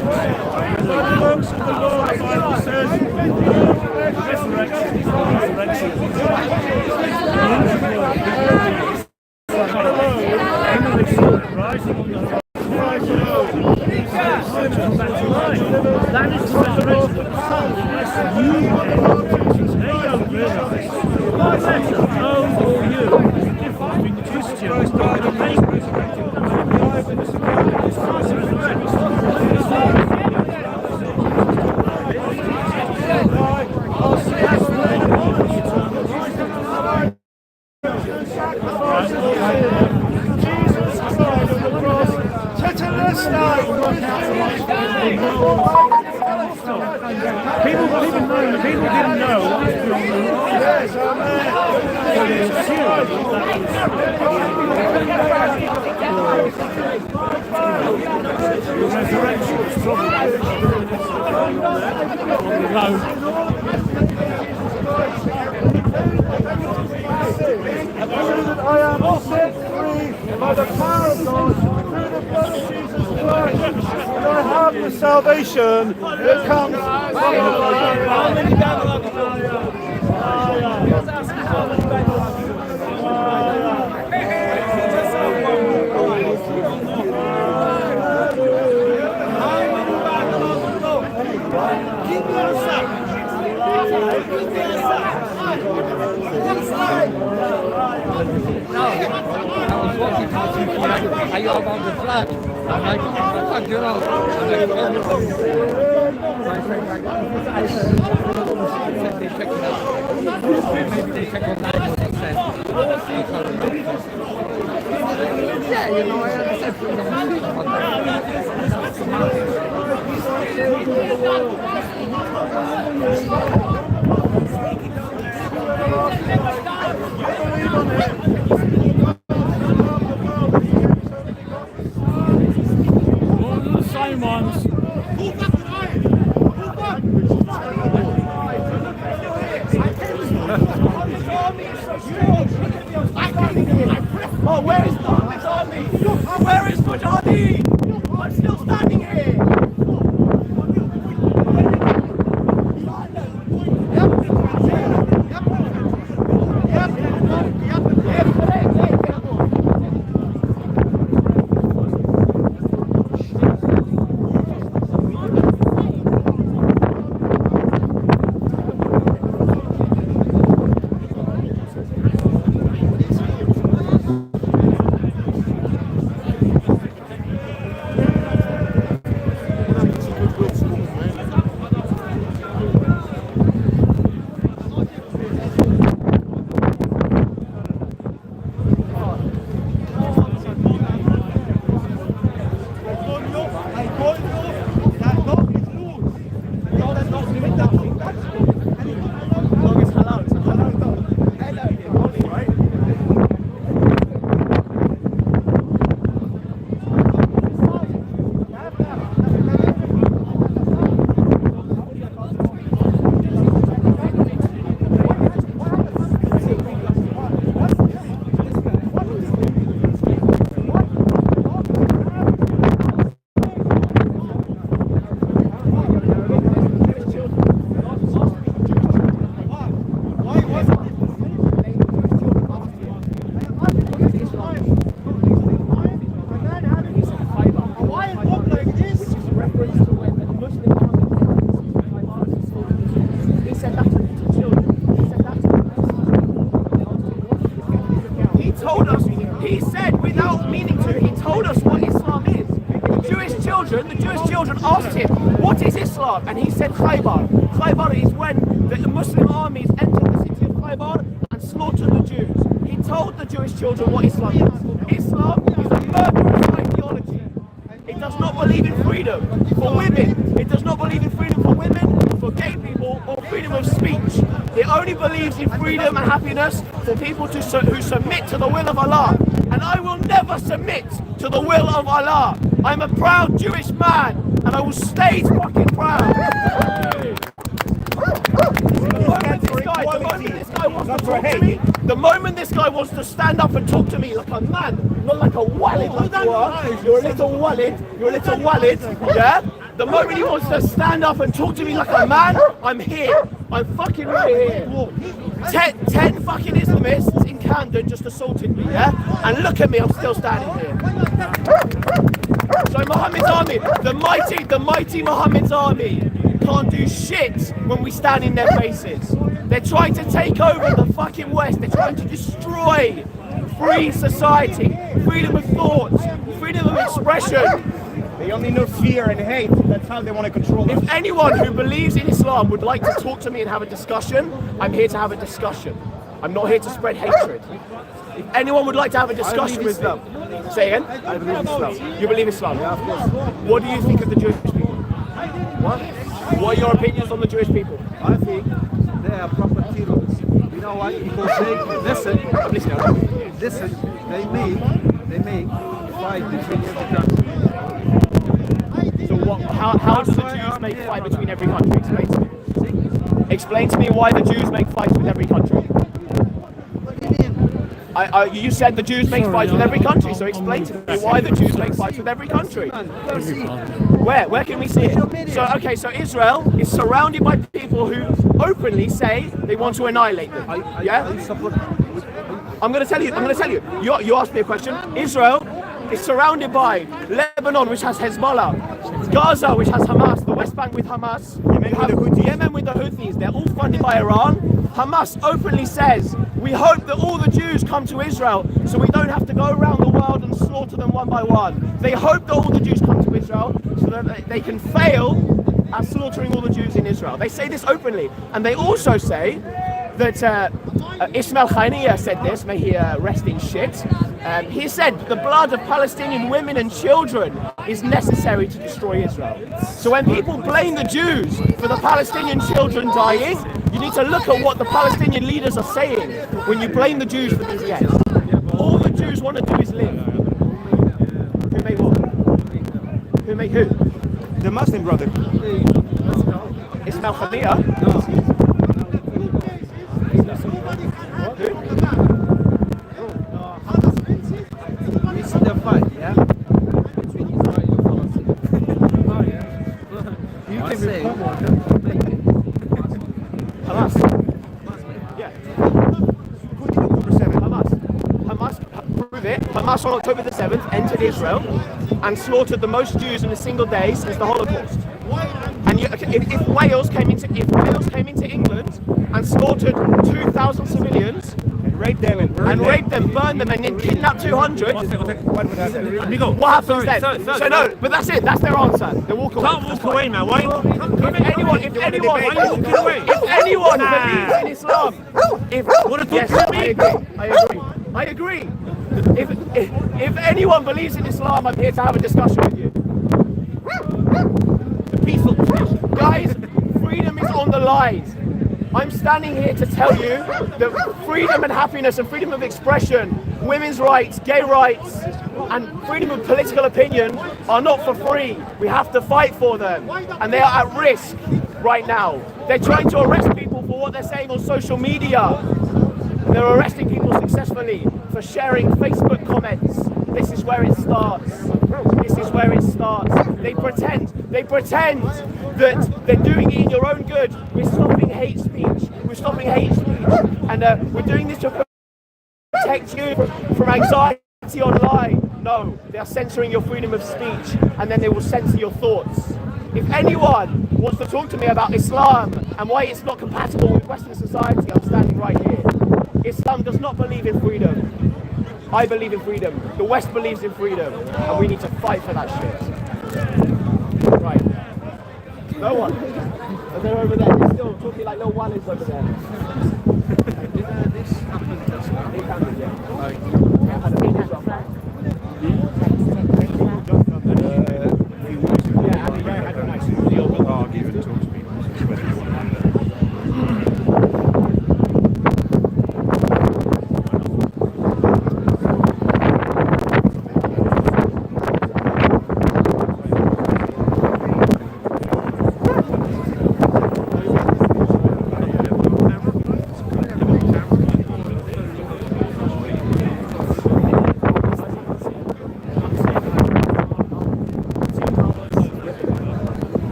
By the works of the Lord, the Bible says, that is the resurrection of the Son. You are the Lord Jesus. They don't realise. What better, those or you, is the difference between the Christian and the faith resurrected. People didn't know what was going on. Yes, so they assumed the resurrection was I am set free by the power of God through the blood of Jesus Christ. And I have the salvation that comes from the about the flag. I'm like, what the fuck, you know? I'm like, they check it out. Maybe they check online what it says. Yeah, you know, I understand the same ones. Oh, where is Muhammad's army? Where is Mujahideen? I'm still standing here. He said, without meaning to, he told us what Islam is. The Jewish children asked him, what is Islam? And he said Khaybar. Khaybar is when the Muslim armies entered the city of Khaybar and slaughtered the Jews. He told the Jewish children what Islam is. Islam is a murderous ideology. It does not believe in freedom for women. It does not believe in freedom for women, for gay people, or freedom of speech. It only believes in freedom and happiness for people who submit to the will of Allah. And I will never submit to the will of Allah. I'm a proud Jewish man, and I will stay fucking proud. The moment this guy wants to stand up and talk to me like a man, not like a wallet like you are. You're a little wallet, yeah? The moment he wants to stand up and talk to me like a man, I'm here. I'm fucking right here. 10 fucking Islamists in Camden just assaulted me, yeah? And look at me, I'm still standing here. So Muhammad's army, the mighty Muhammad's army can't do shit when we stand in their faces. They're trying to take over the fucking West. They're trying to destroy free society, freedom of thought, freedom of expression. They only know fear and hate. That's how they want to control us. If anyone who believes in Islam would like to talk to me and have a discussion, I'm here to have a discussion. I'm not here to spread hatred. If anyone would like to have a discussion with them, say again? I believe in Islam. You believe Islam? Yeah, of course. What do you think of the Jewish people? What? What are your opinions on the Jewish people? I think they are proper terrorists. You know why? Because they make fight between every country. So how do the Jews make fight between every country? Explain to me. Explain to me why the Jews make fights with every country. You said the Jews make fights with every country, so explain to me why the Jews make fights with every country. Where can we see it? So Israel is surrounded by people who openly say they want to annihilate them. Yeah? I'm going to tell you. You asked me a question. Israel is surrounded by Lebanon, which has Hezbollah, Gaza, which has Hamas, the West Bank with Hamas, Yemen with the Houthis. They're all funded by Iran. Hamas openly says, we hope that all the Jews come to Israel so we don't have to go around the world and slaughter them one by one. They hope that all the Jews come to Israel so that they can fail at slaughtering all the Jews in Israel. They say this openly. And they also say that Ismail Haniyeh said this, may he rest in shit. He said the blood of Palestinian women and children is necessary to destroy Israel. So when people blame the Jews for the Palestinian children dying, you need to look at what the Palestinian leaders are saying when you blame the Jews for these deaths. All the Jews want to do is live. Who made what? Who made who? The Muslim brother. Ismail Haniyeh? It's the fight, yeah? Between Israel and Palestine. Oh, yeah. You can say, Hamas. Yeah. Hamas, prove it. Hamas on October the 7th entered Israel and slaughtered the most Jews in a single day since the Holocaust. And if Wales came into England and slaughtered 2,000 civilians, Rape them and burn burned them, and then kidnapped 200. What would happen? What happens then? So no, but that's it. That's their answer. They walk away. Can't walk away, man. Why? If anyone believes in Islam, I agree. If anyone believes in Islam, I'm here to have a discussion with you. Peaceful discussion. Guys, freedom is on the line. I'm standing here to tell you that freedom and happiness and freedom of expression, women's rights, gay rights, and freedom of political opinion are not for free. We have to fight for them. And they are at risk right now. They're trying to arrest people for what they're saying on social media. They're arresting people successfully for sharing Facebook comments. This is where it starts. This is where it starts. They pretend that they're doing it in your own good. We're stopping hate speech. And we're doing this to protect you from anxiety online. No, they are censoring your freedom of speech, and then they will censor your thoughts. If anyone wants to talk to me about Islam and why it's not compatible with Western society, I'm standing right here. Islam does not believe in freedom. I believe in freedom. The West believes in freedom, and we need to fight for that shit. Right. No one. And they're over there. They're still talking like no one is over there. this happened just now.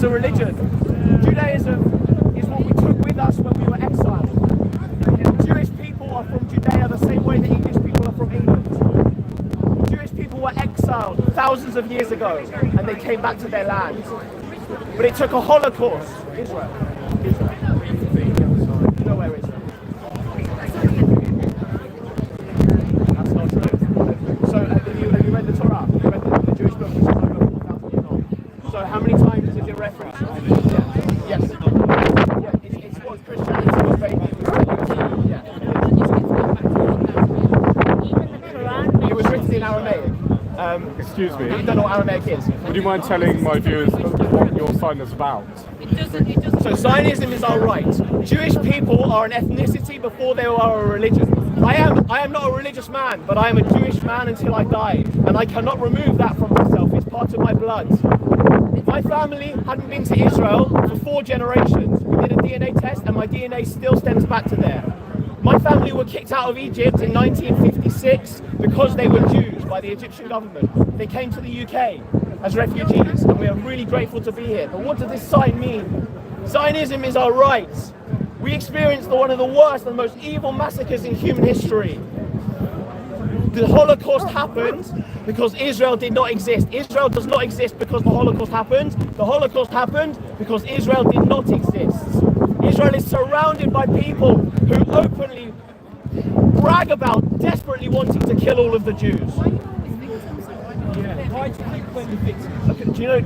is a religion. Judaism is what we took with us when we were exiled. Jewish people are from Judea the same way that English people are from England. Jewish people were exiled thousands of years ago and they came back to their land. But it took a Holocaust. Israel. You know where Israel is. That's not true. how many times is it referenced? Yes. Yeah, it's what Christianity was based on. Yeah. It was written in Aramaic. Excuse me. You don't know what Aramaic is. Would you mind telling my viewers what your sign is about? So Zionism is our right. Jewish people are an ethnicity before they are a religion. I am not a religious man, but I am a Jewish man until I die, and I cannot remove that from myself. It's part of my blood. My family hadn't been to Israel for 4 generations. We did a DNA test, and my DNA still stems back to there. My family were kicked out of Egypt in 1956 because they were Jews by the Egyptian government. They came to the UK as refugees, and we are really grateful to be here. But what does this sign mean? Zionism is our rights. We experienced one of the worst and most evil massacres in human history. The Holocaust happened because Israel did not exist. Israel does not exist because the Holocaust happened. The Holocaust happened because Israel did not exist. Israel is surrounded by people who openly brag about desperately wanting to kill all of the Jews. Okay, do you know?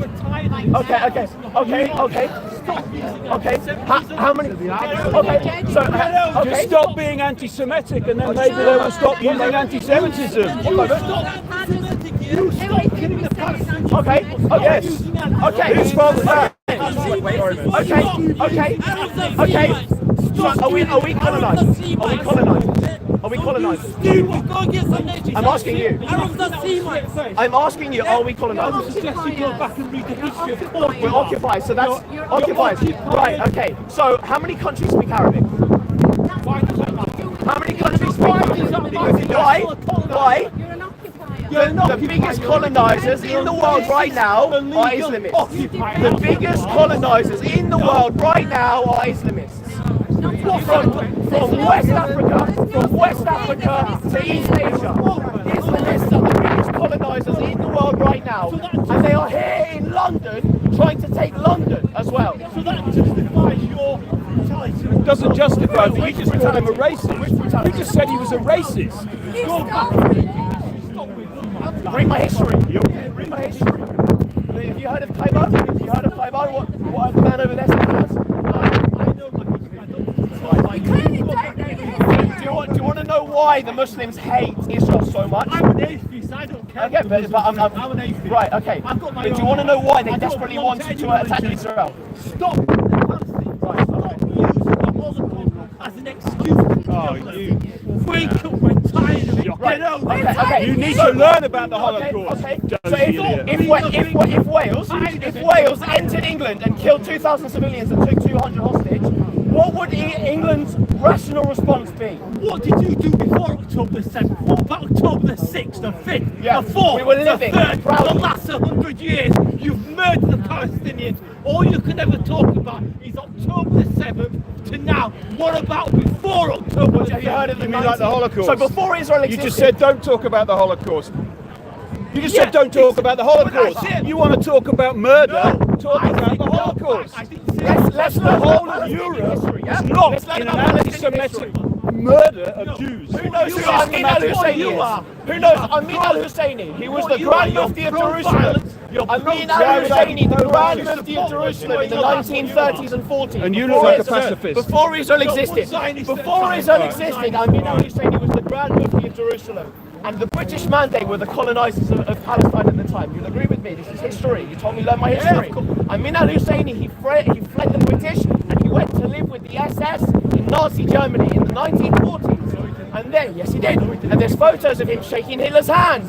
Okay. How many? Okay, so just stop being anti-Semitic, and then maybe they will stop using anti-Semitism. Okay. Yes. Okay. Whose fault is that? Okay. So are we colonized? Are we colonized? I'm asking you. Are we colonized? We're occupied, so that's occupied. Right, okay. So how many countries speak Arabic? How many countries speak Arabic? Why? The biggest colonizers in the world right now are Islamists. The biggest colonizers in the world right now are Islamists. From West Africa to East Asia. Islamists are the biggest colonizers in the world right now. And they are here in London trying to take London as well. So that justifies your brutality. It doesn't justify it. You just called him a racist. You just said he was a racist. Bring my history. Bring my history. Have you heard of Kaibar? What the man over there said to us? Do you want to know why the Muslims hate Israel so much? I'm an atheist, I don't care. Okay, but I'm an atheist. Right, okay. But do you want to know why they desperately wanted to attack Israel? Stop using the Holocaust as an excuse. Oh, you freak, we're tired of it. Okay. You need to learn about the Holocaust. Okay. So if Wales entered England and killed 2,000 civilians and took 200 hostage, what would England's rational response be? What did you do before October 7th? What about October the 6th, the 5th, the 4th, we were living the 3rd, for the last 100 years? You've murdered the Palestinians. All you can ever talk about is October the 7th to now. What about before October the 7th? Have you heard of the You mean like the Holocaust? So before Israel existed... You just said don't talk about the Holocaust. You just said don't talk about the Holocaust. You want to talk about murder? Talk about the Holocaust. Let's the whole of Europe is not in an anti-Semitic murder of Jews. Who knows who Amin al-Husseini is? Who knows Amin al-Husseini? He was the Grand Mufti of Jerusalem. Amin al-Husseini, the Grand Mufti of Jerusalem in the 1930s and 40s. And you look like a pacifist. Before Israel existed. Before Israel existed, Amin al-Husseini was the Grand Mufti of Jerusalem. And the British mandate were the colonizers of Palestine at the time. You'll agree with me, this is history. You told me to learn my history. Amin al-Husseini, he fled the British and he went to live with the SS in Nazi Germany in the 1940s. And then, yes he did, and there's photos of him shaking Hitler's hand.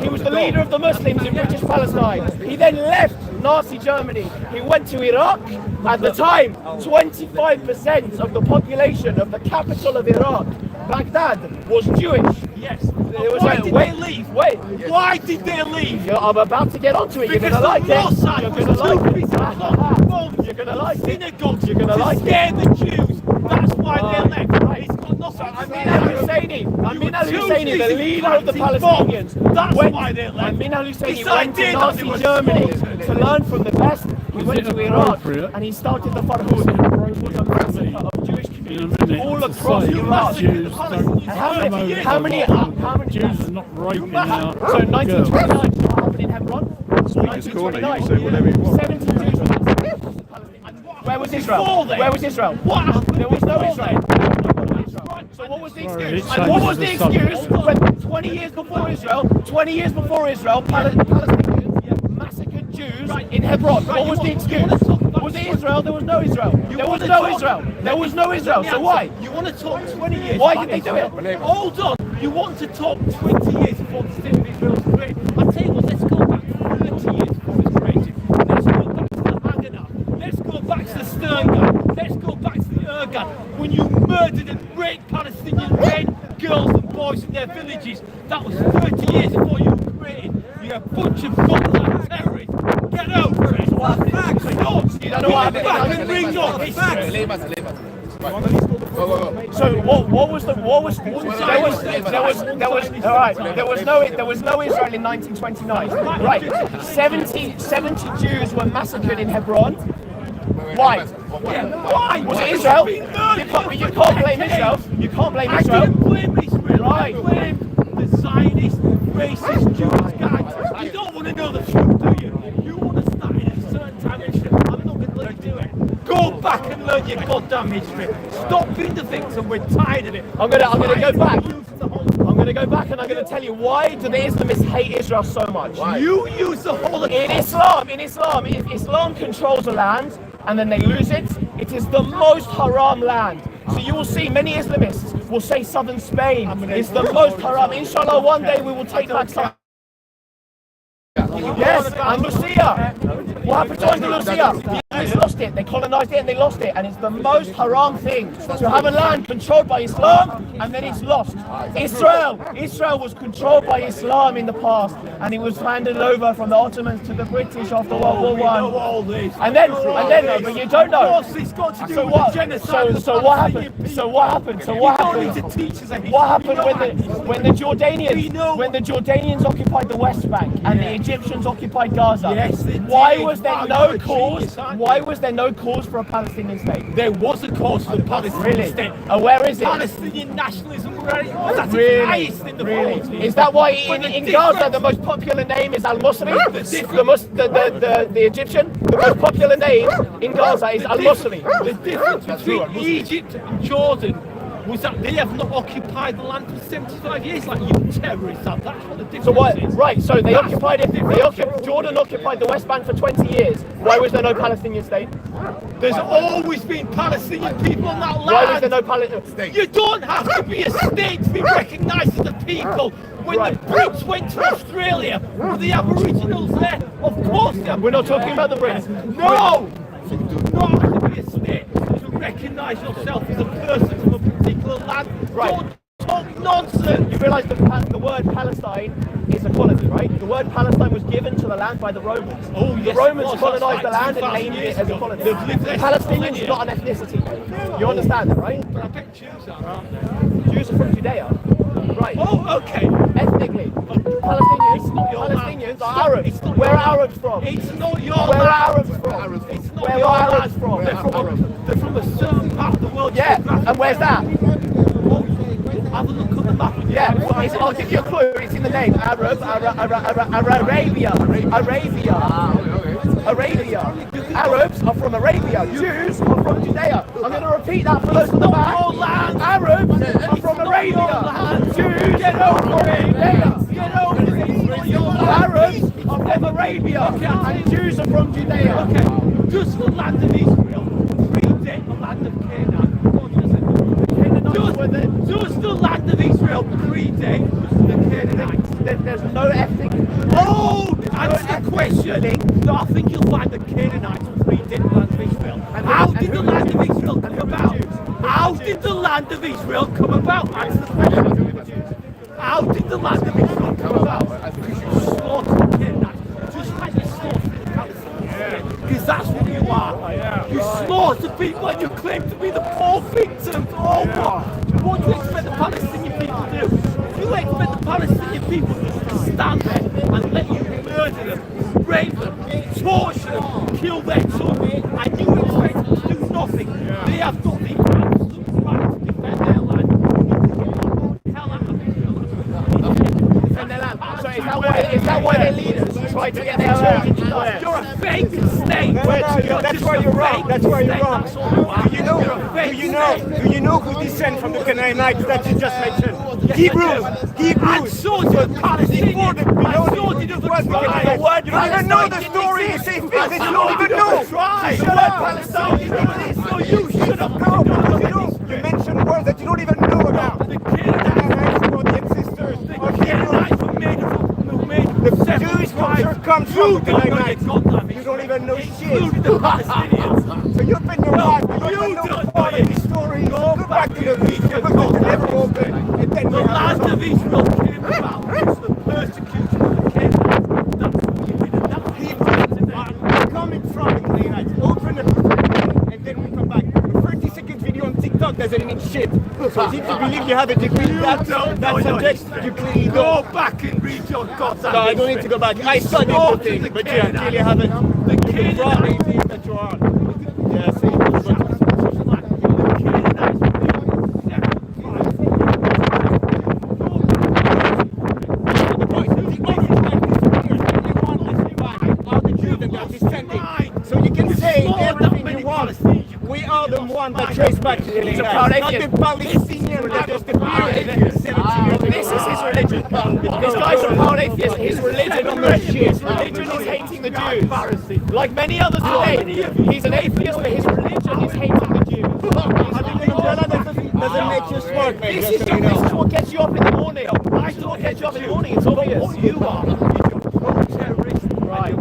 He was the leader of the Muslims in British Palestine. He then left Nazi Germany. He went to Iraq. At the time, 25% of the population of the capital of Iraq, Baghdad, was Jewish. Yes. Why did they leave? Wait. Why did they leave? I'm about to get onto it. You're going to like it. You're going to like it. You're going to like it. Synagogues. You're going to like it. Scare the Jews. That's why they left. Right. It's got nothing to Amin al-Husseini, the leader of the Palestinians. That's why they left. Amin al-Husseini went to Nazi Germany to learn from the best. He went to Iraq and he started the Farhud, which was a massacre of Jewish communities all across Iraq. How many Jews are not raping our So 1929, what happened in Hebron? just corner, you can say whatever you want. 70 Jews were massacred. Where was Israel? Where was Israel? What happened? There was no Israel. So what was the excuse? And what was the excuse when 20 years before Israel, Palestinians massacred Jews in Hebron? What was the excuse? Was it Israel? There was no Israel. There was no Israel. There was no Israel. So why? You want to talk 20 years? Why did they do it? Hold on. You want to talk 20 years before the state of Israel was created? I'll tell you what, let's go back 30 years before it was created. Let's go back to the Haganah. Let's go back to the Stern Gun. Let's go back to the Ergun. When you murdered and raped Palestinian men, girls and boys in their villages. That was 30 years before you were created. You're a bunch of godlike terrorists. Get over it. Facts. Stop. You don't know what Go back and read your history. So what was there was no Israel in 1929. Right. 70 Jews were massacred in Hebron. Why? Why? Was it Israel? You can't blame Israel. You can't blame Israel. I don't blame Israel. Right. I blame the Zionist, racist Jewish guys. You don't want to know the truth, do you? You want to start in a certain time in history. I'm not going to let you do it. Go back and learn your goddamn history. Stop being the victim. We're tired of it. I'm gonna go back. I'm gonna go back and I'm gonna tell you why do the Islamists hate Israel so much? You use the whole In Islam, if Islam controls a land and then they lose it, it is the most haram land. So you will see many Islamists will say southern Spain is the most haram. Inshallah, one day we will take back southern. Yes, Andalusia. What happened to Andalusia? They lost it. They colonized it and they lost it. And it's the most haram thing to have a land controlled by Islam and then it's lost. Israel was controlled by Islam in the past and it was handed over from the Ottomans to the British after World War I. And then, but you don't know. So what happened? What happened when the Jordanians occupied the West Bank and the Egyptians occupied Gaza? Yes, Why was there no cause? Why was there no cause for a Palestinian state? There was a cause for the Palestinian state. Where is it? Palestinian nationalism was at its highest in the world. Is that why in Gaza the most popular name is Al-Musli? The Egyptian? The most popular name in Gaza is Al-Musli. The difference between Egypt and Jordan was that they have not occupied the land for 75 years like you terrorists have. That's what the difference is. Right, so they occupied it. Jordan occupied the West Bank for 20 years. Why was there no Palestinian state? There's always been Palestinian people on that land. Why was there no Palestinian state? You don't have to be a state to be recognised as a people. When the Brits went to Australia, were the Aboriginals there? Of course they are. We're not talking about the Brits. No! You do not have to be a state to recognise yourself as a person from a particular land. Right. Don't talk nonsense. You realise the word Palestine is a quality, right? The word Palestine was given to the land by the Romans. Oh, yes, the Romans it was. colonised the That's land and like named 2,000 it years as a ago. quality. They've lived there Palestinians for is not an ethnicity. You understand that, right? But I bet Jews are, aren't they? Jews are from Judea. Right. Oh, okay. Ethnically. Palestinians are Arabs. Where are Arabs from? It's not your Where land. are Arabs from? It's not Where your are land. Arabs from? They're from a certain part of the world. Yeah, and where's that? Have a look at the map. Yeah, I'll give you a clue. It's in the name. Arabia. Arabs are from Arabia. Jews are from Judea. I'm going to repeat that for those on the back. Arabs are from Arabia. Jews get over it. Get over it. Arabs are from Arabia. And Jews are from Judea. Okay, does the land of Israel predate the land of Canaan? Does the land of Israel predate the Canaanites? There's no ethnic. Oh, answer the question. No, I think you'll find the Canaanites predate the land of Israel. How did the land of Israel come about? How did the land of Israel come about? Answer the question. How did the land of Israel come about? Because you slaughtered the Canaanites, just like you slaughtered the Palestinians. Because that's what you are. You slaughter people and you claim to be the poor victims. Oh, what do you expect the Palestinian people to do? You expect the Palestinian people to stand there and let you murder them, rape them, torture them, kill their children, and you expect them to do nothing? They have got the absolute right to defend their land. Hell out of it. Defend their land. So is that why why their leaders try to get their children to die? You're a fake state. That's why you're wrong. That's why you're wrong. Do you know who descend from the Canaanites that you just mentioned? Hebrews. And so did the Palestinians. And so did the tribes. You don't even know the story. You say things that you don't even know. Shut up, Palestinians. So you should have known. You mention words that you don't even know about. The Canaanites were the ancestors. The Canaanites were made of the Jewish culture comes from the Canaanites. You don't even know shit. The Palestinians. So you open your mouth. You don't know part of the story. Go back to the region. Go never open. And then the land of Israel came about. It's the persecution of the Canaanites. That's what you did. That's people are coming from the Canaanites. Open it. And then we come back. 30-second video on TikTok doesn't mean shit. So if you believe you have a degree in that subject, you clearly go back and read your God's. No, I don't need to go back. I studied the thing, but yeah, clearly haven't. The anything that you are. Yeah, see. So you can say everything you want. We are the one that trace back to the Canaanites, not the Palestinians that just appeared. This is his religion. This guy's a proud atheist. His religion is hating the Jews. Like many others today, he's an atheist, but his religion is hating the Jews. Doesn't make you smart, man. This is what gets you up in the morning. This is what gets you up in the morning. It's obvious. What you are is you're pro-terrorist. Right.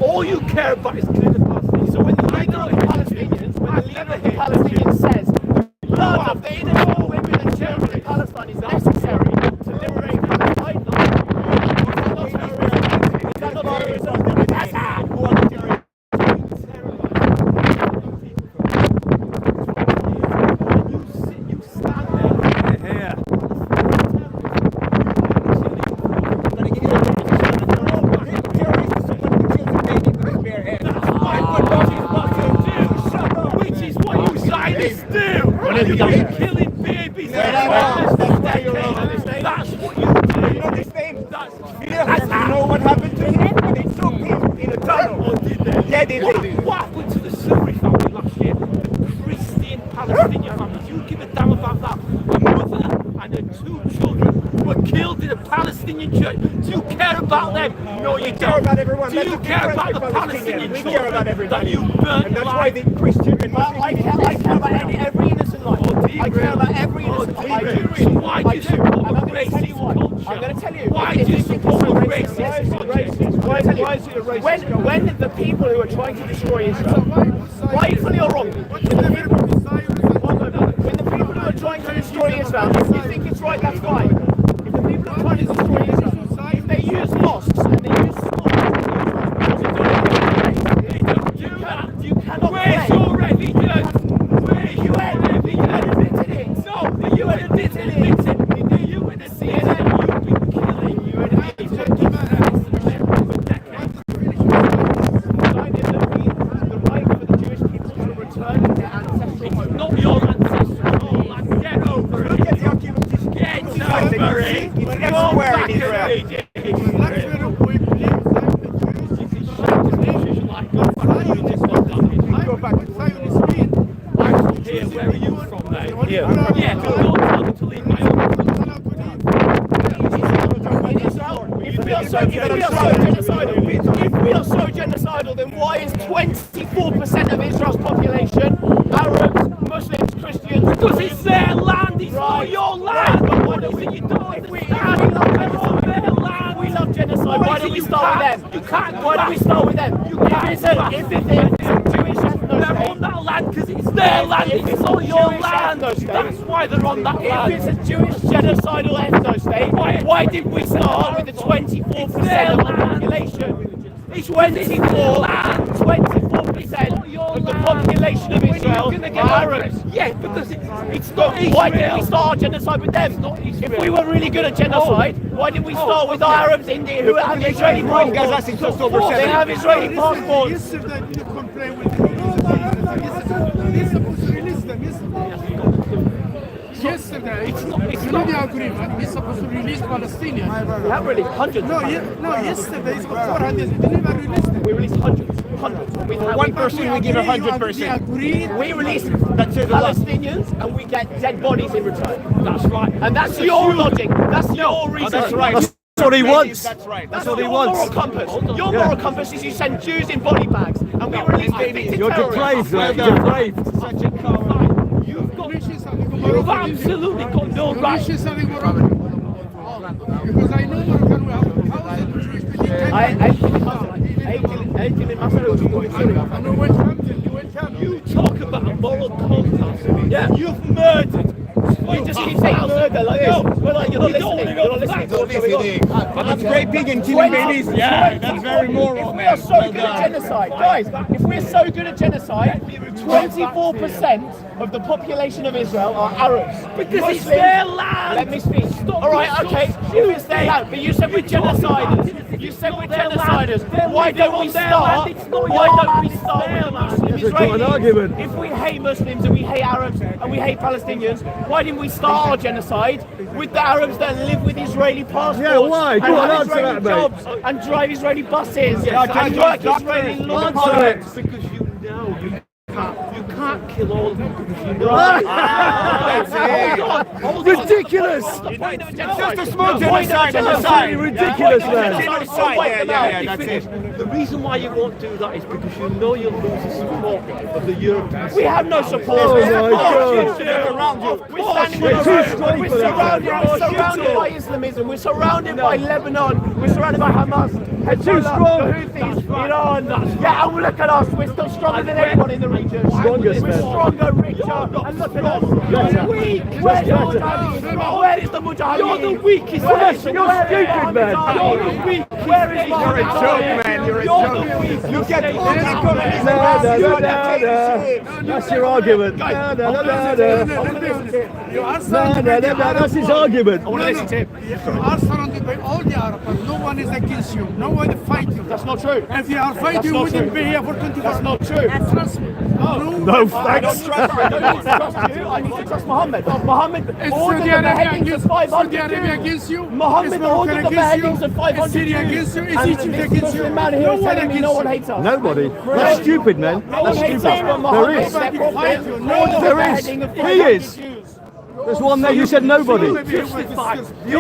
All you care about is killing the Palestinians. So when the leader of the Palestinians says the blood of the innocent women and children in Palestine is necessary to liberate Palestine, is that not terrorism? You're killing babies. That's what you do. You know what happened to him? They took him in a tunnel. Yeah, they did. What happened to the Suri family last year? The Christian Palestinian family. Do you give a damn about that? A mother and her 2 children were killed in a Palestinian church. Do you care about them? No, you care about everyone. Do you care about the Palestinian children? We care about everybody. That you burnt. And that's why the Christian and Muslim. I care about every innocent life. I care about every innocent life. Why do you support racist culture? I'm going to tell you. Why do you support racist culture? Why is it a racist? When the people who are trying to destroy Israel, rightfully or wrongly, when the people who are trying to destroy Israel, if you think it's right, that's fine. If the people who are trying to destroy Israel, if they use mosques and they use you cannot. Where's your religion? The UN admitted it. No, the UN admitted it. The UN admitted it. You've been killing. You admitted it. The right for the Jewish people to return their ancestral home. Not your ancestral home. Get over it. Get over it. It's everywhere in Israel. Where are you from, mate? Yeah. Yeah, but you're talking to leave my own. If we are so genocidal, then why is 24% of Israel's population Arabs, Muslims, Christians? Because it's their land, it's not your land. But what is it you do? If we love genocide, why do we start with them? You can't. Why do we start with them? You can't. If it's a Jewish they're on that land because it's their land, it's not your land. That's why they're on that land. If it's a Jewish genocidal ethno-state, why did we start with the 24% of the population? It's 24%. 24% of the population of Israel are Arabs. Yeah, because it's not Israel. Why did we start genocide with them? If we were really good at genocide, why did we start with the Arabs who have Israeli passports? They have Israeli passports. Yesterday you complained with me. yesterday, it's not. the agreement, we're supposed to release Palestinians. We have released hundreds. No, yesterday it's got 400. We never released them. We released hundreds. We one person, we give 100%. We release Palestinians and we get dead bodies in return. That's right. And that's your logic. That's your reason. That's right. That's what he wants. That's right. That's what he wants. Moral compass. Your moral compass is you send Jews in body bags and we release babies. You're depraved, man. You're depraved. Such a coward. You've absolutely got no right. Because I know Moroccan we have thousands of Jewish people. You talk about a moral compass. Yeah. You've murdered. You just keep saying murder like this. We're like, you're not listening. You're not listening to what's going on. But that's great big and killing babies. Yeah, that's very moral, man. If we are so good at genocide, guys, if we're so good at genocide, 24% of the population of Israel are Arabs. Because it's their land. Let me speak. Alright, okay, if it's their land, but you said we're genociders. You said we're genociders. Why don't we start with the Muslim Israelis? If we hate Muslims and we hate Arabs and we hate Palestinians, why didn't we start our genocide with the Arabs that live with Israeli passports? Yeah, why? Go on, and answer that, jobs mate. and drive Israeli buses and work Israeli law projects? Because you know you can't kill all of them because you know. Ridiculous! Just a small genocide on the side. Ridiculous, man. The reason why you won't do that is because you know you'll lose the support of the Europeans. We have no support. Oh my God. We're surrounded by Islamism. We're surrounded by Lebanon. We're surrounded by Hamas. Hezbollah, the Houthis, Iran. Yeah, and look at us. We're still stronger than anyone in the region. Strongest, We're man. stronger, richer. And look at us. You're weak. Where is the Mujahideen? You're the weakest. You're stupid, man. You're the weak. Where is You're a joke, man. You're a joke. Look at all the economies That's your argument. That's his argument. I want to listen to him. You are surrounded by all the Arabs, but no one is against you. No one fights you. That's not true. If you are fighting, you wouldn't be here for 24 That's not true. Trust me. No I don't thanks. trust you. I don't need to trust you. I need to trust Muhammad. Muhammad Is ordered Saudi the Arabia beheadings of against 500 Saudi Arabia Jews. against you? Muhammad Is Morocco ordered the against beheadings you? of 500 Is Syria Jews. against you? Is And Egypt this against you? Muslim man here No is one telling me against no one you. hates us. Nobody. That's stupid, man. No one That's hates us, stupid. but There Muhammad is. is their prophet. There is. He is. There's one there, you said nobody.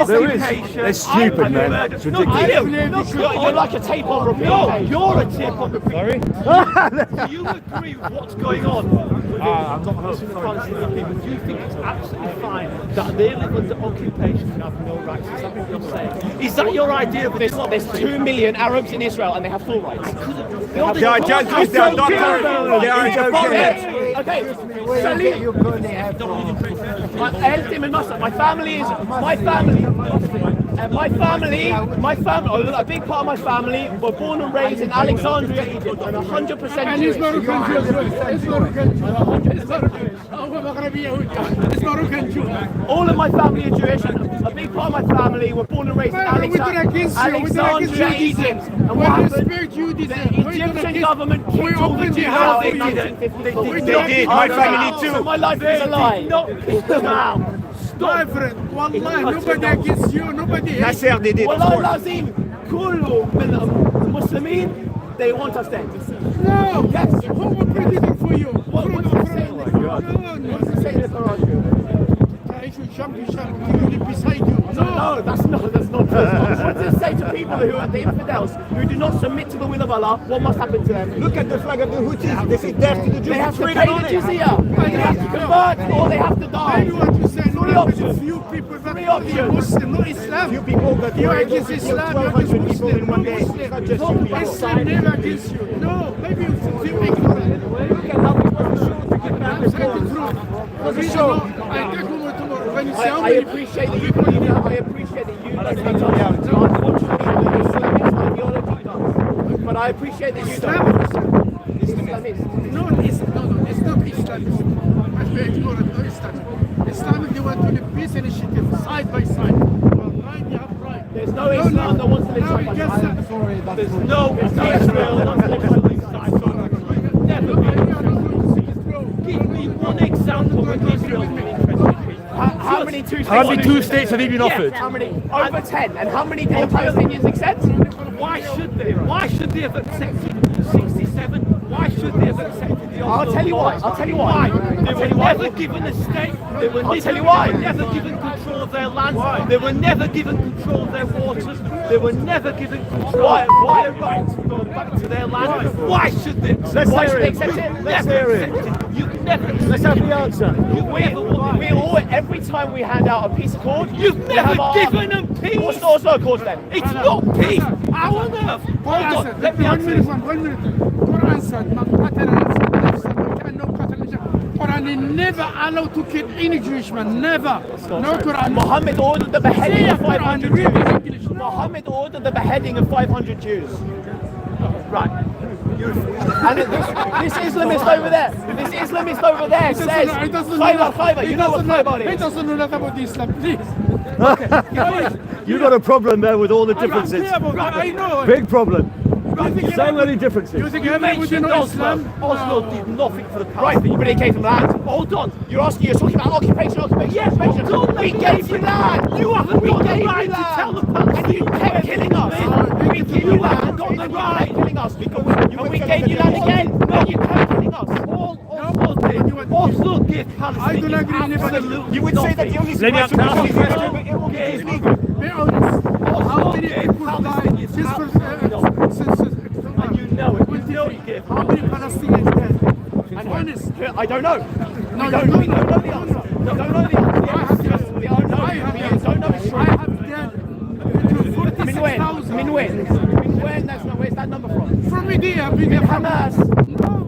There is. They're stupid, man. It's ridiculous. You're like a tape on repeat. No, you're a tip on the Sorry? Do you agree with what's going on with I'm not Palestinian people? Do you think it's absolutely fine that they live under occupation and have no rights? Is that what you're saying? Is that your idea of There's 2 million Arabs in Israel and they have full rights. They are joking. They are doctors. They are joking. Okay, Salim. My family is a big part of my family were born and raised in Alexandria, Egypt, and 100% And Jewish. it's Moroccan Jews. It's Moroccan Jews. All of my family are Jewish, and a big part of my family were born and raised in Alexandria, Egypt. And what We happened? respect you. The Egyptian government kicked all the Jews out in 1950. They did. My family So too. my life is a lie. My friend, Wallah, nobody against you. Nobody hates Nasser, they did. Of والله course. العظيم كله من المسلمين they want us dead. No. Yes. Who will predict for you? What does it say in the Quran? What does it say in the Quran? I should jump beside you. No, that's not true. What does it say to people who are the infidels who do not submit to the will of Allah? What must happen to them? Look at the flag of the Houthis. They say death to the Jews. They have to Straight pay on the it. jizya. They have to convert or they have to I die. know what you say. No, Three no, options. few people that Three are options. Muslim, no Islam. Few people that You were are able against to kill Islam, you are 1,200 against people in one day. It's Muslim. not just few people. Islam never against you. No, maybe you feel ignorant. Look at how people are shown to give I'm back saying the truth. The reason I take over tomorrow when you say how I many appreciate that you believe that. I appreciate that you don't. Unfortunately, the Islamist ideology does. But I appreciate that you don't. Islamist. No, it's not Islamist. I'm very ignorant, no Islamist. Islamic, they want to live peace initiative side by side. You are right, you have right. There's no Islam that wants to live side by side. There's no Israel that wants to live side by side. Never been. Give me one example of Israel being interested in peace. How many two states? How many two states have you been offered? How many? Over 10. And how many did the Palestinians accept? Why should they? Why should they have accepted 67? Why should they have accepted the I'll tell you why. I'll tell you why. They were never given a state. They were I'll tell you why. never given control of their land. They were never given control of their waters. They were never given control of their right to go back to their land. Why should they? Why should they accept it? Let's hear it. You've never. Let's have the answer. We always, every time we hand out a peace accord, You've never given them peace. What's the Oslo Accords then? It's not peace. How on earth? Hold on. Let me answer this. 1 minute. Quran said, Quran never allowed to kill any Jewish man. Never. No Quran. Muhammad ordered the beheading of 500 Jews. Muhammad ordered the beheading of 500 Jews. Right. And this Islamist over there, says, Khaybar, you know what Khaybar He is? doesn't know nothing about Islam, please. You got a problem there with all the differences. I know. Big problem. So many You differences. think everybody knows Islam? Oslo did nothing for the Right, but it came from land. Hold on. You're talking about occupation. Yes, we gave you land. You haven't got the gave right you to land. tell the Palestinians. And you kept killing us. We gave you land. got the right. Killing us because we gave you land again. No, you kept killing us. All Oslo did. Oslo gave Palestinians absolutely You would say that the only Let me ask you a question. Be honest. How many people died And you know it. You know he gave. How many Palestinians dead? And Honest. I don't know. No, We don't know the answer. We don't know the answer. We don't know. We don't know it's I true. have dead between 46,000. Min when? Where's that number from? From Medea, big Min Hamas.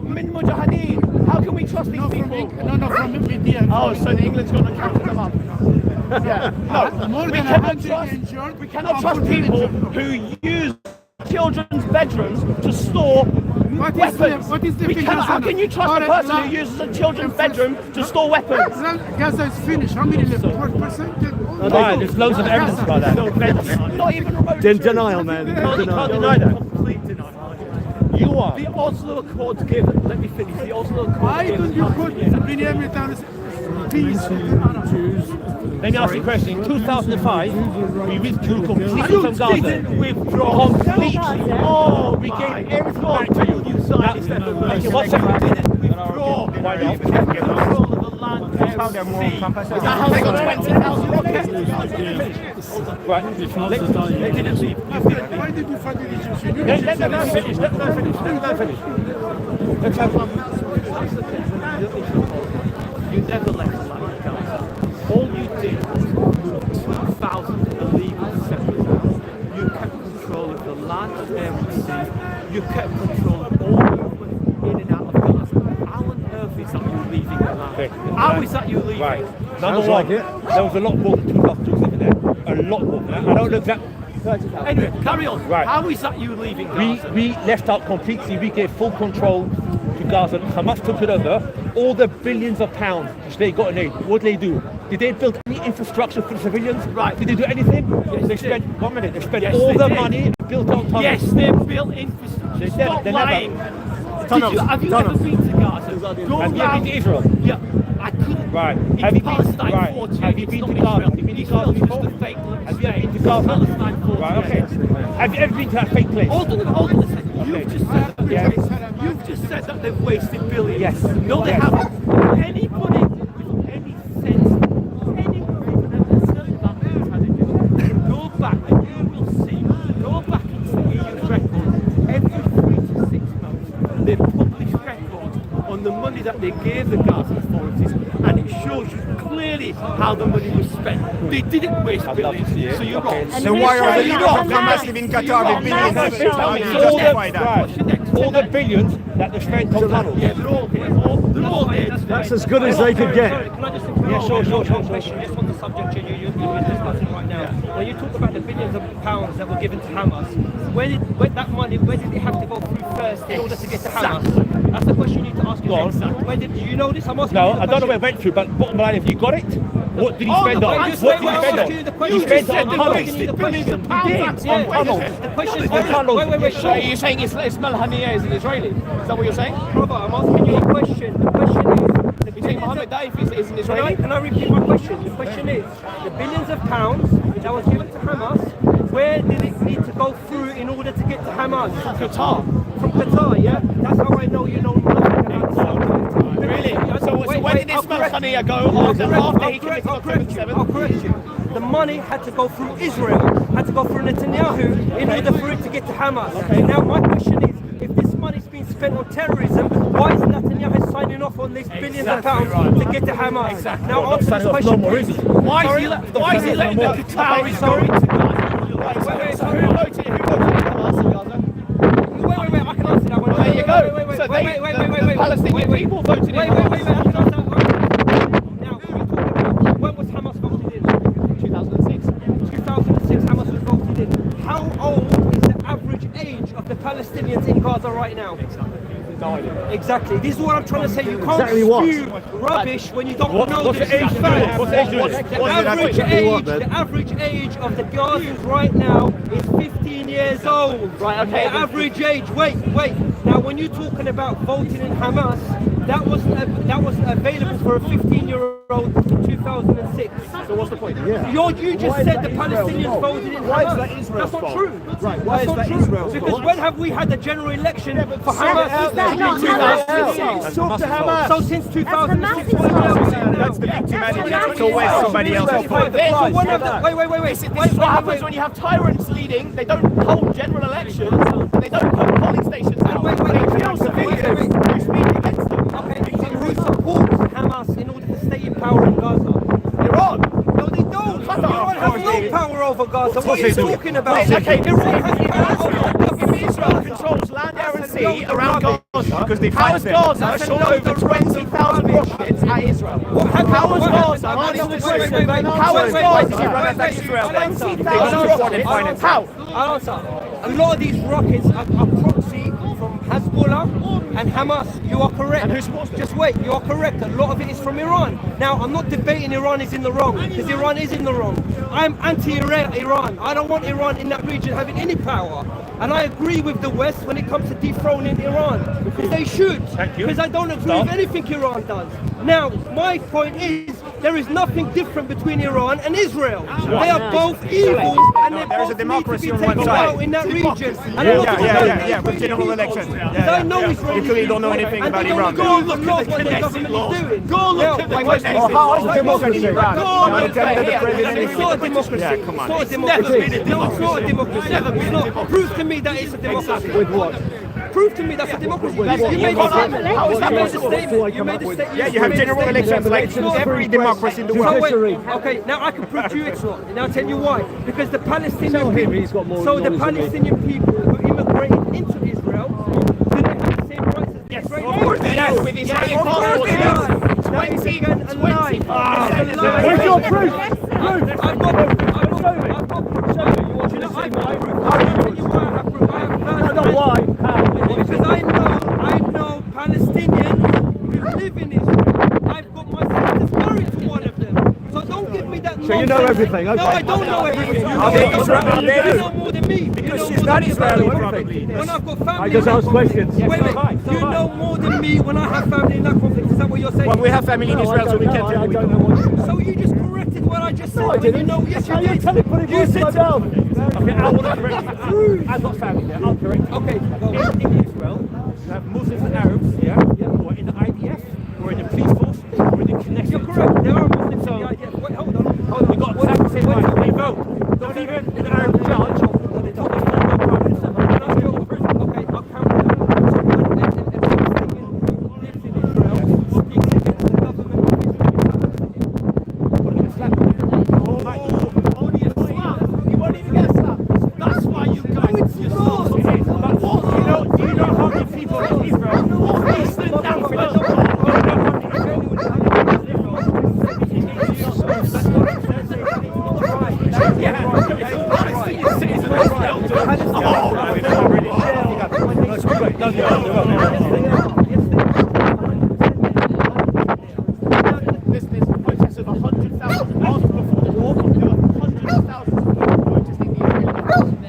Min Mujahideen. How can we trust these people? from Medea. Oh, so England's going to count them up. Yeah. No, More we than cannot 100 trust. injured. We cannot trust people who use children's bedrooms to store weapons. What is the We cannot. How can you trust a person who uses uses a children's bedroom to store weapons? Gaza is finished. How many left? 4%? Right, there's loads of evidence about that. Not even remotely. Then denial, man. Denial. Can't deny that. Complete denial. You are. The Oslo Accords given. Let me finish. The Oslo Accords Why given. don't you put Benjamin Netanyahu peace? Let me ask you a question. In 2005, we withdrew completely from Gaza. Didn't withdraw Completely. Oh, We gave my everything God. back to you. You signed it. Okay, one second. Didn't withdraw. Why not? You kept control of the land. Is that how they got 20,000 rockets? Right. They didn't leave. Why did you fight the Egyptians? Let them finish. Let them finish. Let's have one. You never left the land of Gaza. All you did was move 2,000 illegal settlers out. You kept control of the land, air and sea. You kept control of all movement in and out of Gaza. How on earth is that you leaving the land? How is that you leaving? Right. Number one, there was a lot more than 2,000 Jews living there. A lot more. I don't know exactly. Anyway, carry on. Right. How is that you leaving Gaza? We left out completely. We gave full control to Gaza. Hamas took it over. All the billions of pounds which they got in aid, what did they do? Did they build any infrastructure for civilians? Right. Did they do anything? Yes, They spent, 1 minute, they spent Yes, all they the did. money, built out tunnels. Yes, they built infrastructure. Stop they never- lying. Tunnels, Have you tunnels. ever been to Gaza? Go Have you ever round. been to Israel? Yeah, I couldn't. Right. It's Have you been? Palestine Right. 48. Have you It's been not to Gaza? Israel. Have you been to Israel Gaza is before? just a fake little Have you ever state. been to Gaza? Palestine 48. Right. Okay. Have you ever been to that fake place? Hold on a second. You've just said that. Yeah. You've just said that they've wasted billions. Yes. No, they Yes. haven't. Anybody with any sense, anyone with an understanding about intelligence, go back and you will see. Go back into the EU's records. Every 3 to 6 months, they publish records on the money that they gave the Gaza authorities, and it shows you clearly how the money was spent. They didn't waste billions, so you're wrong. So why are the leaders of Hamas in Qatar with billions of So all to the, justify that? all the billions that they spent on tunnels. Yeah, they're all here. They're all here today. That's as good as they could get. Can I just Yeah, sure. question just on the subject you're discussing right now? When you talk about the billions of pounds that were given to Hamas, where did that money? Where did it have to go through first in order to get to Hamas? That's the question you need to ask yourself. Where did you know this? I'm asking No, you the I don't know where question. it went through, but bottom line, have you got it? What did he Oh, spend no, on? but What just did he wait, spend I'll on? ask you the question. He You spent said on the tunnels. question, the question. He did, on tunnels. The question is, The tunnels. wait. So you're saying Ismail Haniyeh is an Israeli? Is that what you're saying? Brother, I'm asking you a question. The question is, the between Mohammed Daif is an Israeli. Can I repeat my question? The question is, the billions of pounds that was given to Hamas, where did it need to go through in order to get to Hamas? From Qatar. From Qatar, yeah? That's how I know you know nothing about the subject. Really? So when did Ismail Haniyeh go after he committed October 7th? I'll correct you. The money had to go through Israel, had to go through Netanyahu in order for it to get to Hamas. Now my question is, if this money's being spent on terrorism, why is Netanyahu signing off on these billions of pounds to get to Hamas? Exactly. Now answer this question, please. Why is he letting the Qataris go into Gaza? So who voted Hamas in Gaza? Wait, I can answer that one. There you go. So the Palestinian people voted in Hamas. I can answer that one. Now, when was Hamas voted in? 2006. 2006, Hamas was voted in. How old is the average age of the Palestinians in Gaza right now? Exactly. This is what I'm trying to say. You can't spew rubbish when you don't know the facts. The average age of the Gazans right now is 15 years old. Right, okay. The average age. Wait. Now, when you're talking about voting in Hamas, that wasn't available for a 15-year-old in 2006. So what's the point? You just said the Palestinians voted in Hamas. Why is that Israel's That's not fault? true. Right, why is that Israel's Because fault? when have we had a general election for Hamas? Talk to Hamas. So since 2006, what else? That's the victim attitude. It's always somebody else's fault. Wait. This is what happens when you have tyrants leading. They don't hold general elections. They don't put polling stations out. They kill civilians who speak against them. Who supports Hamas in order to stay in power in Gaza? Iran. No, they don't. Iran has no power over Gaza. What are you talking about? Okay, Iran has power over if Israel controls land, air and sea around Gaza, Because they how fight has them. Gaza shot over 20,000 rockets at Israel? How has Gaza managed to shoot? How has Gaza run at Israel 20,000 rockets? How? I'll answer. A lot of these rockets are proxy from Hezbollah and Hamas. You are correct. And who supports them? Just wait, you are correct. A lot of it is from Iran. Now, I'm not debating Iran is in the wrong, because Iran is in the wrong. I'm anti-Iran. I don't want Iran in that region having any power. And I agree with the West when it comes to dethroning Iran, because they should. Because I don't agree with anything Iran does. Now, my point is, there is nothing different between Iran and Israel. They are both evil, and they both need to be taken out in that region. Yeah, with general elections. I know Israel. You clearly don't know anything about Iran. Go look at what the government is doing. Go look at how is democracy in Iran? It's not a democracy. Yeah, come on. It's not a democracy. No, it's not a democracy. It's not. Prove to me that it's a democracy. With what? Prove to me that's a democracy. You made a statement. You made a statement. Yeah, you have general elections like every democracy in the world. Okay, now I can prove to you it's not. And I'll tell you why. Because the Palestinian people, so the Palestinian people who immigrated into Israel, do they have the same rights as the Israelis? Of course they do. With Israeli passports, yes. 20. Where's your proof? I've got proof. Because I know Palestinians who live in Israel. I've got my sisters married to one of them. So don't give me that nonsense. So you know everything, okay. No, I don't know everything. You know more than me. Because she's not Israeli, probably. When I've got family. I just ask questions. Wait. You know more than me when I have family in that conflict. Is that what you're saying? Well, we have family in Israel, so we can't tell you. So you just corrected what I just said. No, I didn't. Yes, you did. You said so. Okay, I will correct you. I've got family there. I'll correct you. Okay. In Israel, you have Muslims and Arabs, who are in the IDF, who are in the police force, who are in the connection. You're correct. There are Muslims in the IDF. Wait, hold on. We've got exactly the same right. They vote. Don't even an Arab judge. They talk about the Prime Minister. Okay, I'll count it. That's why you guys. You know how many people in Israel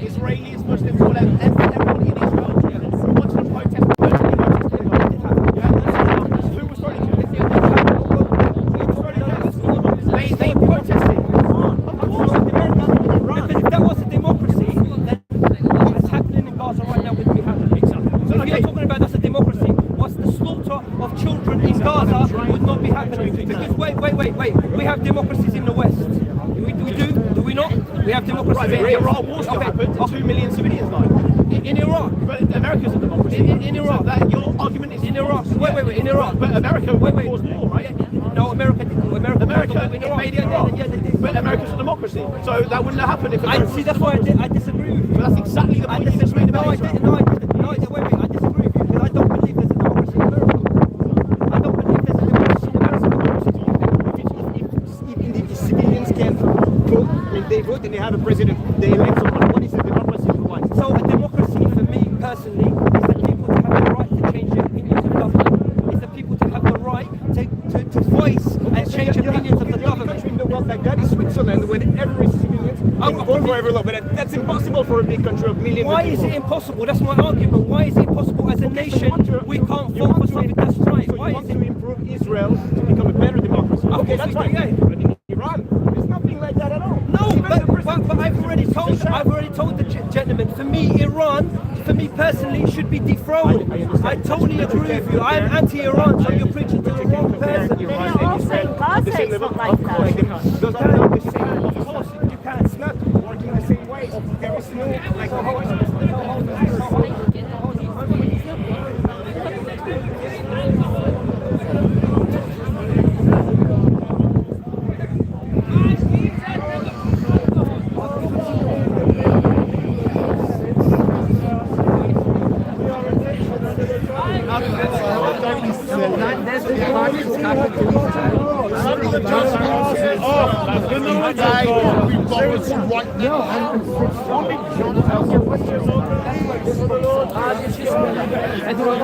Israelis, Muslims, whatever, everybody in Israel who wanted to protest. Who was starting to? wait. We have democracies in the West. We do we not? We have democracies Right, in but the Iraq war still happened. 2 million civilians died. In Iraq. But America's a democracy. In Iraq. So that your argument is In Iraq. Wait. In Iraq. But America caused war, right? No, America didn't. America made it Iraq. Yeah, they did. But America's a democracy. So that wouldn't have happened if I America see. That's why I disagree with you. But that's exactly the point you just made about Israel. Wait. I disagree with you because I don't believe there's a democracy in America. I don't believe there's a democracy in America. If civilians can vote, when they vote and they have a president, they elect someone. What is a democracy for one? So a democracy for me personally is the people to have the right to change their opinions of government. It's the people to have the right to voice and change opinions of the government. Country in the world like that is Switzerland, where every civilian can vote for every law. But that's impossible for a big country of millions Why of people. is it impossible? That's my argument. Why is it impossible as a nation? We can't vote for something that's right. So Why you want to improve Israel to become a better democracy. Okay, that's right. But in Iran, there's nothing like that at all. No, but I've already told the gentleman. For me, Iran, for me personally, should be dethroned. I totally agree with you. I am anti-Iran, so you're preaching to the wrong person. They're not all saying Gaza is not like that. Those are not the same. Of course, you can't. It's not working the same way. There is no like.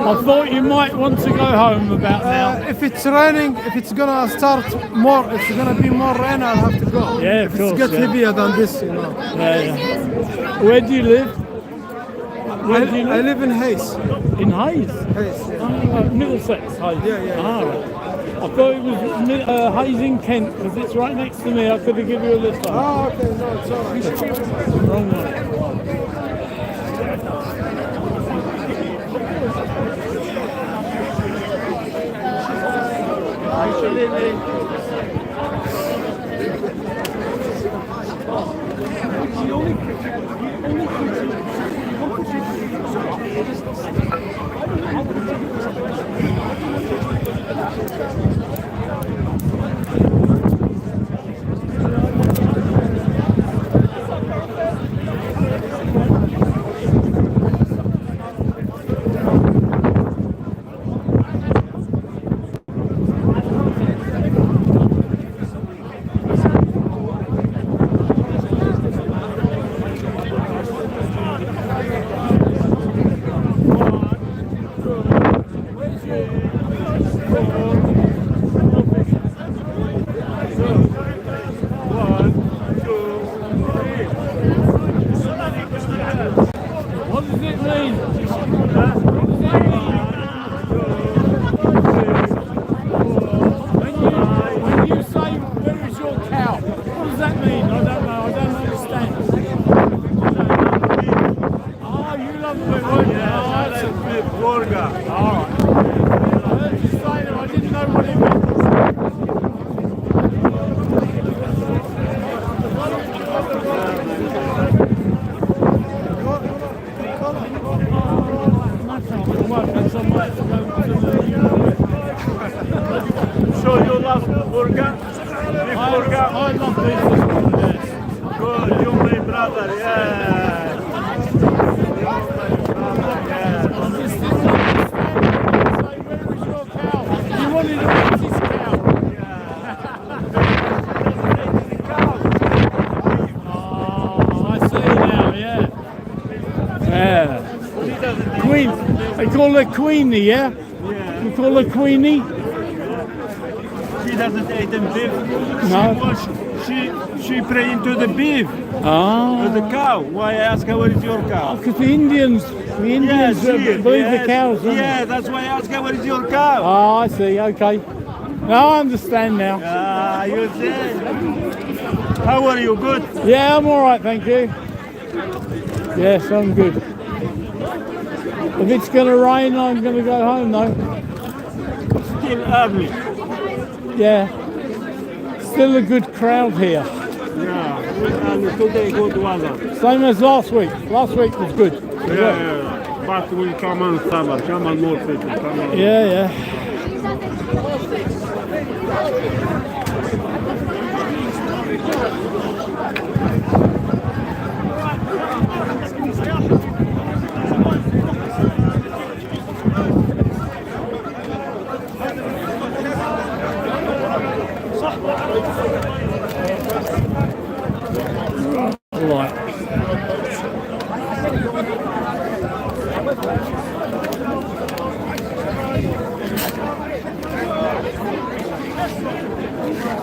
I thought you might want to go home about now. If it's raining, if it's gonna start more, it's gonna be more rain, I'll have to go. Yeah, of if course, it gets yeah. heavier than this, you know. Yeah. Where do you live? Where do you I live? live in Hayes. In Hayes? Hayes. Middlesex, Hayes. Yeah. Ah, right. I thought it was Hayes in Kent because it's right next to me. I could have given you a lift. Oh, okay, no, it's alright. Wrong one. What does it mean? When you say, where is your cow? What does that mean? I don't know. I don't understand. Oh, you love the word. Yeah, that's a bit burger. All right. I heard you say that. I didn't know what it meant. So you love burger? Beef burger? I love beef. Yes. Good, you my brother, yeah. You wanted to eat his cow. Oh, I see now, yeah. Yeah. Queen. They call her Queenie, yeah? Yeah. You call her Queenie? She doesn't eat them beef. No. She pray into the beef. Ah. The cow. Why I ask her where is your cow? Because the Indians believe the cows, don't yeah, that's why I ask her where is your cow. Oh, I see, okay. Now I understand now. Ah, you see. How are you? Good? Yeah, I'm alright, thank you. Yes, I'm good. If it's going to rain, I'm going to go home though. Still early. Yeah. Still a good crowd here. Yeah, and today good weather. Same as last week. Last week was good. Yeah. But we come on summer, come on more people. Come on. Yeah. Right.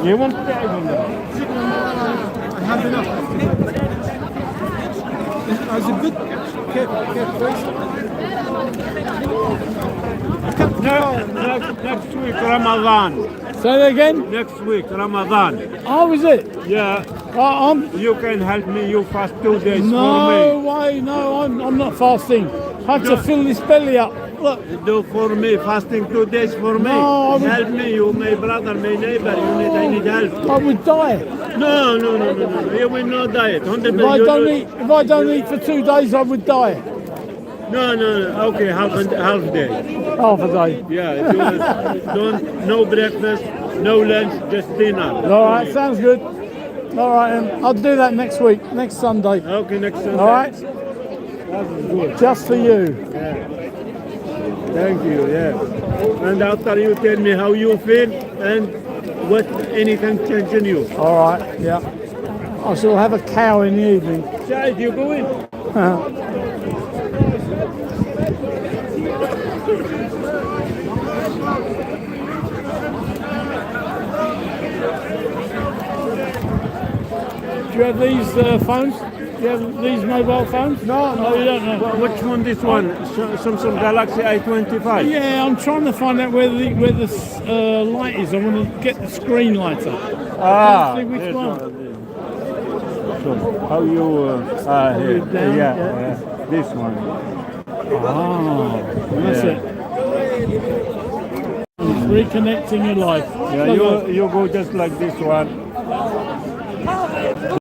You want to get on there? I have enough. It's a good place. Next week Ramadan. Say that again? Next week Ramadan. Oh, is it? Yeah. You can help me. You fast 2 days No for me. way, no, I'm not fasting. I have to fill this belly up. Look. Do for me, fasting 2 days for me. No, help me, you, my brother, my neighbor. I need help. I would die. No. You will not die. 100%. If I don't eat for 2 days, I would die. No. Okay, half day. Half a day. Yeah. No breakfast, no lunch, just dinner. All right, sounds good. All right, I'll do that next week, next Sunday. Okay, next Sunday. All right. That's good. Just for you. Yeah. Thank you. Yeah. And after you tell me how you feel and what anything change in you. All right. Yeah. I shall have a cow in the evening. Child, you going? Do you have these phones? Do you have these mobile phones? No, you don't know. Which one? This one? Samsung Galaxy i25. Yeah, I'm trying to find out where the light is. I want to get the screen lighter. See which one. So how you? Here. Down, Yeah. This one. That's it. Reconnecting your life. Yeah, you go just like this one.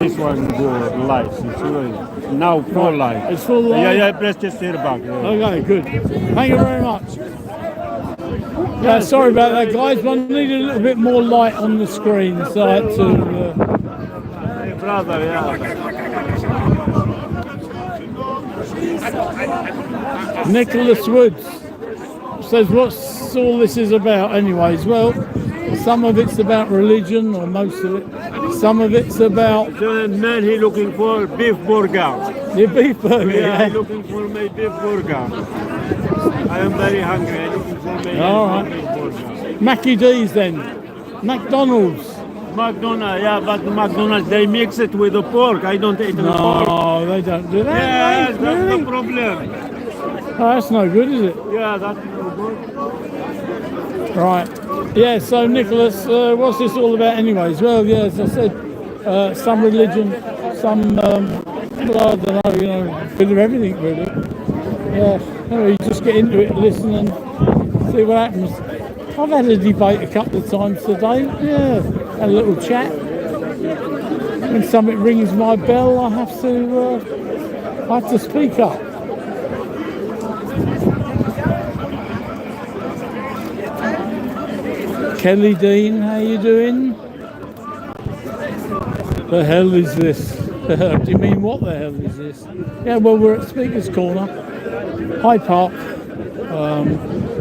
This one go light. It's really now full light. It's full light? Yeah, press just here back. Yeah. Okay, good. Thank you very much. Yeah, sorry about that, guys, but I needed a little bit more light on the screen, so I had to... Hey, brother, yeah. Nicholas Woods says, what's all this is about anyways? Well, some of it's about religion, or most of it. Some of it's about... The man he looking for beef burger. The beef burger, yeah. I'm looking for my beef burger. I am very hungry. I'm looking for my beef burger. Mackie D's then. McDonald's. McDonald's, yeah, but McDonald's, they mix it with the pork. I don't eat the pork. No, they don't do that. Yeah, mate, that's really? the problem. Oh, that's no good, is it? Yeah, that's no good. Right. Yeah, so Nicholas, what's this all about anyways? Well, yeah, as I said, some religion, some, I don't know, a bit of everything really. Yeah, you just get into it, listen and see what happens. I've had a debate a couple of times today, yeah, had a little chat. When something rings my bell, I have to speak up. Kelly Dean, how you doing? The hell is this? Do you mean what the hell is this? Yeah, well, we're at Speaker's Corner, Hyde Park,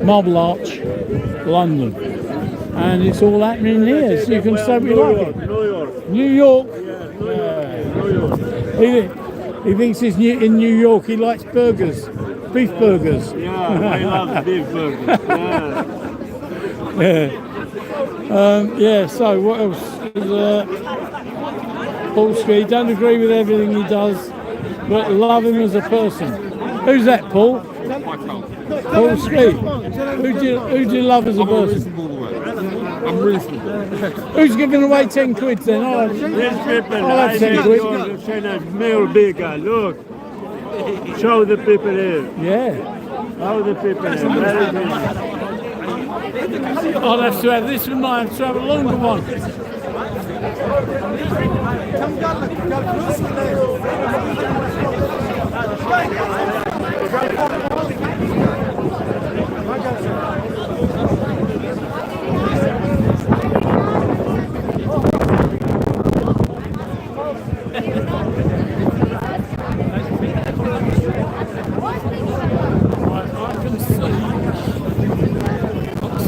Marble Arch, London. And it's all happening here, so you can say what you like. New York. He thinks he's in New York. He likes burgers, beef burgers. Yeah, I love beef burgers. Yeah. So what else? Paul Ski, don't agree with everything he does, but love him as a person. Who's that, Paul? Paul Ski. Who do you love as a person? I'm reasonable. Who's giving away 10 quid then? I'll have 10 quid. Meal bigger, look. Show the people here. Yeah. Show the people here. I'll have to have this one, I have to have a longer one. See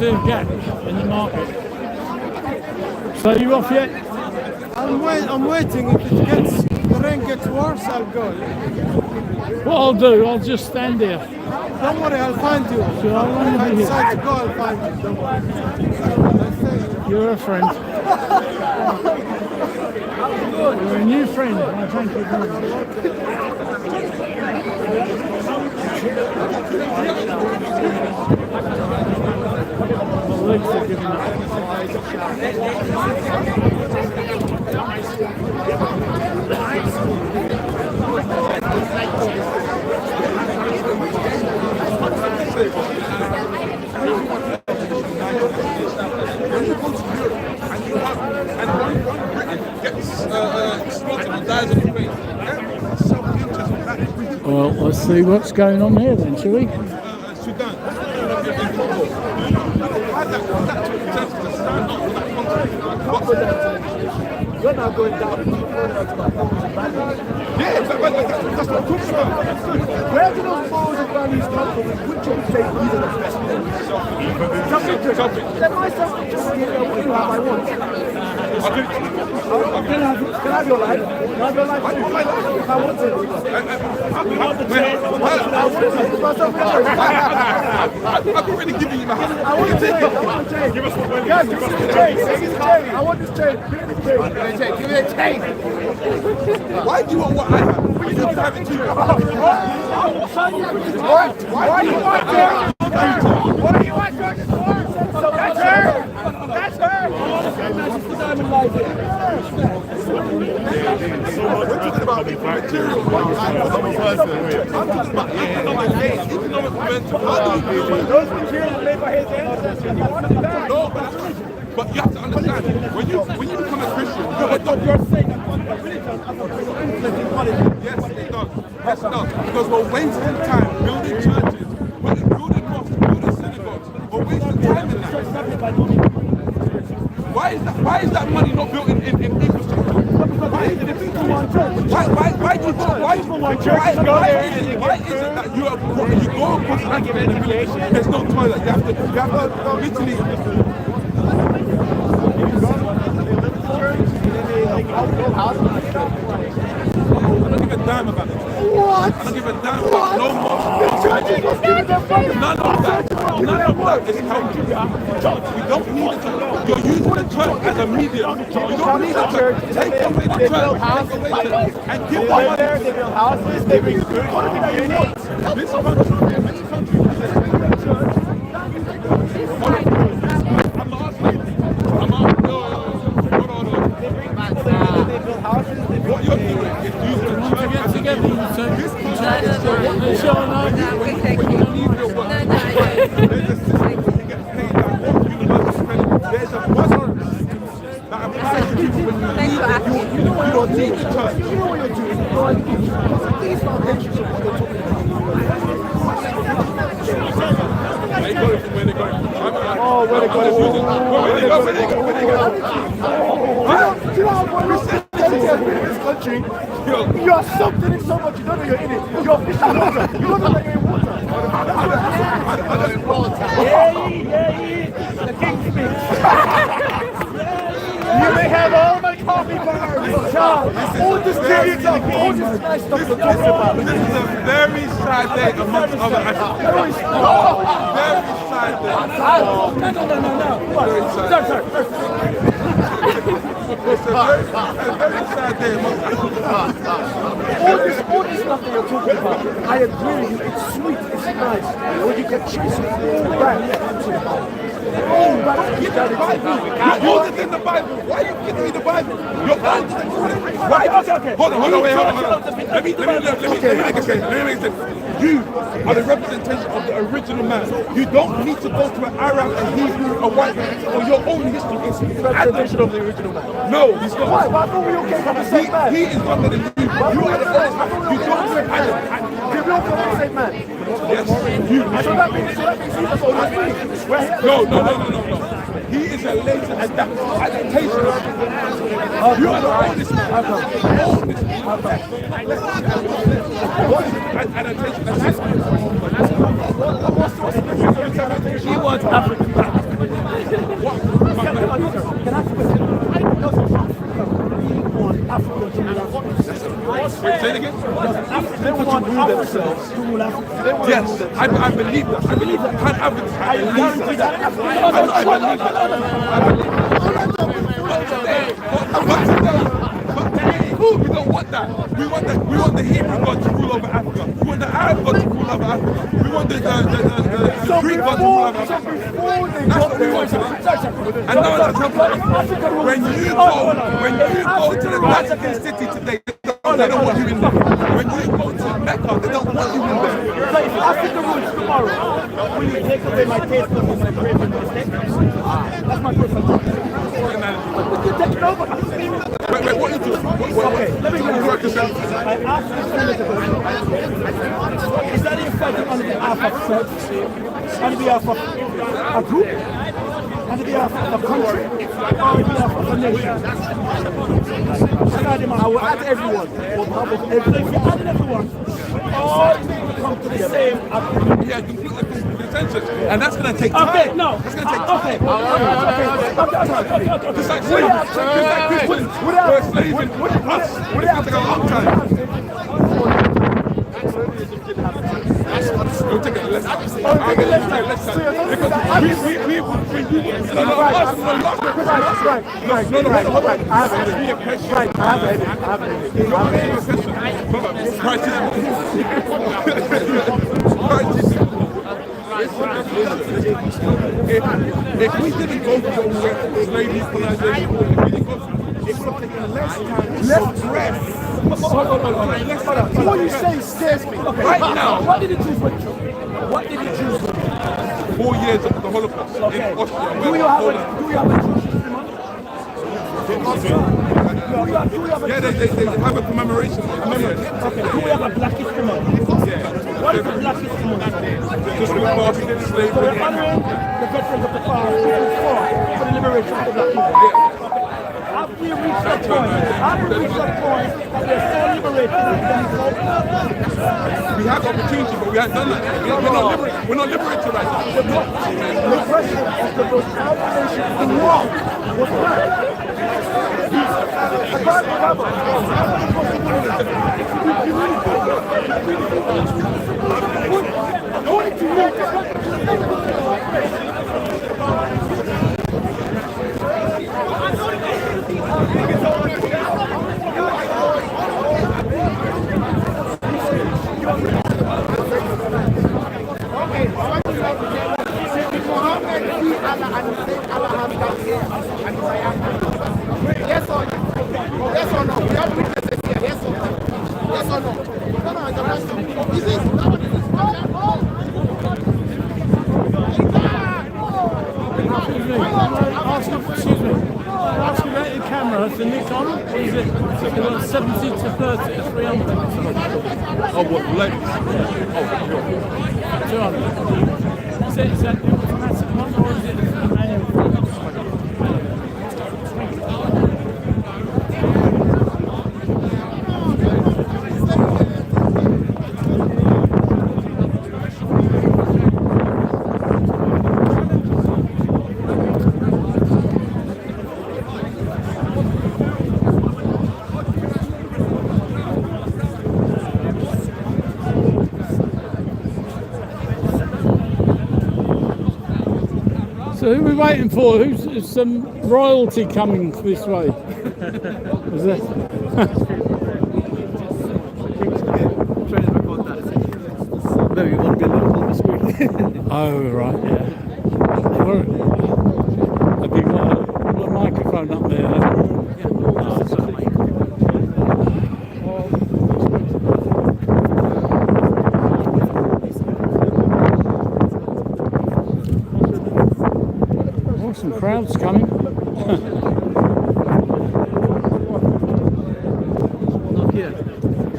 a gap in the market. So you off yet? I'm waiting. If the rain gets worse, I'll go. What I'll do, I'll just stand here. Don't worry, I'll find you. So how long If I will be decide here? to go, I'll find you. Don't worry. You're a friend. You're a new friend. I thank you very much. My legs are giving up. Well, let's see what's going on here then, shall we? You're not going down. Yeah, that's what I'm talking about. Where do those morals and values come from? Which you say these are the best? Self-interest. Then my self-interest is what you have, I want. Can I have your life? Can I have your life? I want my life. I want it. I've already given you my hand. I want the chain. I want the chain. Give us the chain. Give us the chain. I want this chain. Give me the chain. Give me the chain. Why do you want what I have? You don't have it too. Why do you want that? What do you want George's for? That's her. That's her. Diamond life here. We're talking about material. I'm talking about economic momentum. Those materials made by his ancestors. No, but you have to understand, when you become a Christian, you're saying that religion has a yes, it does. Yes, it does. Because we're wasting time building churches, building mosques, building synagogues. We're wasting time in that. Why is that money not built in infrastructure? Why is it that you go across Africa in a village, there's no toilet, you have to literally I don't give a damn about it. What? I don't give a damn about no more. None of that is helping. We don't need the church. You're using the church as a medium. You don't need the church. Take away the church and give them money. They build houses, they bring food. This country, many countries, what you're doing is using the church as a medium. This country is showing up. When you leave your work, there's a system where you get paid like university credit. There's a buzzer that applies to people when you leave. You don't need the church. You know what you're doing. These foundations are what you're talking about. They go from where they go. Oh, where they go. Where they go. Do you know what we said in this country? You're something in so much, you don't know you're in it. You're fish in water. You don't know that you're in water. I'm in water. Yeah. The king speaks. You may have all my coffee bars. All this nice stuff you're talking about. This is a very sad day amongst other Africans. Very sad day. No. Very sad. It's a very sad day amongst Africans. All this stuff that you're talking about, I agree with you. It's sweet, it's nice. When you can trace it all back to the Bible. All back to the Bible. You're older than the Bible. Why are you giving me the Bible? You're older than the Bible. Why? Okay. Hold on, wait. Let me make it straight. You are the representation of the original man. You don't need to go to an Arab, a Hebrew, a white man, or your own history. It's the representation of the original man. No, he's not. Why? Why don't we all came from the same man? He is younger than you. You are the honest man. You don't say Adam. Did we all come from the same man? Yes, you. So that means he's us all as three. No. He is a later adaptation of you. You are the oldest man. Adaptation. He was African. Say it again. They want to rule themselves. Yes, I believe that. I believe that. I believe that. We don't want that. We want the Hebrew God to rule over Africa. We want the Arab God to rule over Africa. We want the Greek God to rule over Africa. That's what we want. And now that's happening. When you go to the Vatican City today, they don't want you in there. When you go to Mecca, they don't want you in there. So if Africa rules tomorrow, will you take away my taste for my craving mistake? That's my question. You take it over. Wait, what are you doing? Okay, let me go. I asked this senator, is that in fact on behalf of church, on behalf of a group, on behalf of a country, or on behalf of a nation? I will add everyone, on behalf of everyone. If you add everyone, all people come to the same agreement. Yeah, completely consensus. And that's going to take time. Okay, no. That's going to take time. Okay. Just like Christians were enslaving us. It's going to take a long time. It'll take less time. Because if we didn't go through slavery, colonization, it's something less time, less stress. What you say scares me. Right now. What did the Jews went through? What did the Jews go through? 4 years of the Holocaust in Austria. Do you have a Jewish history month? Yeah, they have a commemoration. Okay, do we have a Black History Month? What is the Black History Month? Just because So slavery. we're honoring the veterans of the past who fought for the liberation of the Black people. Have we reached that point? Have we reached that point that we're so liberated We have opportunity, but we haven't done that. We're not liberated right now. the oppression of the nation in war was black. Yes or no? Yes or no? We have witnesses here. Yes or no? Yes or no? No, it's a question. Is this? Excuse me. Activated camera, the Nikon, what is it? 70 to 30 to 300. Oh, what? Like, 200. Is that the automatic one or is it the manual? So who are we waiting for? Who's some royalty coming this way? Is it? No, you want to be a little on the screen. Oh, right, yeah. Have you got a microphone up there? some crowds coming. Not here.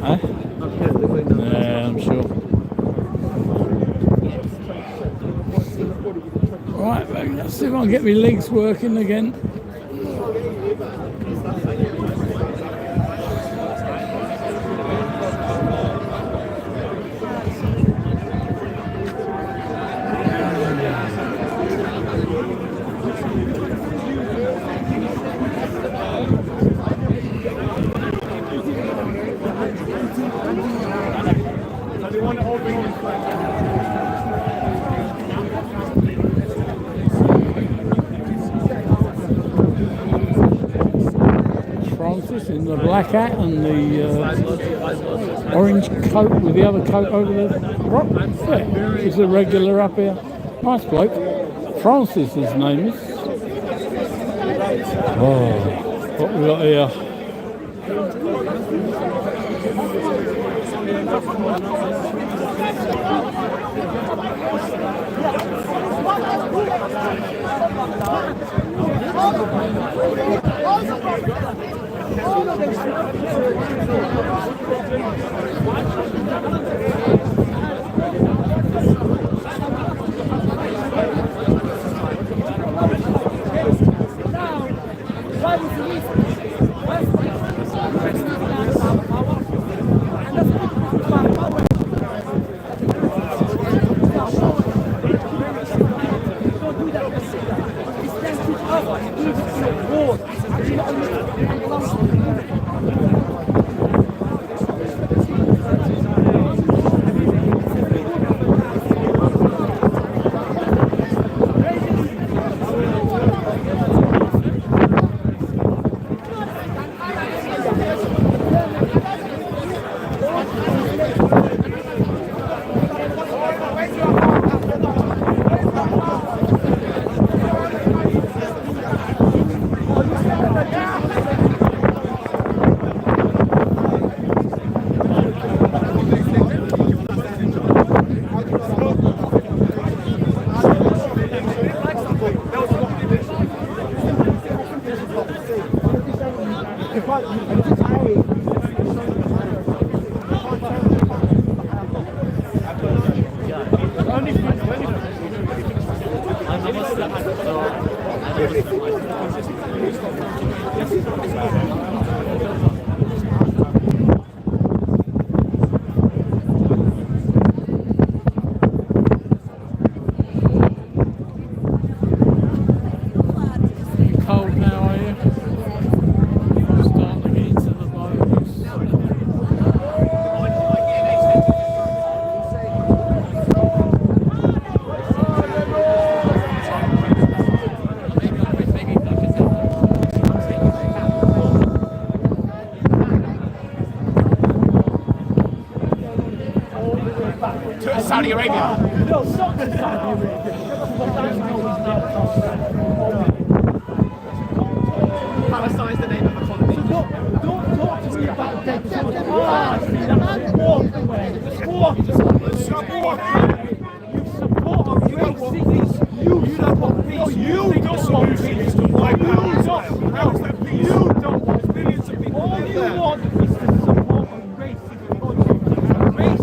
Huh? Not here. They're going down. Yeah, I'm sure. Right, let's see if I can get my legs working again. Francis in the black hat and the orange coat with the other coat over the rock. Yeah, he's a regular up here. Nice bloke. Francis, his name is. Oh, what we got here? Cold now, are you? Starting to get into the bones. To Saudi Arabia. No, stop the Saudi Palestine's the name of the colony. Don't talk to me about data. Walk away. Walk. You support racists. You support peace. You don't want peace to wipe out. You don't want billions of people. All you want is to support a racist country.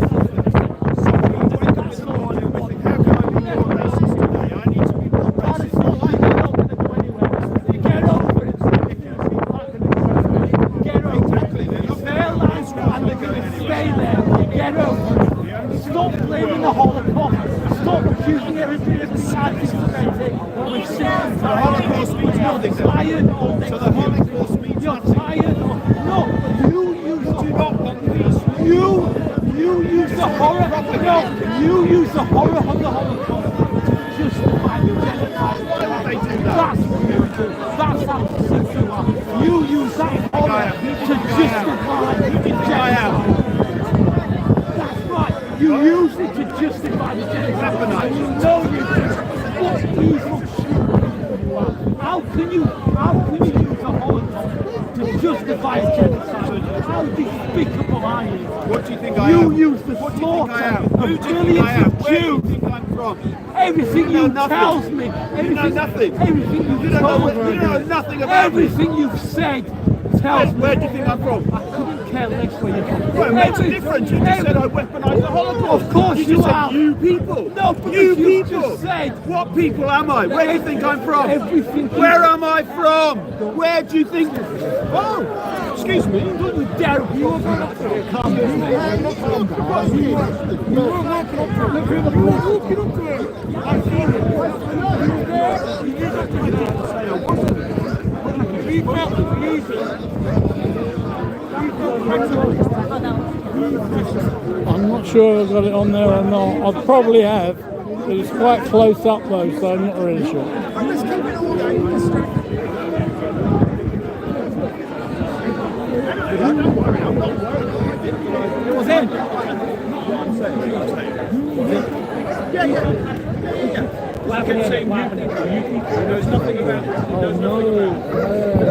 Stop blaming the Holocaust. Stop accusing everybody of the anti-Semitic. We're sick and tired. You're tired of it. You're tired of it. No, you use the You use the horror. No, you use the horror of the Holocaust to justify the genocide. That's what you do. That's how sick you are. You use that horror to justify the genocide. You use it to justify the genocide. You know you do. What evil shit you are. How can you use a Holocaust to justify a genocide? How despicable are you? What do you think I You am? use the What do you think I am? slaughter Who do you think I am? Where do you think I'm from? Everything you tells me, You know nothing. everything You don't know nothing about everything you've said tells me. Where do you think I'm from? I couldn't care less where you're from. Well, it makes a difference. You just said I weaponise the Holocaust. Of course you just are. Said you people. No, because you you people. just said. What people am I? Where do you think I'm from? Everything. Where am I from? Where do you think? Oh, excuse me. Don't you dare. You were going up to it. Calm down. You were walking up to it. Look, you were walking up to it. I saw it. You did not say I wasn't. We felt easy. I'm not sure I've got it on there or not. I probably have, but it's quite close up though, so I'm not really sure. It was in. Well, I can say you knows nothing about it. Oh no.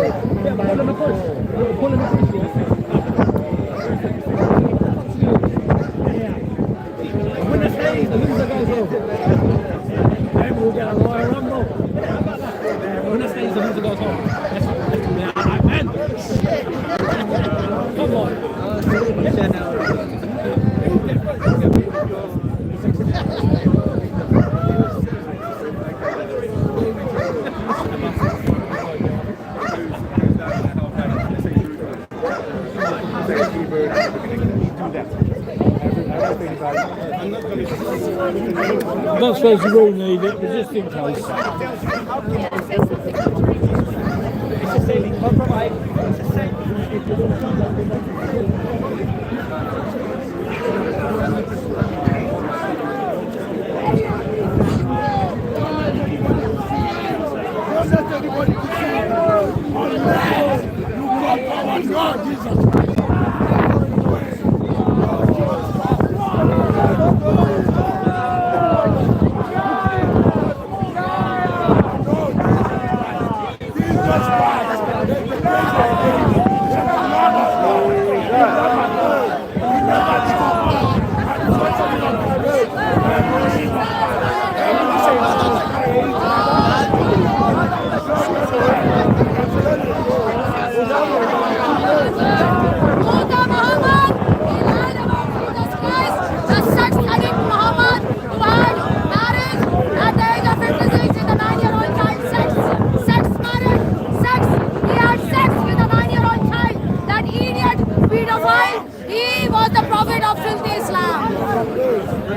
When the stage, the loser goes over. Then we'll get a Royal Rumble. When the stage, the loser goes home. Come on. I don't suppose you will need it, but just in case. He was the prophet of filthy Islam.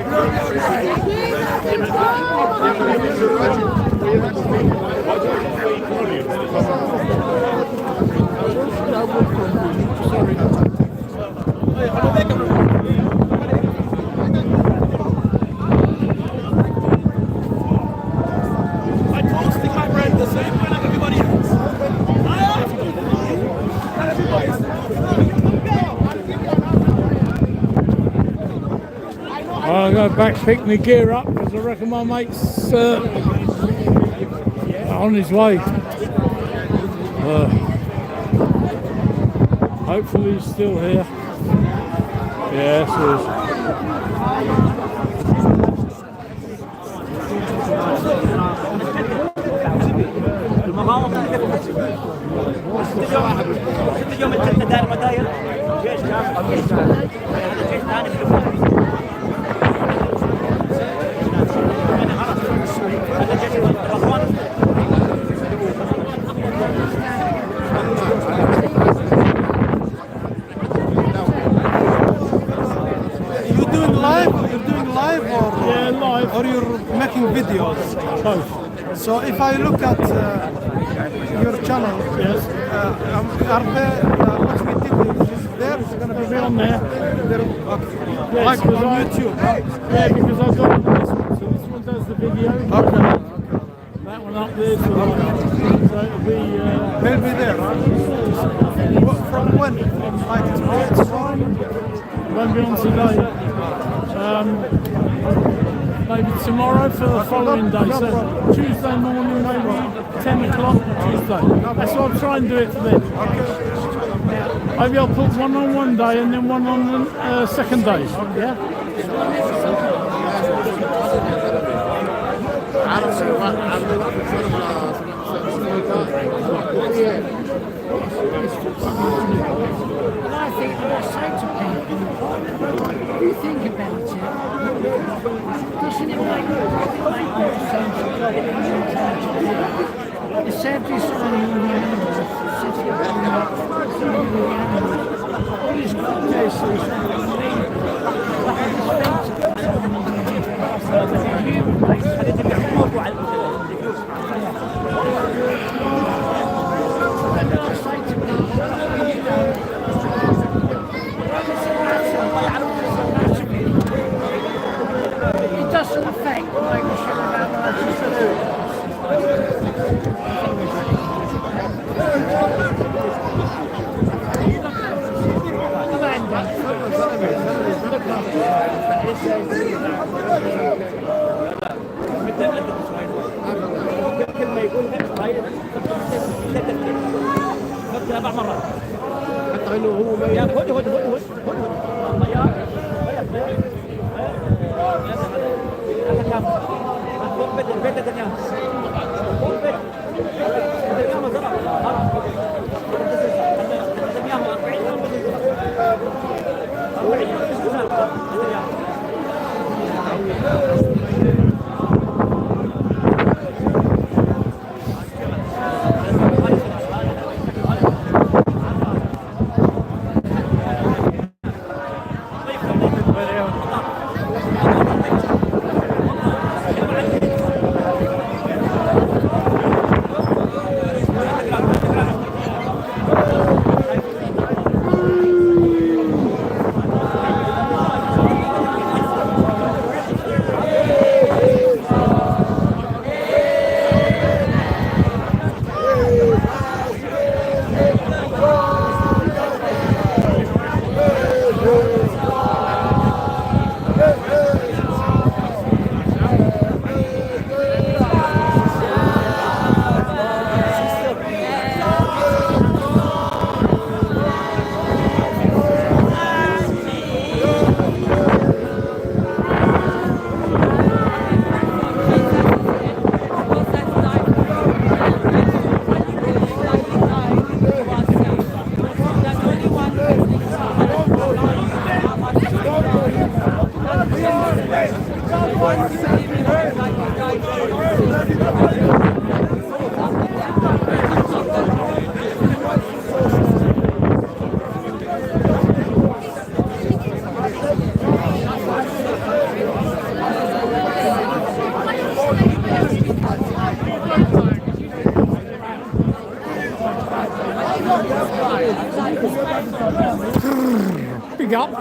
I toasting my bread the same way like everybody else. I'll go back pick my gear up because I reckon my mate's on his way. Hopefully he's still here. Yes, he You're doing live or yeah, live, or you're making videos? both. So if I look at your channel, Yes. Are there what we did is there? It's gonna Be on there. there. Okay. Yes, Like because on YouTube. Yeah, because I've got this one. So this one does the video. Okay. That one up there. So it'll be. They'll be there. Huh? From when? Like tomorrow? Won't be on today. Maybe tomorrow for the following day. So Tuesday morning, maybe 10 o'clock Tuesday. That's what I'm trying to do it for then. Maybe I'll put one on one day and then one on the second day. Yeah? And I think what I say to people, if you think about it, doesn't it make more sense to go in instead of designing all the animals, sitting up and all the animals, all you've got to do is it doesn't affect like we should about كلمة يقول نبدأ أربع مرات حتى إنه هو ما هد Big up.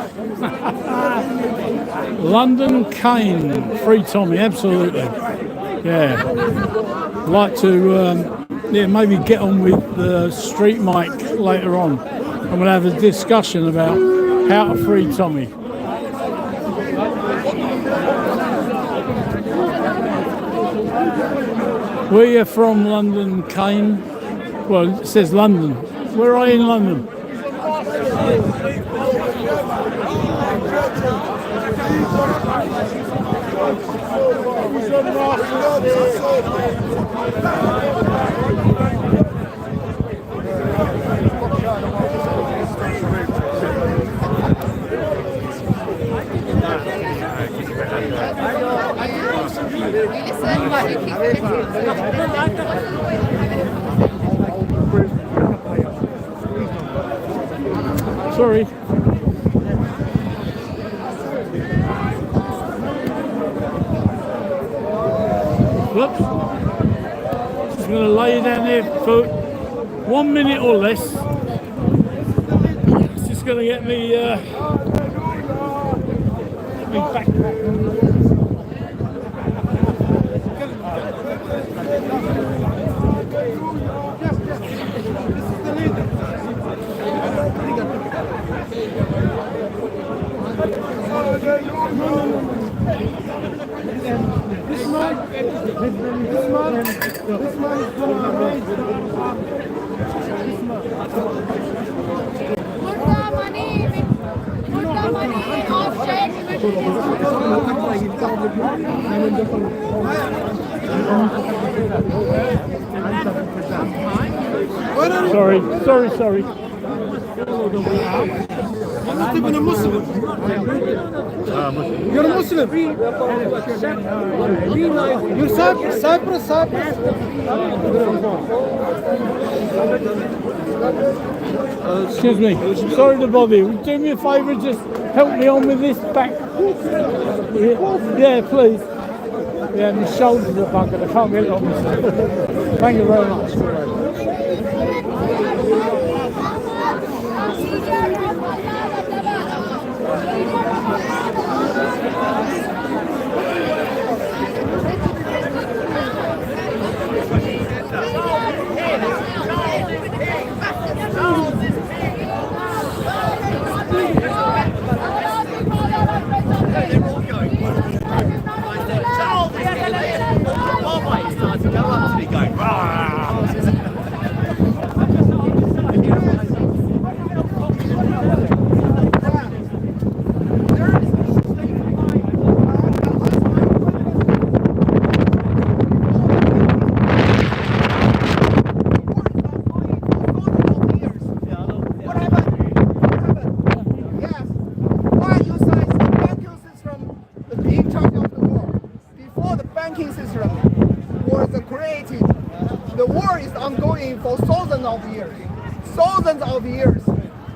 London Cane, Free Tommy, absolutely. Yeah. Like to maybe get on with the street mic later on, and we'll have a discussion about how to free Tommy. We are from London Cane. Well, it says London. Where are you in London? Sorry. Whoops. Just going to lay down there for 1 minute or less. It's just going to get me back. Sorry. I'm a Muslim. You're a Muslim. You're Cyprus. Excuse me. Sorry to bother you. Do me a favour, just help me on with this back. Yeah, please. Yeah, my shoulders are buggered. I can't get it on myself. Thank you very much.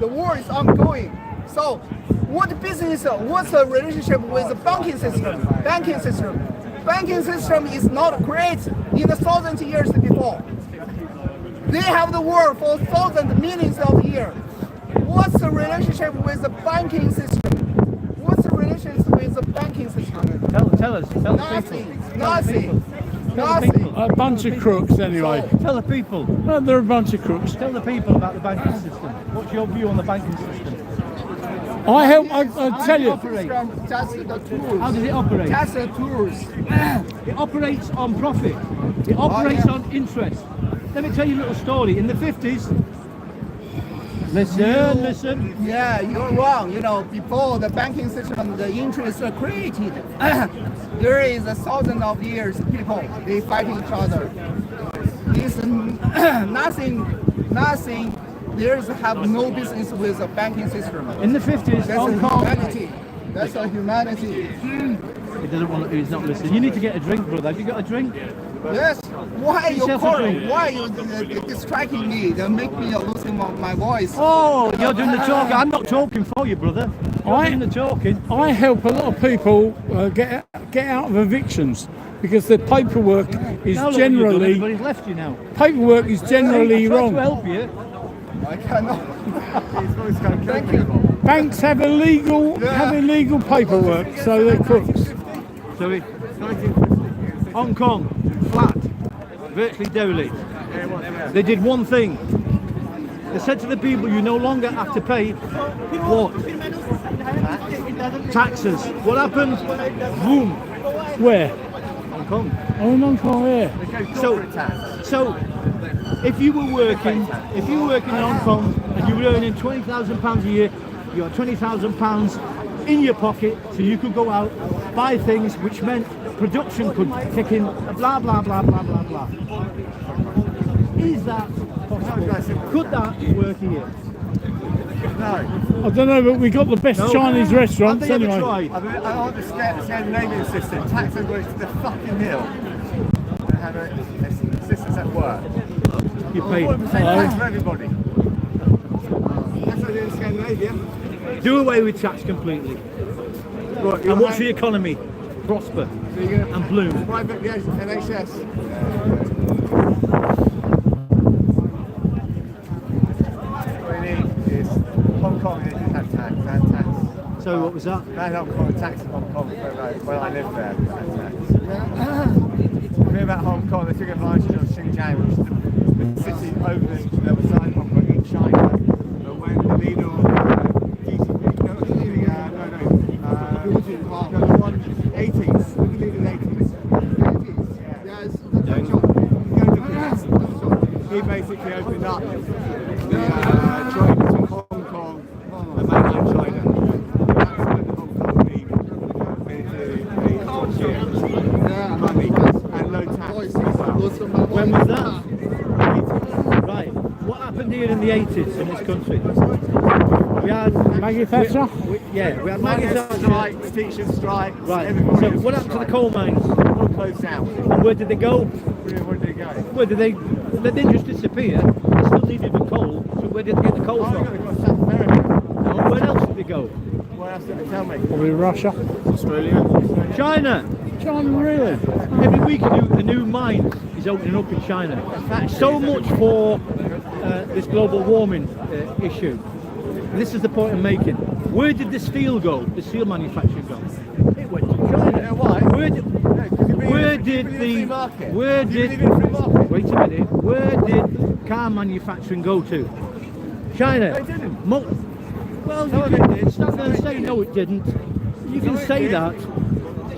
The war is ongoing. So, what's the relationship with the banking system? Banking system is not created in the thousands of years before. They have the war for thousands, millions of years. What's the relationship with the banking system? What's the relationship with the banking system? Tell us. Nothing. A bunch of crooks, anyway. Tell the people. They're a bunch of crooks. Tell the people about the banking system. What's your view on the banking system? I'll tell you. Just the tools. How does it operate? Just the tools. It operates on profit. It operates on interest. Let me tell you a little story. In the 50s, listen. Yeah, you're wrong. Before the banking system, the interests are created. There is a thousand of years people, they fight each other. It's nothing, there's have no business with the banking system. In the 50s, That's a humanity. He doesn't want to, he's not listening. You need to get a drink, brother. Have you got a drink? Yes. Why are you calling? Why are you distracting me? They make me losing my voice. Oh, you're doing the talking. I'm not talking for you, brother. You're doing the talking. I help a lot of people get out of evictions because the paperwork is generally. Everybody's left you now. Paperwork is generally wrong. To help you. I cannot. Thank you. Banks have illegal paperwork, so they're crooks. So Hong Kong, flat, virtually derelict. They did one thing. They said to the people, you no longer have to pay what? Taxes. What happened? Boom. Where? Hong Kong. Oh, Hong Kong, yeah. So if you were working in Hong Kong and you were earning £20,000 a year, you had £20,000 in your pocket, so you could go out, buy things, which meant production could kick in, blah, blah, blah, blah, blah, blah. Is that possible? Could that work here? No. I don't know, but we got the best Chinese restaurants anyway. I want the Scandinavian system. Tax everybody to the fucking hill. And have a system that work. You pay tax for everybody. That's what they do in Scandinavia. Do away with tax completely. Right, and watch the economy prosper and bloom. Private NHS. What we need is Hong Kong needs to have tax. So what was that? Hong Kong tax in Hong Kong when I lived there. Hear about Hong Kong, they took advantage of Xinjiang, which is the city over the other side of Hong Kong in China. But when the leader of he basically opened up trade between Hong Kong and mainland China. That's when the Hong Kong went into a money and loads no tax. When was that? Right. What happened here in the 80s in this country? We had Maggie Thatcher? We had Maggie Thatcher. Strikes, teachers' strikes. Right. everybody So was what happened to the striking. coal mines? All closed down. And where did they go? Where did they go? Where did they? They didn't just disappear. They still needed the coal. So where did they get the coal from? They got South America. No, where else did they go? Where else did they tell me? Probably Russia. Australia. China. China, really? Every week a new mine is opening up in China. So much for this global warming issue. This is the point I'm making. Where did the steel go? The steel manufacturing go? It went to China. You know why? Where did wait a minute? Where did car manufacturing go to? China. They didn't. Well, you can stop there and say no, it didn't. You can say that.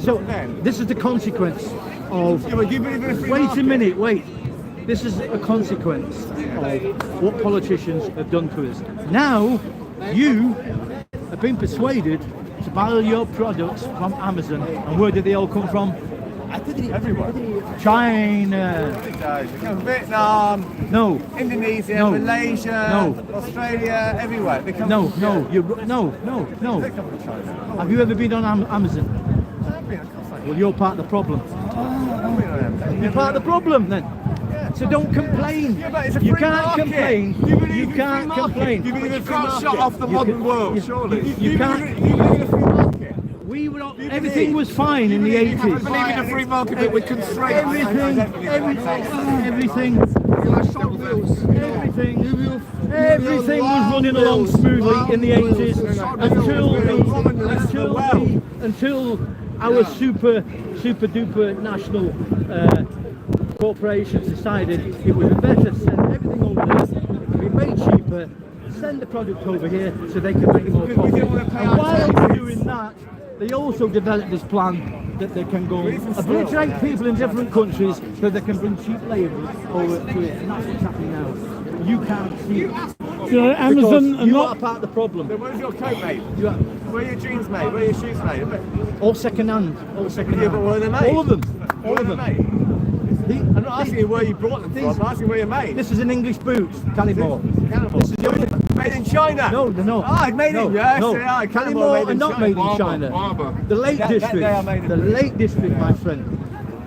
So this is the consequence of. Wait a minute. Wait. This is a consequence of what politicians have done to us. Now, you have been persuaded to buy your products from Amazon, and where did they all come from? Everywhere. China. Vietnam. No. Indonesia. No. Malaysia. No. Australia. Everywhere. They come No, from, no, yeah. no. They come from China. Have you ever been on Amazon? Well, you're part of the problem. You're part of the problem then. So don't complain. Yeah, but it's a You free can't market. complain. You believe You in can't free market. complain. You believe in But free market. Shut off the You modern can- world, you- surely. you can't. You believe in a free market. We were not, everything was fine in the You 80s. believe in a free market, but with constraints. Everything was running along smoothly in the 80s until our super duper national corporations decided it would be better to send everything over there, it could be made cheaper, send the product over here so they can make more profit. And while they're doing that, they also developed this plan that they can go obliterate people in different countries so they can bring cheap labour over to it. And that's what's happening now. You can't see it. You know, Amazon Because are you not. are part of the problem. So where's your coat made? You are, Where are your jeans made? Where are your shoes made? all second hand. All second Yeah, hand. but where are they made? All of them. All of them. I'm not asking you where you brought them from, I'm asking where you're made. This is an English boot, Cannibal. This is the only. Made in China? No, they're not. Ah, made no, in, yes, no. they are. Cannibal Made are in not China. made in China. The Lake That District. they are made in The Lake District, my friend.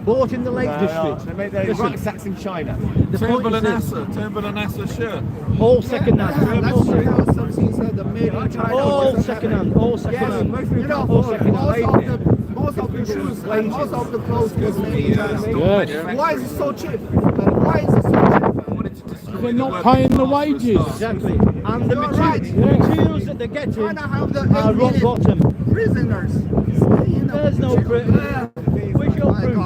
Bought in the Lake District. They made their Listen, rucksacks in China. the point is this, Timberland Assa shirt. all second hand. That's how some things are made in China. All second hand. All second hand. You know, All second hand. most of the shoes and most of the clothes was made in China. Yes. Why is it so cheap? And why is it so cheap? We're not paying the wages. Exactly. And the You're right. materials that they're getting China have the are rock 8 million bottom. prisoners. There's no proof. Where's your proof?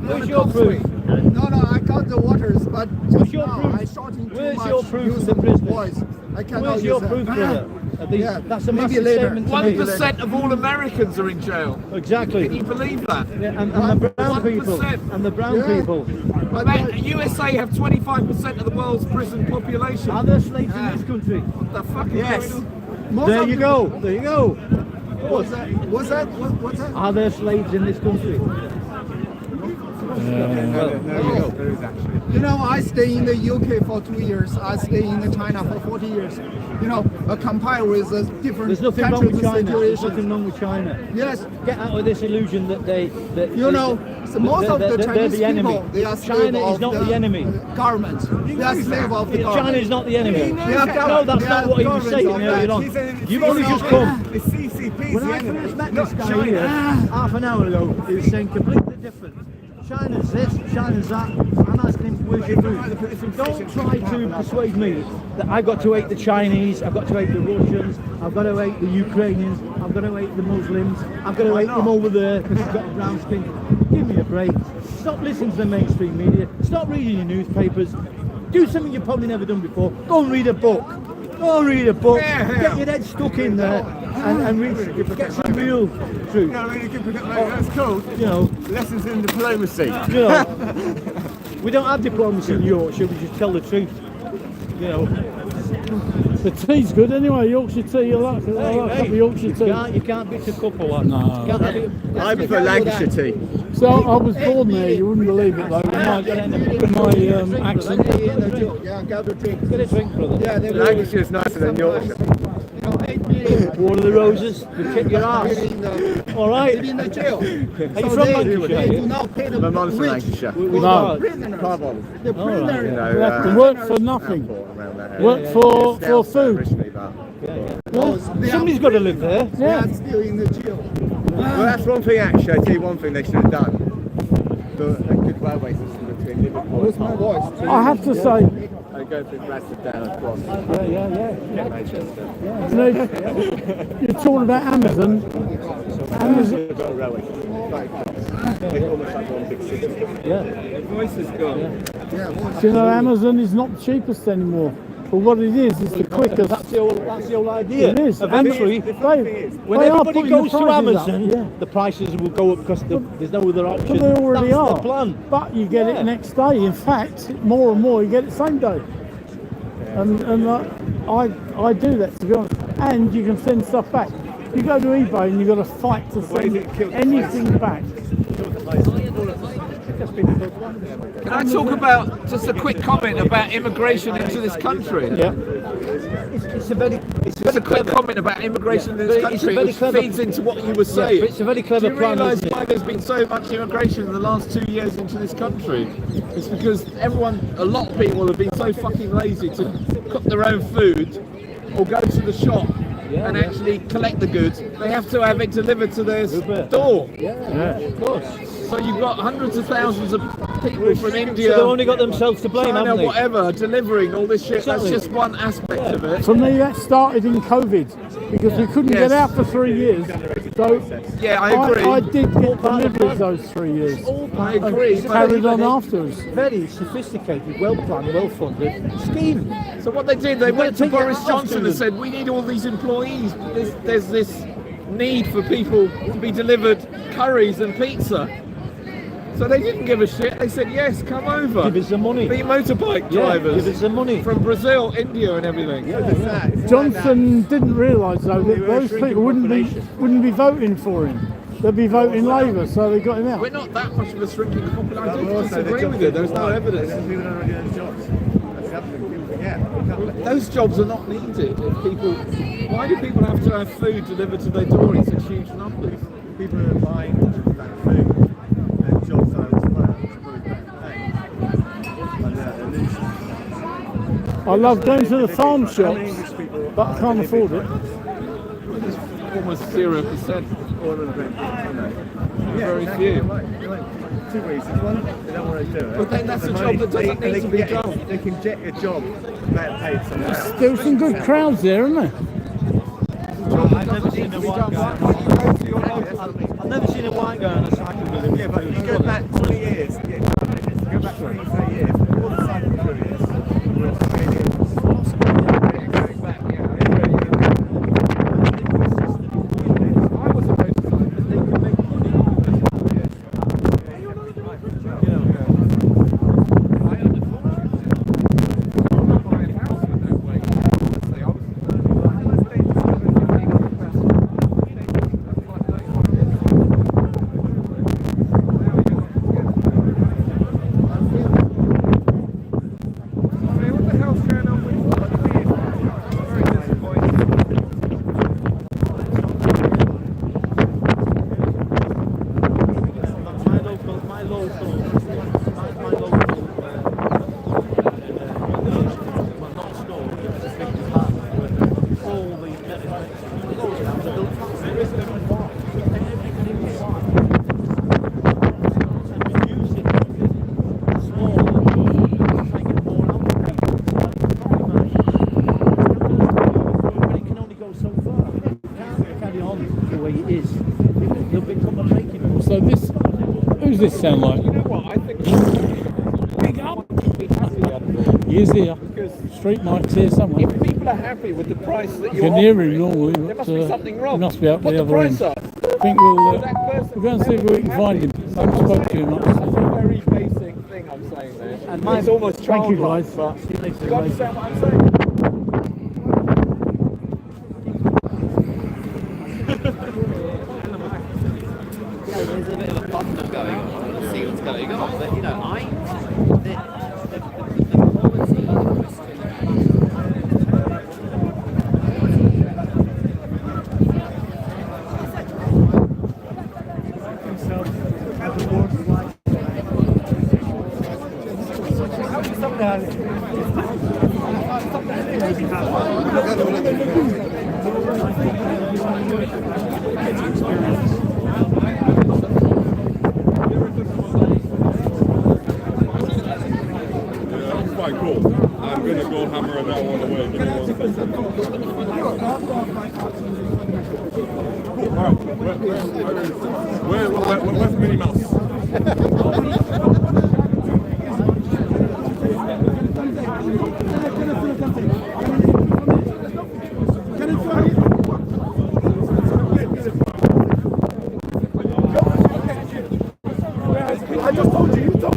Where's your proof? No, I got the waters, but just your now proof? I shot in too Where's much your proof use of the of prisoners? voice. I cannot Where's use your that. proof, brother? Yeah, That's a maybe massive later. statement to me. 1% of all Americans are in jail. Exactly. Can you believe that? Yeah, and the brown people. 1%. And the brown Yeah. people. The USA have 25% of the world's prison population. Are there slaves in this country? What the fuck is Yes. going on? Most There of you the- go. There you go. What's that? What's that? What's that? Are there slaves in this country? There is actually. You know, I stay in the UK for 2 years. I stay in China for 40 years. You know, compare with the different There's nothing wrong with countries' China. There's situation. nothing wrong with China. Yes, Get out of this illusion that you know, so most of the they're Chinese the enemy. people, they are slave China of is not the enemy. Government. They are slave of the China government. is not the enemy. They are No, that's they not are what he was governments saying of earlier that. on. You've only just come. The CCP's When the I enemy. first met Not this guy China. here, half an hour ago, he was saying completely different. China's this, China's that. I'm asking him, where's your food? Don't try to persuade me that I've got to hate the Chinese, I've got to hate the Russians, I've got to hate the Ukrainians, I've got to hate the Muslims, I've got to hate them over there because they've got brown skin. Give me a break. Stop listening to the mainstream media. Stop reading your newspapers. Do something you've probably never done before. Go and read a book. Go and read a book. Get your head stuck in there and read, get some real truth. No, really good. That's cool. You know, Lessons in diplomacy. you know, we don't have diplomacy in Yorkshire, we just tell the truth. You know. The tea's good anyway. Yorkshire tea, you like a cup of Yorkshire tea. You can't beat a couple on. No. I prefer Lancashire tea. So I was born there, you wouldn't believe it though, with my accent. Get a drink, brother. Yeah, they Lancashire is nicer than Yorkshire. Water the roses, you kick your ass. All right. in the jail. Are you So from they Lancashire? do not pay the My mum's from rich. Lancashire. No. Prisoners. The All right. prisoners. You know, You have to work for nothing. around that area. Work for Down food. originally, but- Somebody's got to live there. They are still in the jail. Well, that's one thing actually. I tell you one thing they should have done. A good railway system between Liverpool and My voice. I have to say, They go through Bradford down across. yeah. Manchester. You know, you're talking about Amazon. Amazon. They've got a railway system. They're almost like one big city. Yeah. Voice is gone. Do you know Amazon is not the cheapest anymore? But what it is the quickest. That's the whole idea. It is. Eventually, when they are everybody putting goes the to prices up, Amazon, yeah. the prices will go up because there's no other option. But they already That's are. the plan. But you get it next day. In fact, more and more you get it same day. And I do that, to be honest. And you can send stuff back. You go to eBay and you've got to fight to send anything back. Can I talk about just a quick comment about immigration into this country? Yeah. It's a very Just a quick comment about immigration in this country, which feeds into what you were saying. it's a very clever Do you plan, realise isn't it? why there's been so much immigration in the last 2 years into this country? It's because a lot of people have been so fucking lazy to cook their own food or go to the shop and actually collect the goods. They have to have it delivered to their door. Yeah, of course. So you've got hundreds of thousands of people from India, So they've only got themselves to blame, China, haven't they? whatever, delivering all this shit. Exactly. That's just one aspect of it. For me, that started in COVID because we couldn't get out for 3 years. So Yeah, I agree. I did get deliveries those 3 years. I agree. And carried on afterwards. Very sophisticated, well planned, well funded scheme. So what they did, they went to take it Boris out Johnson to and said, we need all these employees. There's this need for people to be delivered curries and pizza. So they didn't give a shit. They said, yes, come over. Give us the money. Be motorbike drivers. Give us the money. From Brazil, India and everything. Johnson didn't realise though that those people wouldn't be voting for him. They'd be voting Labour, so they got him out. We're not that much of a shrinking population. I don't disagree with you. There's no evidence. Those jobs are not needed. Why do people have to have food delivered to their door in such huge numbers? People are buying food and jobs are as well. I love going to the farm shops, but I can't afford it. It's almost 0%. All of them, Very few. 2 reasons. One, they don't want to do it. But then that's a job that doesn't need to be done. They can get a job better paid somewhere else. There were some good crowds there, isn't there? I've never seen a white guy. I've never seen a white guy on a cycle with him. Yeah, but you go back 20 years, go back 20, 30 years, all the cycle careers were Australians. So this, who's this sound like? You know what? I think big up. He is here. Street Mike's here somewhere. If people are happy with the price that You you're can hear offering, him normally, there but must be something wrong. he must be up Put the the other price end. up. I think we'll go and see if we can find him. I haven't spoke to him much. That's a very basic thing I'm saying there. And It's almost Thank you, childlike, guys. but See you later, you guys. understand what I'm saying? There's a bit of a problem going on. you go. But you know, Quite cool. I'm gonna go hammer that one away. Give me 1 second. Cool. All right. Where's Minnie Mouse? I just told you. You told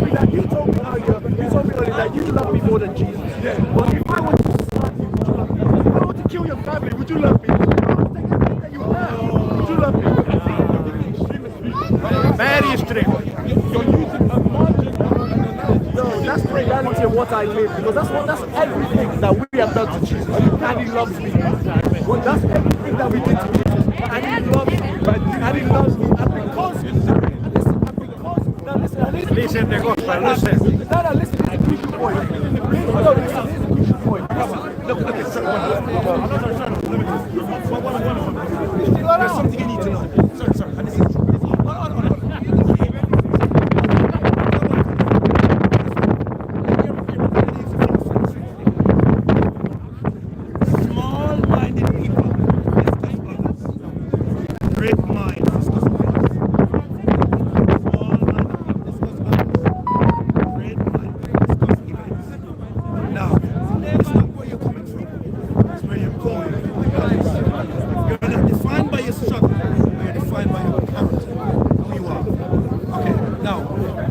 me earlier that you love me more than Jesus. Yeah. Well, if I want to slap you, would you love me? If I want to kill your family, would you love me? If I want to take everything that you have, would you love me? Very extreme. You're using a margin. No, that's the reality of what I live, because that's everything that we have done to Jesus, and He loves me. That's everything that we did to Jesus, and He loves me. And He loves me, and because. Listen, listen. No, listen, this is a crucial point. No, listen, this is a crucial point. Come on. Look, there's something you need to know. Sorry. Small-minded people discuss others. Great minds discuss others.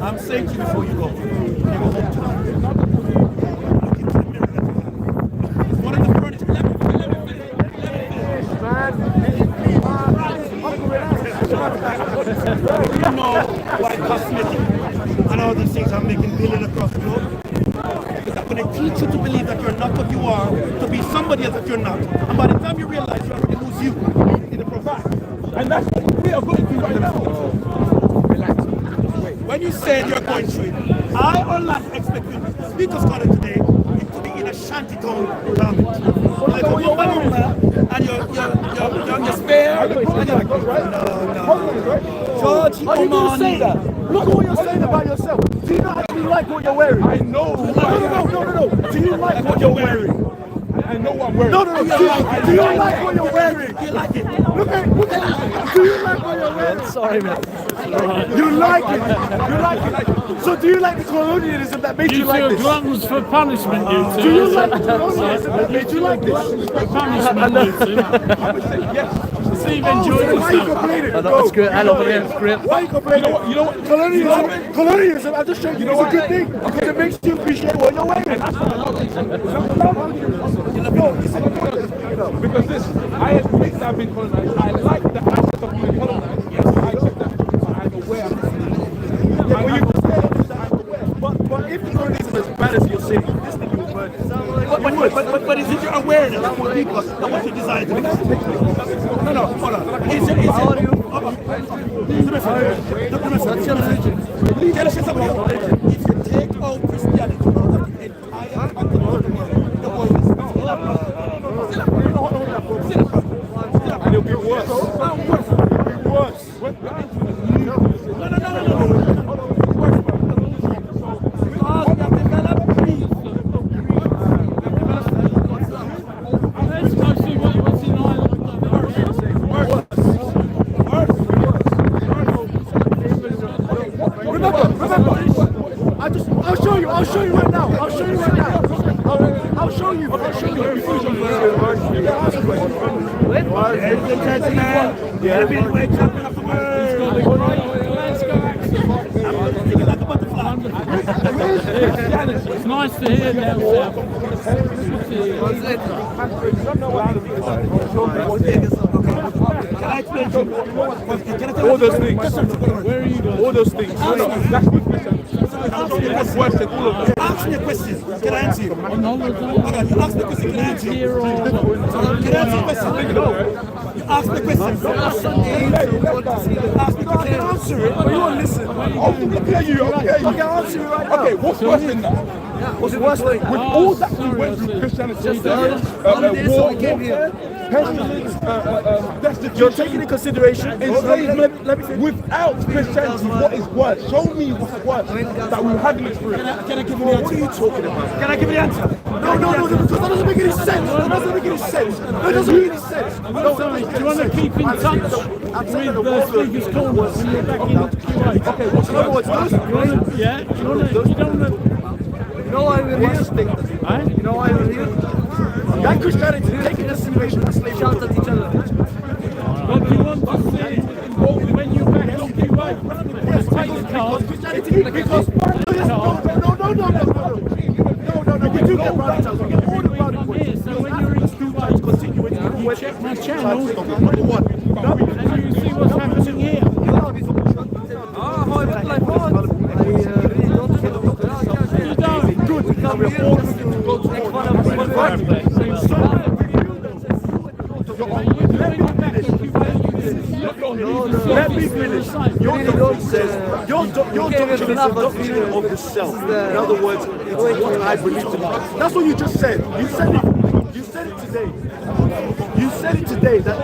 I'm saying to you before you go home tonight. Look into the mirror that you have. What are the furniture? Let me you know why cosmetic and all these things are making billions across the globe? Because I'm going to teach you to believe that you're not what you are, to be somebody else that you're not. And by the time you realize you already lose you in the process. And that's what we are going through right now. When you said you're going through it, I or not expecting speakers calling today to be in a shanty town garment. Like a woman and you're spare. And you're like, no. George, how are you going to say that? Look at what you're saying about yourself. Do you not actually like what you're wearing? I know. No. Do you like what you're wearing? I know what I'm wearing. No. Do you like what you're wearing? Do you like it? Look at it. Do you like what you're wearing? Sorry, man. You like it. So do you like the colonialism that made you like this? You feel gluttons for punishment, you two. Do you like the colonialism that made you like this? Punishment, you two. Steve enjoyed it. Why are you complaining? That's great. I love it. It's great. Why are you complaining? You know what? Colonialism, I'm just showing you, it's a good thing because it makes you appreciate what you're wearing. Because this, I admit that I've been colonized. I like the aspect of being colonized. Yes, I accept that. I'm aware. But if the colonialism is as bad as you're saying, this thing you will burn it. But is it your awareness of what people, what you desire to be? No, hold on. Is it if you take out Christianity out of the entire continent of the world, the world is still a problem. And it'll be worse. It'll be worse. No. I'll show you right now. It's nice to hear that. All those things. All those things. That's It's worse than all of them. Ask me a question. Can I answer you? On holiday? Okay, you ask me a question. Can I answer you? Here or Can I answer your question? You ask me a question. Ask me a question. I can answer it, but you won't listen. Okay, you. Okay, I'll answer it right now. Okay, what's worse than that? What's worse than With all that we went through Christianity, war, pestilence, destitution, you're taking into consideration enslavement. Without Christianity, what is worse? Show me what's worse that we haven't experienced. Can I give you the answer? What are you talking about? Can I give you the answer? No, because that doesn't make any sense. That doesn't make any sense. That doesn't make any sense. Sorry, do you want to keep in touch with Speaker's Corner when you're back in Kuwait? Okay, what's the other one? Yeah, you don't want to... You know why we're here? You know why we're here? That Christianity, taking the situation and slavery. Shout at each other. What do you want to see when you're back in Kuwait? Just take the card. Because no, we do get brownie tails. We get all the brownie points. So when you're in Kuwait, continue with you check my channel number one. and you see what's happening here. Good. Now we're all going to go Let me finish. Your doctrine says your doctrine is the doctrine of the self. In other words, it's what I believe to be. That's what you just said. You said it. You said it today. You said it today. That.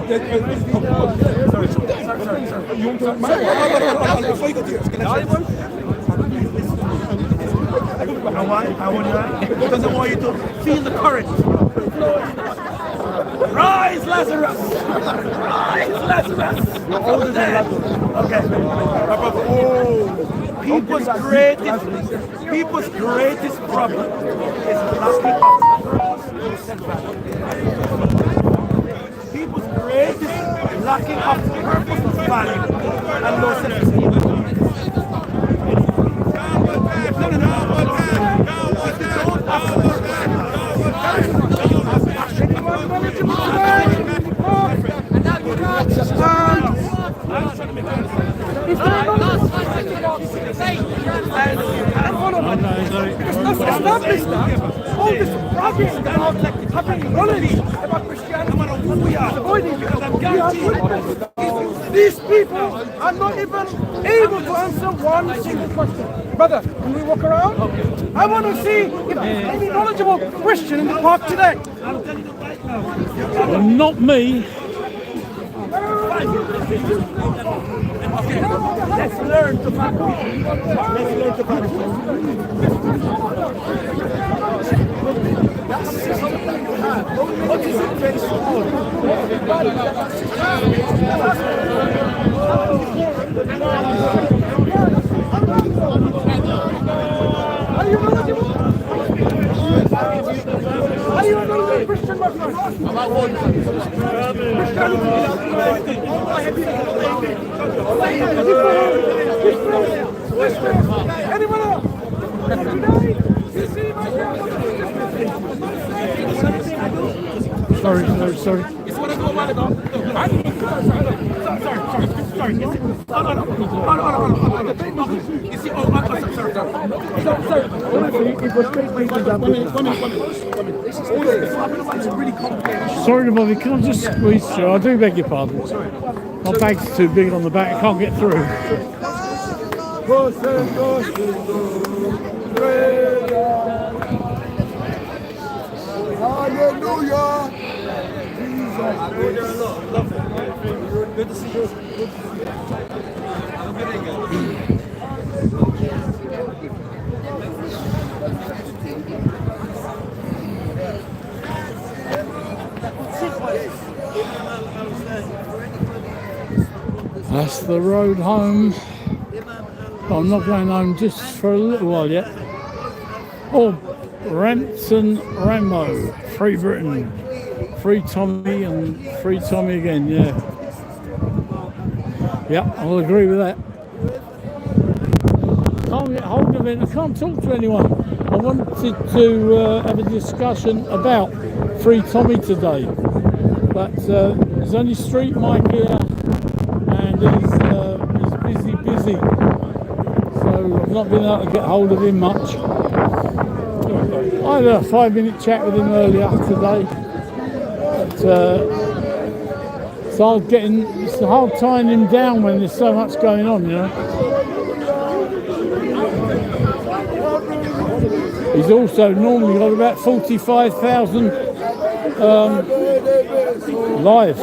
I want you because I want you to feel the current. Rise, Lazarus! Rise, Lazarus! You're older than Lazarus. Okay. People's greatest problem is lacking of people's greatest lacking of purpose, value, and low self-esteem. Establish that all this progress that happening knowledge about Christianity, no matter who we are, avoiding because I'm guaranteed these people are not even able to answer one single question. Brother, can we walk around? Okay. I want to see if there's any knowledgeable Christian in the park today. I'm telling you right now. Well, not me. Okay, let's learn to practice. Let's learn to practice. What is it very small? Are you knowledgeable? Are you a knowledgeable Christian, my friend? Anyone else? Sorry. It's what I do a while ago. Sorry. No. You see, sorry. It's really complicated. Sorry, Bobby, can I just squeeze through? I do beg your pardon. My bag's too big on the back, I can't get through. Hallelujah! Good to see you. That's the road home. But I'm not going home just for a little while yet. Oh, Rampton Rambo, Free Britain, Free Tommy and Free Tommy again, yeah. Yeah, I'll agree with that. Can't get hold of it, I can't talk to anyone. I wanted to have a discussion about Free Tommy today, but there's only Street Mike here and he's busy. So I've not been able to get hold of him much. I had a 5-minute chat with him earlier today. But, it's hard tying him down when there's so much going on, you know. He's also normally got about 45,000 live.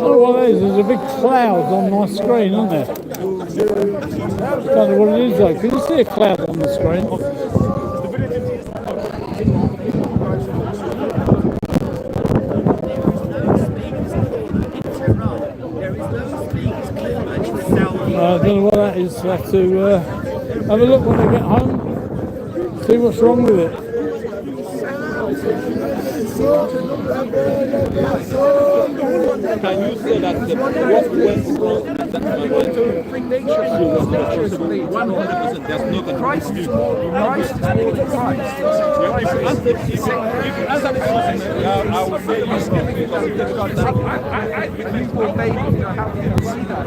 Oh, well, there's a big cloud on my screen, isn't there? Don't know what it is though. Can you see a cloud on the screen? I don't know what that is. I'll have to have a look when I get home, see what's wrong with it. Can you say that what went wrong? Nature is 100%. There's no Christ is more Christ. I will say people maybe how do you see that?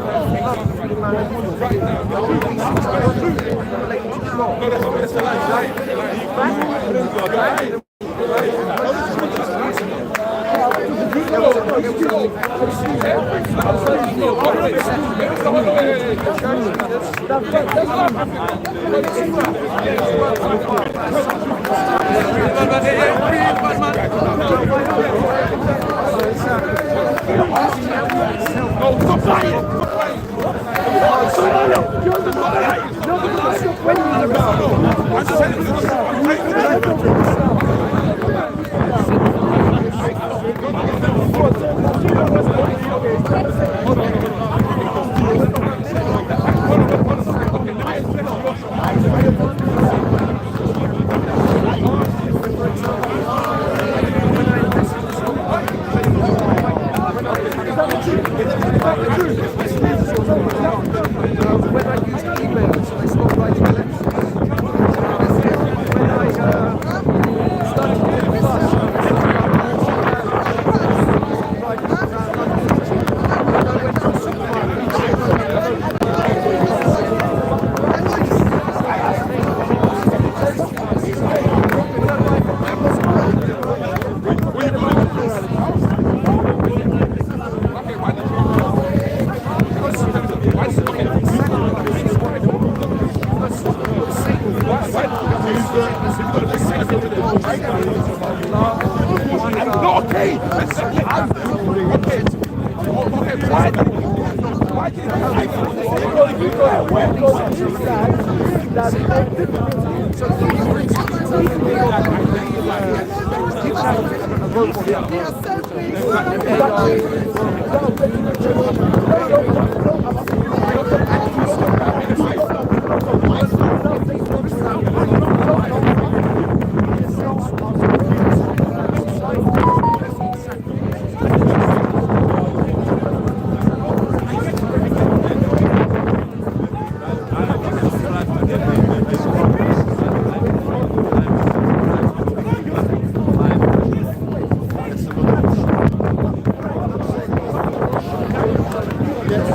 Yes.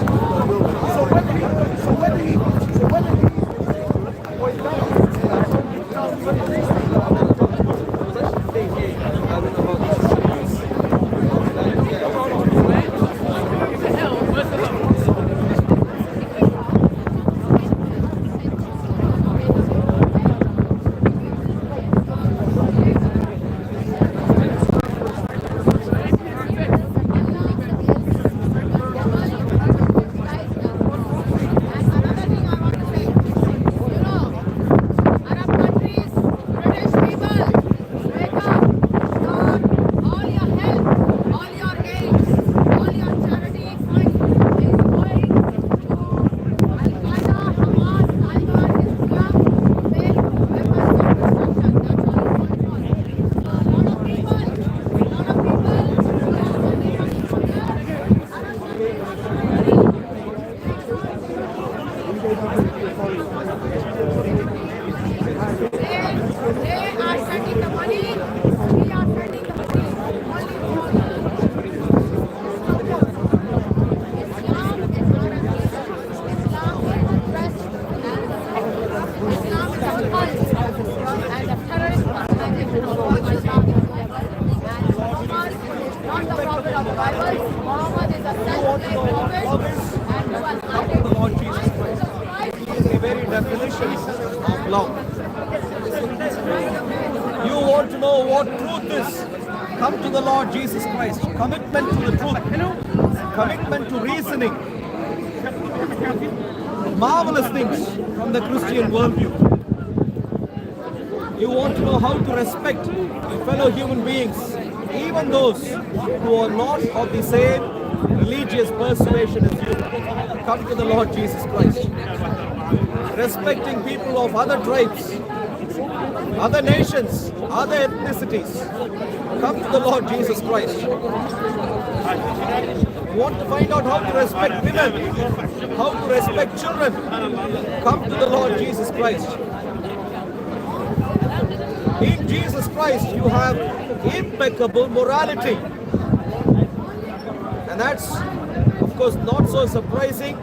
love. You want to know what truth is? Come to the Lord Jesus Christ. Commitment to the truth. Commitment to reasoning. Marvelous things from the Christian worldview. You want to know how to respect fellow human beings, even those who are not of the same religious persuasion as you. Come to the Lord Jesus Christ. Respecting people of other tribes, other nations, other ethnicities. Come to the Lord Jesus Christ. You want to find out how to respect women, how to respect children. Come to the Lord Jesus Christ. In Jesus Christ, you have impeccable morality. And that's, of course, not so surprising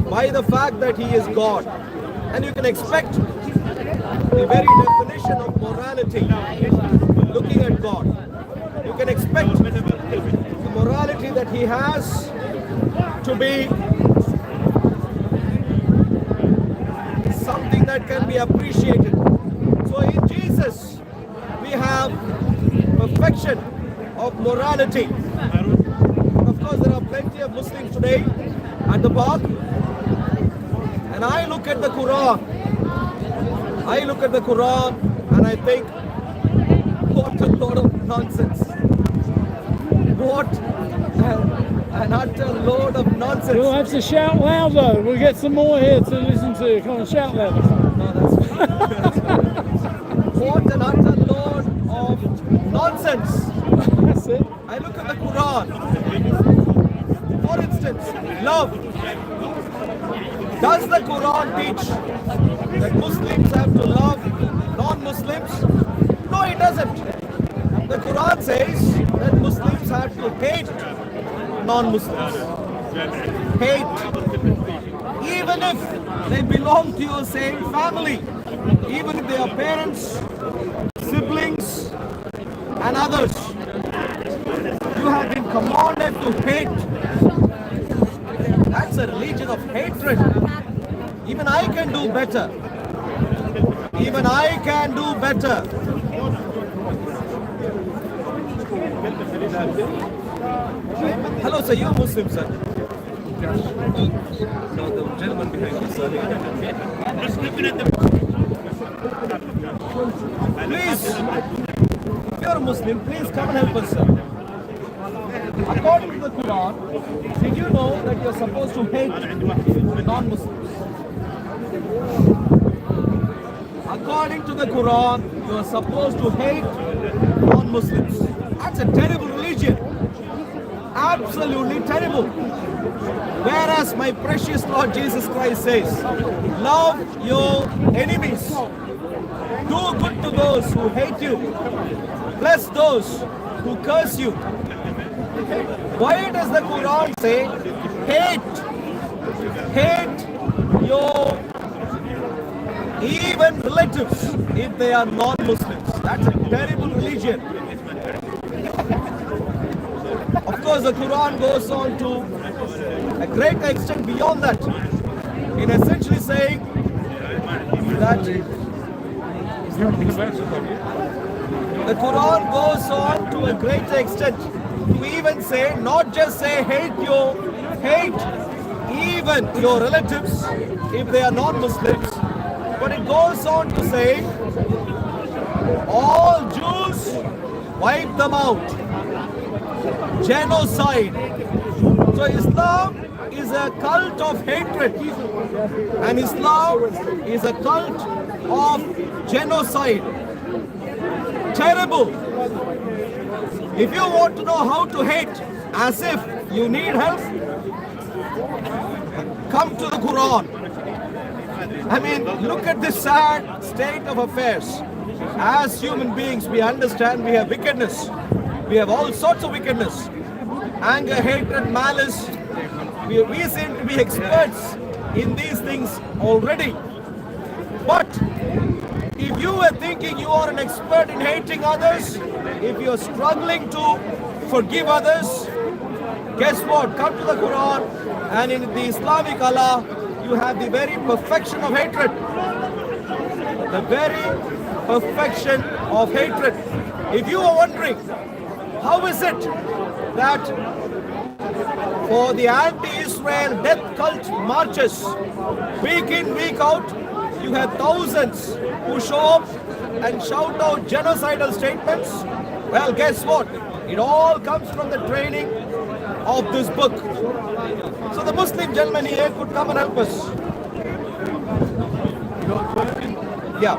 by the fact that He is God. And you can expect the very definition of morality looking at God. You can expect the morality that He has to be something that can be appreciated. So in Jesus, we have perfection of morality. Of course, there are plenty of Muslims today at the park, and I look at the Quran. I look at the Quran and I think, what a lot of nonsense. What an utter load of nonsense. You'll have to shout louder. We'll get some more here to listen to. Come on, shout louder. What an utter load of nonsense. That's it. I look at the Quran. For instance, love. Does the Quran teach that Muslims have to love non-Muslims? No, it doesn't. The Quran says that Muslims have to hate non-Muslims. Hate. Even if they belong to your same family. Even if they are parents, siblings, and others. You have been commanded to hate. That's a religion of hatred. Even I can do better. Even I can do better. Hello, sir. You're Muslim, sir. No, the gentleman behind you, sir. Please, if you're a Muslim, please come and help us, sir. According to the Quran, did you know that you're supposed to hate non-Muslims? According to the Quran, you're supposed to hate non-Muslims. That's a terrible religion. Absolutely terrible. Whereas my precious Lord Jesus Christ says, love your enemies. Do good to those who hate you. Bless those who curse you. Why does the Quran say, hate your even relatives if they are non-Muslims? That's a terrible religion. Of course, the Quran goes on to a great extent beyond that, in essentially saying that the Quran goes on to a great extent to even say, not just say hate even your relatives if they are non-Muslims, but it goes on to say all Jews, wipe them out. Genocide. So Islam is a cult of hatred, and Islam is a cult of genocide. Terrible. If you want to know how to hate as if you need help, come to the Quran. I mean, look at this sad state of affairs. As human beings, we understand we have wickedness. We have all sorts of wickedness. Anger, hatred, malice. We seem to be experts in these things already. But if you are thinking you are an expert in hating others, if you are struggling to forgive others, guess what? Come to the Quran, and in the Islamic Allah, you have the very perfection of hatred. The very perfection of hatred. If you are wondering, how is it that for the anti-Israel death cult marches, week in, week out, you have thousands who show up and shout out genocidal statements? Well, guess what? It all comes from the training of this book. So the Muslim gentleman here could come and help us. Yeah.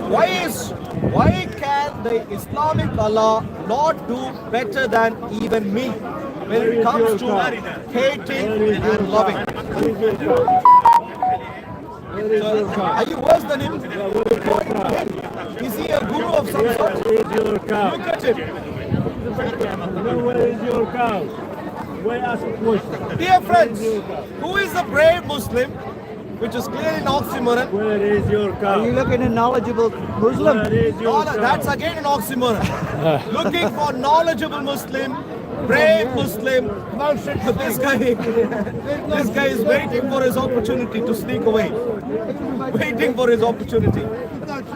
Why can the Islamic Allah not do better than even me when it comes to hating and loving? So, are you worse than him? Is he a guru of some sort? Look at him. Where is your cow? Why ask a question? Dear friends, who is a brave Muslim, which is clearly an oxymoron? Where is your cow? Are you looking at a knowledgeable Muslim? Where is your cow? That's again an oxymoron. Looking for knowledgeable Muslim, brave Muslim. This guy is waiting for his opportunity to sneak away. Waiting for his opportunity.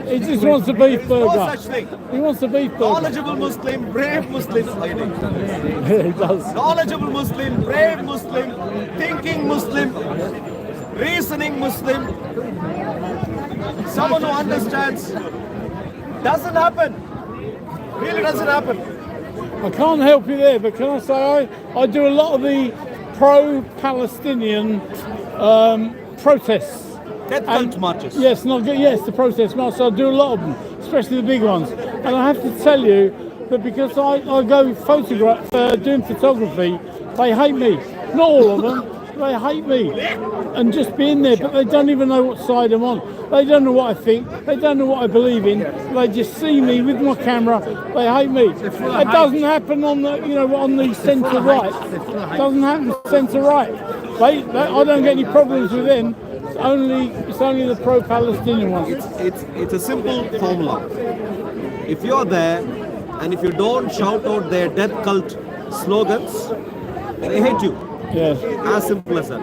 He just wants a beef burger. No such thing. He wants a beef burger. Knowledgeable Muslim, brave Muslim. He does. Knowledgeable Muslim, brave Muslim, thinking Muslim, reasoning Muslim. Someone who understands. Doesn't happen. Really doesn't happen. I can't help you there, but can I say I do a lot of the pro-Palestinian protests. Death cult marches. Yes, yes, the protest marches. I do a lot of them, especially the big ones. And I have to tell you that because I go doing photography, they hate me. Not all of them. They hate me and just being there, but they don't even know what side I'm on. They don't know what I think. They don't know what I believe in. They just see me with my camera. They hate me. It doesn't happen on the, on the centre right. It doesn't happen centre right. I don't get any problems with them. It's only the pro-Palestinian ones. It's a simple formula. If you're there and if you don't shout out their death cult slogans, they hate you. Yes. As simple as that.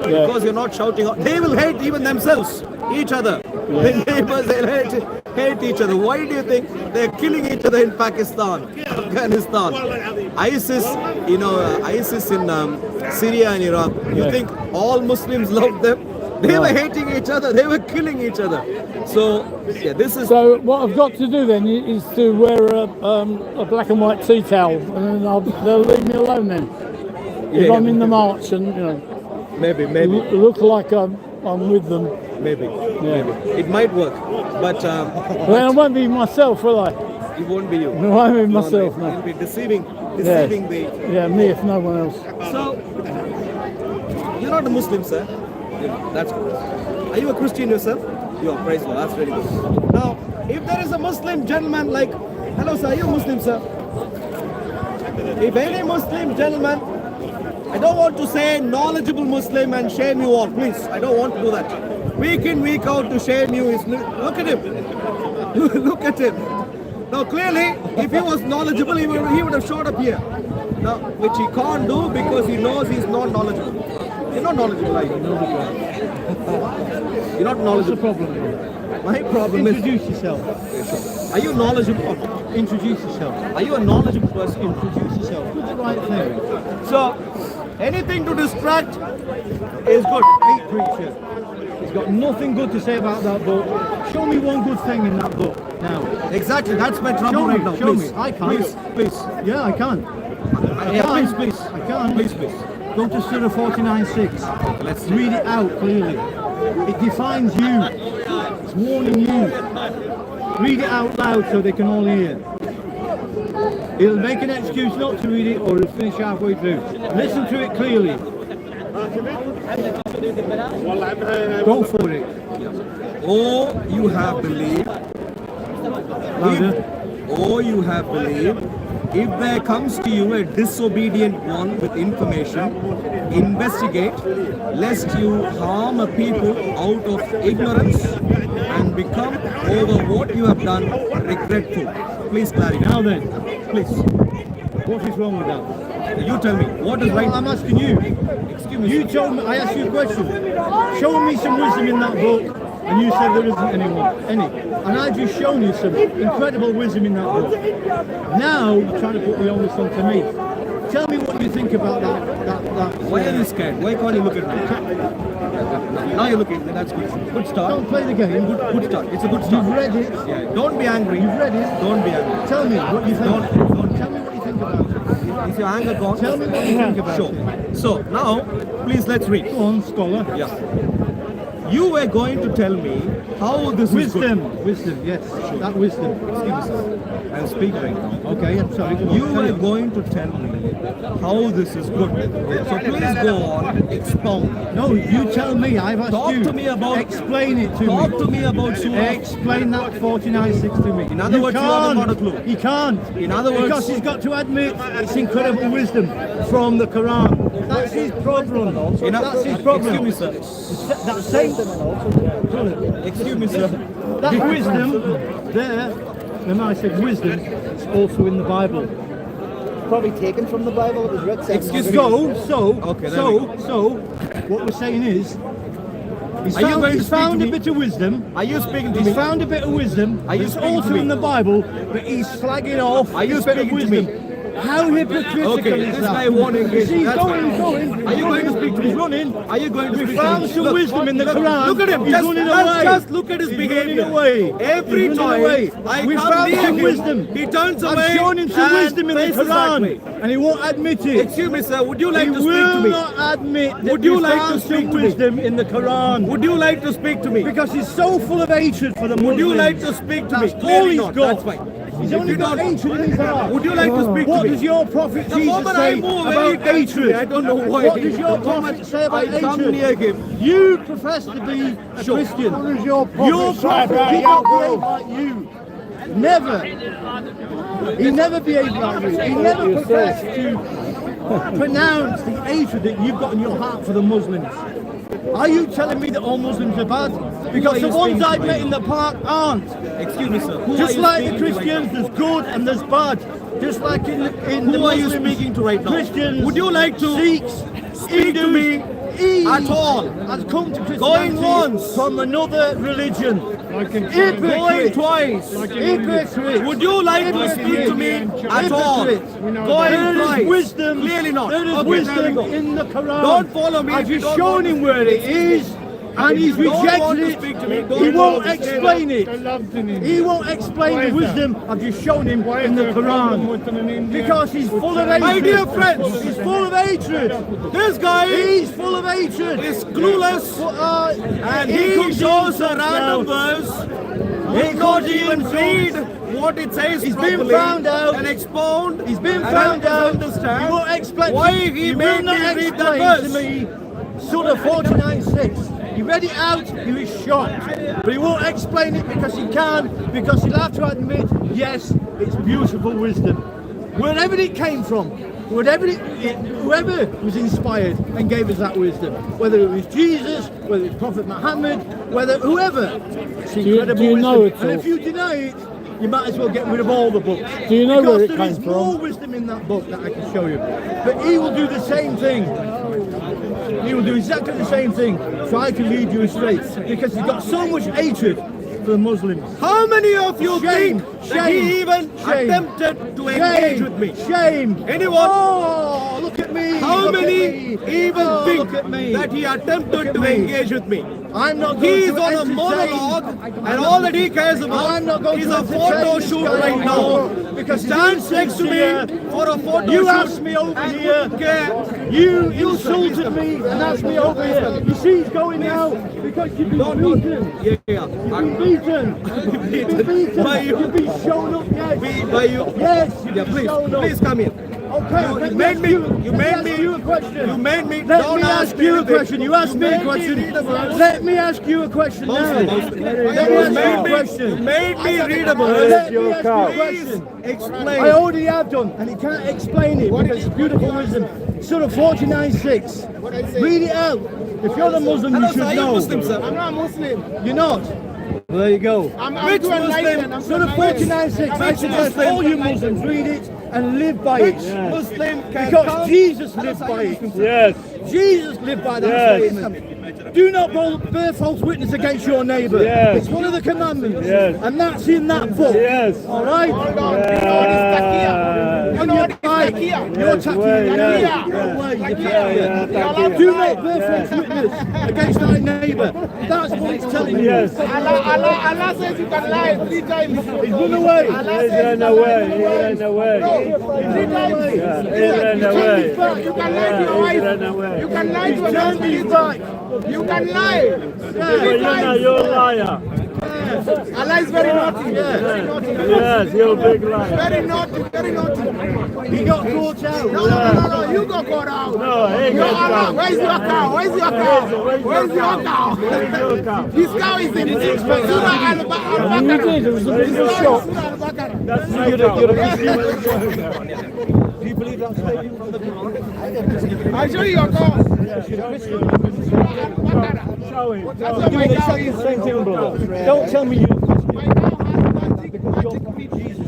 Because you're not shouting out. They will hate even themselves, each other. The neighbors, they'll hate each other. Why do you think they're killing each other in Pakistan, Afghanistan? ISIS, ISIS in Syria and Iraq. You think all Muslims love them? They were hating each other. They were killing each other. So, yeah, this is... So what I've got to do then is to wear a black and white tea towel, and then they'll leave me alone then. If I'm in the march and, maybe look like I'm with them. Maybe. Yeah. Maybe. It might work. But... well, I won't be myself, will I? It won't be you. I won't be myself, no. You'll be deceiving the... Yeah, me if no one else. So, you're not a Muslim, sir. That's good. Are you a Christian yourself? You are, praise God, that's very good. Now, if there is a Muslim gentleman like, hello sir, are you a Muslim, sir? If any Muslim gentleman, I don't want to say knowledgeable Muslim and shame you all, please. I don't want to do that. Week in, week out to shame you is, look at him. Look at him. Now clearly, if he was knowledgeable, he would have showed up here. Now, which he can't do because he knows he's not knowledgeable. You're not knowledgeable, are you? You're not knowledgeable. What's the problem? My problem is... Introduce yourself. Are you knowledgeable? Introduce yourself. Are you a knowledgeable person? Introduce yourself. Do the right thing. So, anything to distract is good. Hate preacher. He's got nothing good to say about that book. Show me one good thing in that book now. Exactly, that's my trouble right now. Show Please. me. I can't. Please. Yeah, I can. Please. I can. Please. Go to Surah 49:6. Let's read it out clearly. It defines you. It's warning you. Read it out loud so they can all hear. It'll make an excuse not to read it or it'll finish halfway through. Listen to it clearly. Go for it. Oh, you have believed. You have believed. If there comes to you a disobedient one with information, investigate, lest you harm a people out of ignorance and become over what you have done regretful. Please clarify. Now then, please. What is wrong with that? You tell me, what is right? I'm asking you. Excuse me. You told me, I asked you a question. Show me some wisdom in that book, and you said there isn't any. And I've just shown you some incredible wisdom in that book. Now you're trying to put the onus onto me. Tell me what you think about that. Why are you scared? Why can't you look at me? Now you're looking. That's good. Good start. Don't play the game. Good start. It's a good start. You've read it. Yeah. Don't be angry. You've read it. Don't be angry. Tell me what you think. Don't tell me what you think about it. Is your anger gone? Tell me what you think about it. So now, please let's read. Go on, scholar. Yeah. You were going to tell me how this is good. Wisdom, yes. That wisdom. Excuse me, sir. I'll speak right now. Okay, I'm sorry. You were going to tell me how this is good. So please go on, expound. No, you tell me. I've asked you. Talk to me about. Explain it to me. Talk to me about Surah. Explain that 49:6 to me. In other words, you haven't got a clue. He can't. In other words, because he's got to admit it's incredible wisdom from the Quran. That's his problem. That's his problem. Excuse me, sir. That same. Excuse me, sir. That wisdom there, when I said wisdom, it's also in the Bible. Probably taken from the Bible. It was read. Excuse me. So, what we're saying is, he's found a bit of wisdom. Are you speaking to me? He's found a bit of wisdom. It's also in the Bible, but he's slagging off. Are you speaking to me? How hypocritical is this that? guy wanting he's going. Are you going to speak to me? He's running. Are you going to speak to me? We found some wisdom in the Quran. Look at him. He's running away. Just look at his behavior. Away. Every time we found some wisdom. He turns away. I've shown him some wisdom in the Quran, and he won't admit it. Excuse me, sir. Would you like to speak to me? He will not admit that would you like to speak to wisdom in the Quran. Would you like to speak to me? Because he's so full of hatred for the Muslims. Would you like to speak to me? That's all he's got. That's fine. He's only got hatred in his heart. Would you like to speak to me? What does your prophet Jesus say about hatred? I don't know why. What does your prophet say about hatred? Come near him. You profess to be a Christian. What does your prophet say about did not behave like you. Never. He never behaved like you. He never professed to pronounce the hatred that you've got in your heart for the Muslims. Are you telling me that all Muslims are bad? Because the ones I've met in the park aren't. Excuse me, sir. Just like the Christians, there's good and there's bad. Just like in the Muslims, are you speaking to right now? Christians, would you like to Sikhs, speak to me at all? Has come to Christianity going once from another religion. Going twice. Hypocrite. Would you like to speak to me at all? Going twice. Wisdom. Clearly not. There is wisdom in the Quran. Don't follow me. I've just shown him where it is. And he's rejected it. He won't explain it. He won't explain the wisdom I've just shown him in the Quran. Because he's full of hatred. My dear friends, he's full of hatred. This guy, he's full of hatred. Is clueless. And he shows a random verse. He can't even read what it says. He's been found out and expound. He's been found out. Understand he won't explain why he made me read that verse. To me, Surah 49:6. He read it out, he was shocked. But he won't explain it because he can, because he'll have to admit, yes, it's beautiful wisdom. Wherever it came from, whoever was inspired and gave us that wisdom, whether it was Jesus, whether it's Prophet Muhammad, whoever, it's incredible do you know wisdom. it all? And if you deny it, you might as well get rid of all the books. Do you know where it because came there is from? more wisdom in that book that I can show you. But he will do the same thing. He will do exactly the same thing. Try to lead you astray. Because he's got so much hatred for the Muslims. How many of you think that he even attempted to engage with me? Shame. Anyone? Oh, look at me. How many even think that he attempted to engage with me? I'm not going He's on a monologue, and all that he cares about is a photo shoot right now. Because he stands next to me for a photo shoot. You asked me over here. You insulted me and asked me over here. You see he's going now because you've been beaten. Yeah. You've been beaten. You've been beaten. By you. You've been shown up, yes. By you. Yes, you've been shown up. Please come in. Okay, you made me. You made me. You a question. You made me. Let me ask you a question. You asked me a question. Let me ask you a question now. Let me ask you a question. You made me read a verse. Let me ask you a question. Explain. I already have done, and he can't explain it because it's beautiful wisdom. Surah 49:6. Read it out. If you're the Muslim, you should know. Muslim, sir? I'm not Muslim. You're not. Well, there you go. I'm Which Muslim? Surah 49:6. I suggest all you Muslims read it. and live by it. Muslim can Because come Jesus lived by it. Yes. Jesus lived by that Yes. statement. Do not bear false witness against your neighbour. Yes. It's one of the commandments. Yes. And that's in that book. Yes. All right? You know what is takia? You're taking Do not bear false witness against thy neighbour. That's what it's telling you. Yes. Allah says you can lie 3 times. He's run away. He ran away. He ran away. No, 3 times. Yeah, he ran away. You can lie to your wife. You can lie to a husband. You can lie. You're a liar. Allah is very naughty. Very naughty. Yes, you're a big liar. Very naughty. Very naughty. He got caught out. No. You got caught out. No, he Your got Allah. caught. Where's your cow? Where's your cow? Where's your cow? His cow is in Surah Al-Baqarah. It was a bit of a shock. That's my cow. Do you believe that statement from the Quran? I'll show you your cow. Show him. That's what my cow is. Same thing, brother. Don't tell me you.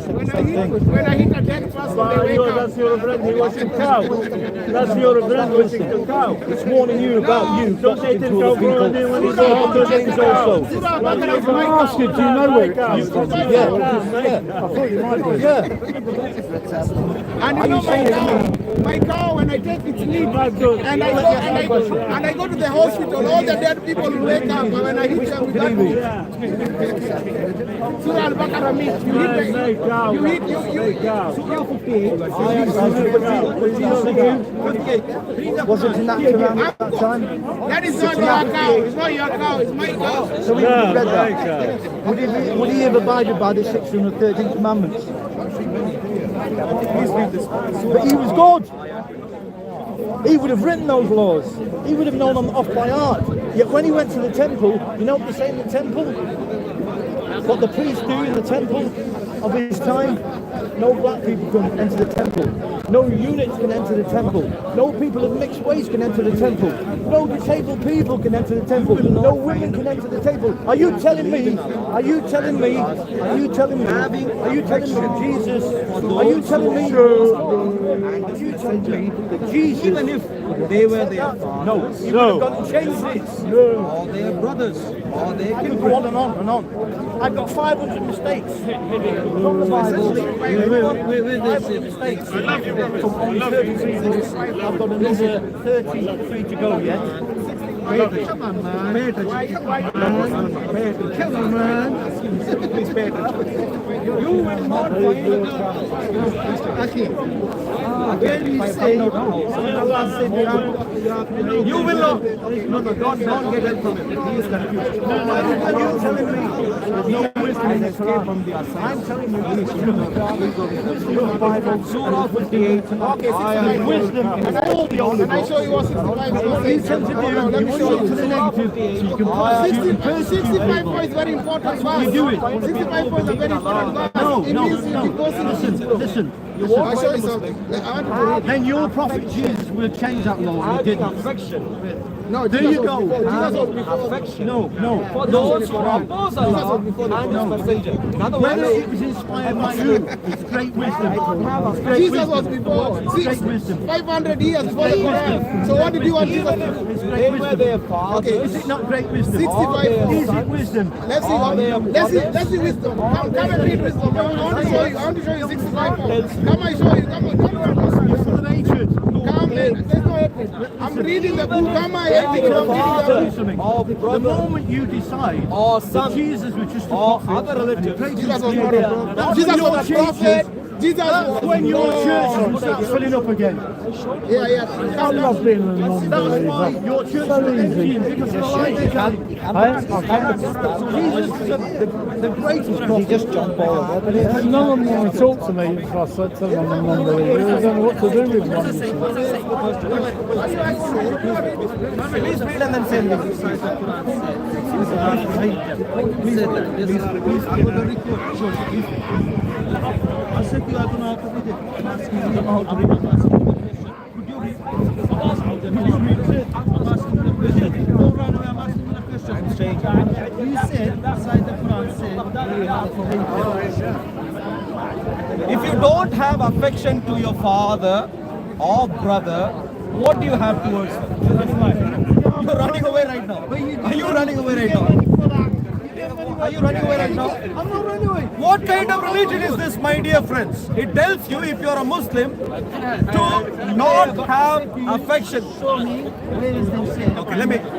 When I hit a dead person, they wake up. That's your friend, he was in cow. That's your friend, was in cow. It's warning you about you. Don't let him go for when he's Other things also. I asked you, do you know where it comes from? Yeah. I thought you might be. Yeah. And you know my cow, when I take its lead, and I go to the hospital, all the dead people will wake up, and when I hit them with that meat, Surah Al-Baqarah meat, you hit Was it in that around that time? That is not your cow, it's not your cow, it's my cow. So we read that. Would he have abided by the 613 commandments? But he was God. He would have written those laws. He would have known them off by heart. Yet when he went to the temple, you know what they say in the temple? What the priests do in the temple of his time? No black people can enter the temple. No eunuchs can enter the temple. No people of mixed race can enter the temple. No disabled people can enter the temple. No women can enter the temple. Are you telling me? Are you telling me? Are you telling me? Are you telling me Jesus? Are you telling me? Are you telling me that Jesus? Even if they were their No, you would have gone and changed this. or their brothers, or their I could go on and on and on. I've got 500 mistakes from the Bible. 500 mistakes. From only 33 books. I've got another 33 to go yet. Come on, man. Pay attention. Come on, man. Please pay attention. You will not find Aki. When we say, Allah said you will not. No, don't get help from him. He is confused. Are you telling me there's no way to escape from the assignment? I'm telling you this. Your Bible, Surah 58. Okay, I am wisdom is all the only Can I show you what 65 What you tend to do, you want to go to the negative, so you can pass 65 points is very important. You do it. 65 points are very important. No. Listen. I'll show you something. Then your prophet Jesus will have changed that law. He didn't. No, there you go. No. For those who oppose Allah and His Messenger. In other words, Whether it was inspired by you, it's great wisdom. It's great Jesus wisdom. was before Great wisdom. 500 years before the Quran. So what did you want Jesus to do? They were their fathers. Okay. Is it not great wisdom? 65 Is it wisdom? Let's see wisdom. Come and read wisdom. I want to show you 65 points. Come and show you. Come on. You're full of hatred. Come in. There's no hatred. I'm reading the book. Come on. The moment you decide that Jesus was just a prophet, Jesus was not a prophet. Jesus was a prophet. That's when your church will start filling up again. Yeah. I love being an unbeliever. Your church will begin because of the light they carry. Jesus is the greatest prophet. He just jumped all of it. No one want to talk to me if I said to them I'm an unbeliever. I don't know what to do with one. let them say I said you, I don't know how to read it. I'm asking you, I don't know how to read it. Could you read it? I'm asking you the question. Don't run away, I'm asking you the question. You said, inside the Quran said, if you don't have affection to your father or brother, what do you have towards them? You're running away right now. Are you running away right now? Are you running away right now? I'm not running away. What kind of religion is this, my dear friends? It tells you, if you're a Muslim, to not have affection. Okay,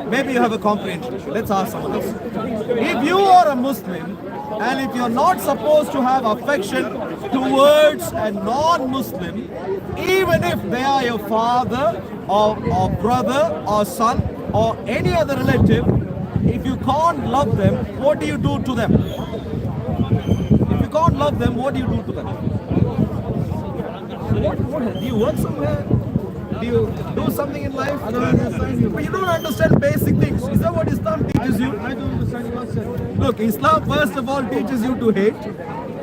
maybe you have a comprehension issue. Let's ask someone else. If you are a Muslim, and if you're not supposed to have affection towards a non-Muslim, even if they are your father or brother or son or any other relative, if you can't love them, what do you do to them? If you can't love them, what do you do to them? What do you work somewhere? Do you do something in life? I don't understand you. But you don't understand basic things. Is that what Islam teaches you? I don't understand what you said. Look, Islam first of all teaches you to hate.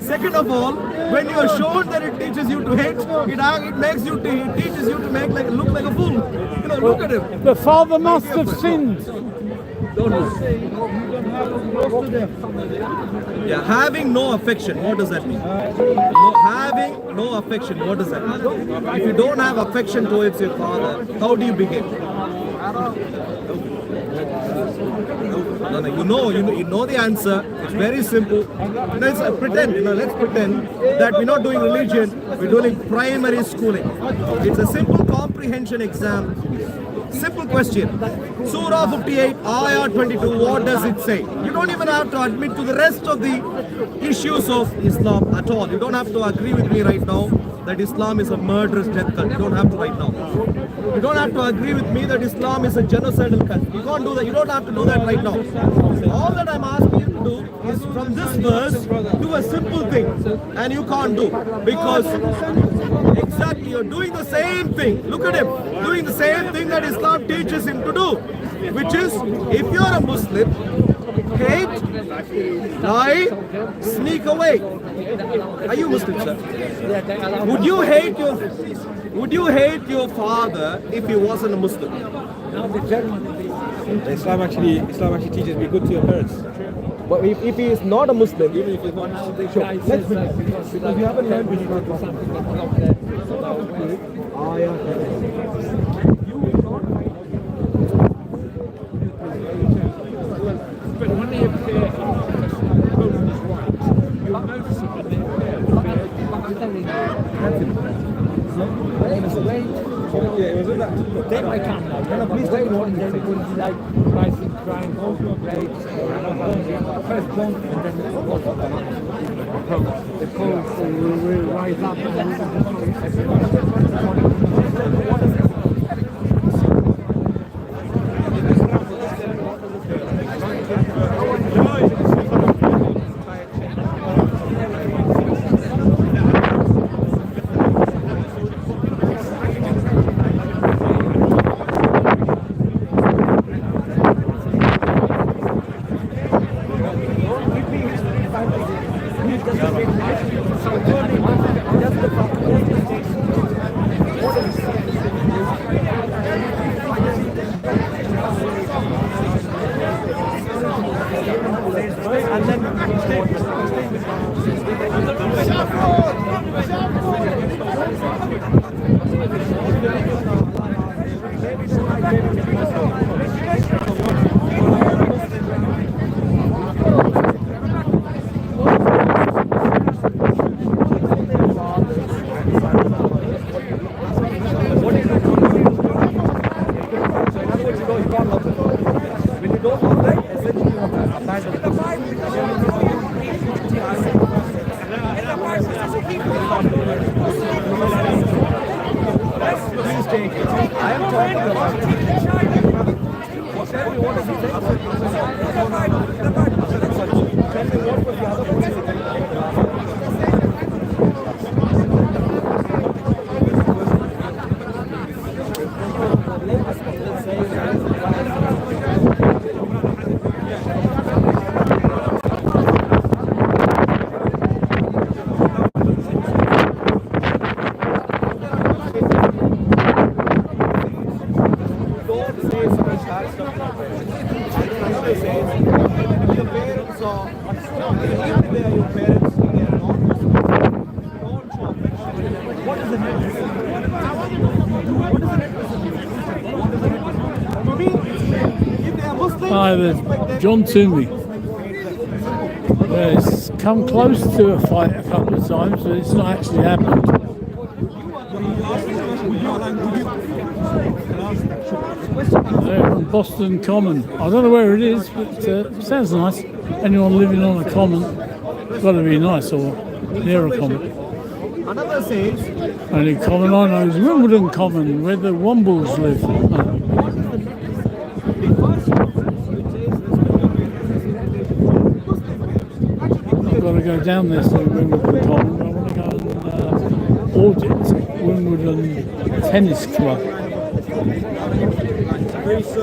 Second of all, when you are shown that it teaches you to hate, it makes you teaches you to look like a fool. You know, look at him. The father must have sinned. Yeah, having no affection, what does that mean? Having no affection, what does that mean? If you don't have affection towards your father, how do you behave? No, you know the answer. It's very simple. Let's pretend that we're not doing religion, we're doing primary schooling. It's a simple comprehension exam. Simple question. Surah 58, Ayah 22, what does it say? You don't even have to admit to the rest of the issues of Islam at all. You don't have to agree with me right now that Islam is a murderous death cult. You don't have to right now. You don't have to agree with me that Islam is a genocidal cult. You can't do that. You don't have to do that right now. All that I'm asking you to do is from this verse, do a simple thing. And you can't do. Because exactly, you're doing the same thing. Look at him. Doing the same thing that Islam teaches him to do. Which is, if you're a Muslim, hate, lie, sneak away. Are you Muslim, sir? Would you hate your father if he wasn't a Muslim? Islam actually teaches be good to your parents. But if he is not a Muslim, even if he's not Muslim, sure. Let's begin. Because you haven't learned which But when they appear in Moses' right, you'll notice it when they I can't know. Please don't want everybody like rising, crying, rapes, first one, and then the cold will rise up Hi, there's John Toomey. Yeah, it's come close to a fight a couple of times, but it's not actually happened. They're on Boston Common. I don't know where it is, but it sounds nice. Anyone living on a common, it's got to be nice or near a common. Another says, Only common I know is Wimbledon Common, where the Wombles live. I've got to go down there to Wimbledon Common. I want to go and audit Wimbledon Tennis Club.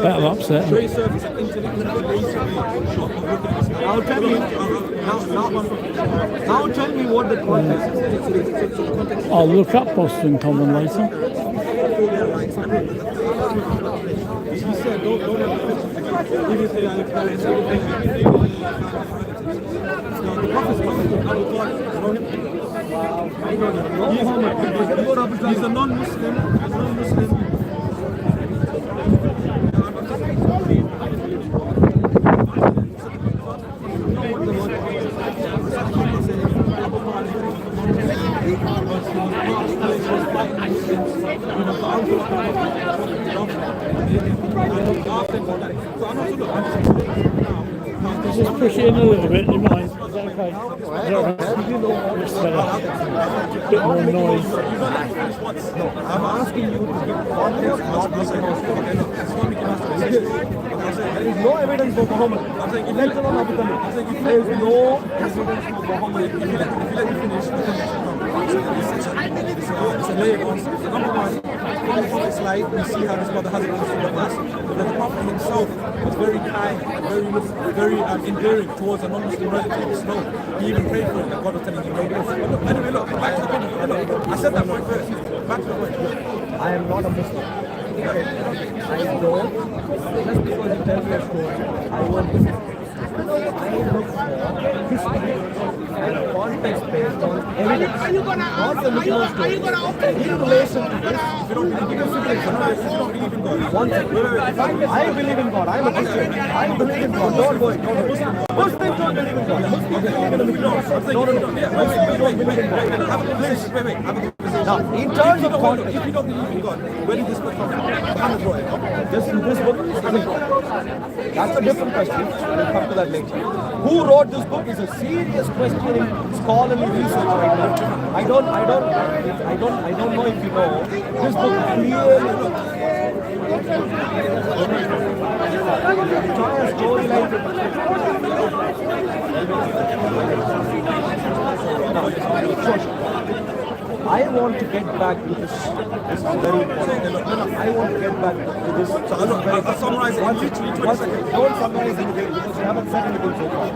That'll upset me. now tell me what the context is. I'll look up Boston Common later. He's a non-Muslim. Just push it in a little bit, you mind? Is that okay? Just a bit more noise. I'm asking you to give context, not there is no evidence for Muhammad. Let alone Abu Dhabi. There is no evidence for Muhammad. If you let me finish, it's a layer on. Number one, on the Prophet's life, we see how this brother has it in the verse. But the Prophet himself was very kind, very endearing towards a non-Muslim relative. No, he even prayed for him. God was telling him, no, no. Anyway, look, back to the point. I said that point first. Back to the point. I am not a Muslim. I don't. Just because you tell me a story, I won't listen. I look for history and context based on evidence. Not the mythical story. In relation to this, if you don't believe in God, one second. I believe in God. I'm a Christian. I believe in God. Don't worry. Muslims don't believe in God. Muslims believe in the mythical. No. Muslims don't believe in God. Please. Now, in terms of context, if you don't believe in God, where did this book come from? Just in this book? That's a different question. We'll come to that later. Who wrote this book is a serious question in scholarly research right now. I don't know if you know. This book clearly entire storyline. I want to get back to this. This is very important. I want to get back to this. So I'll summarize it. Don't summarize anything because you haven't said anything so far.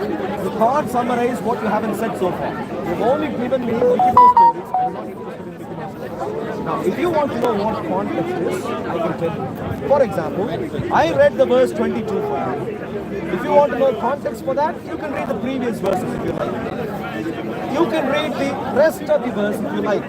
You can't summarize what you haven't said so far. You've only given me Mickey Mouse stories. I'm not interested in Mickey Mouse stories. Now, if you want to know what context is, I can tell you. For example, I read the verse 22 for you. If you want to know context for that, you can read the previous verses if you like. You can read the rest of the verse if you like.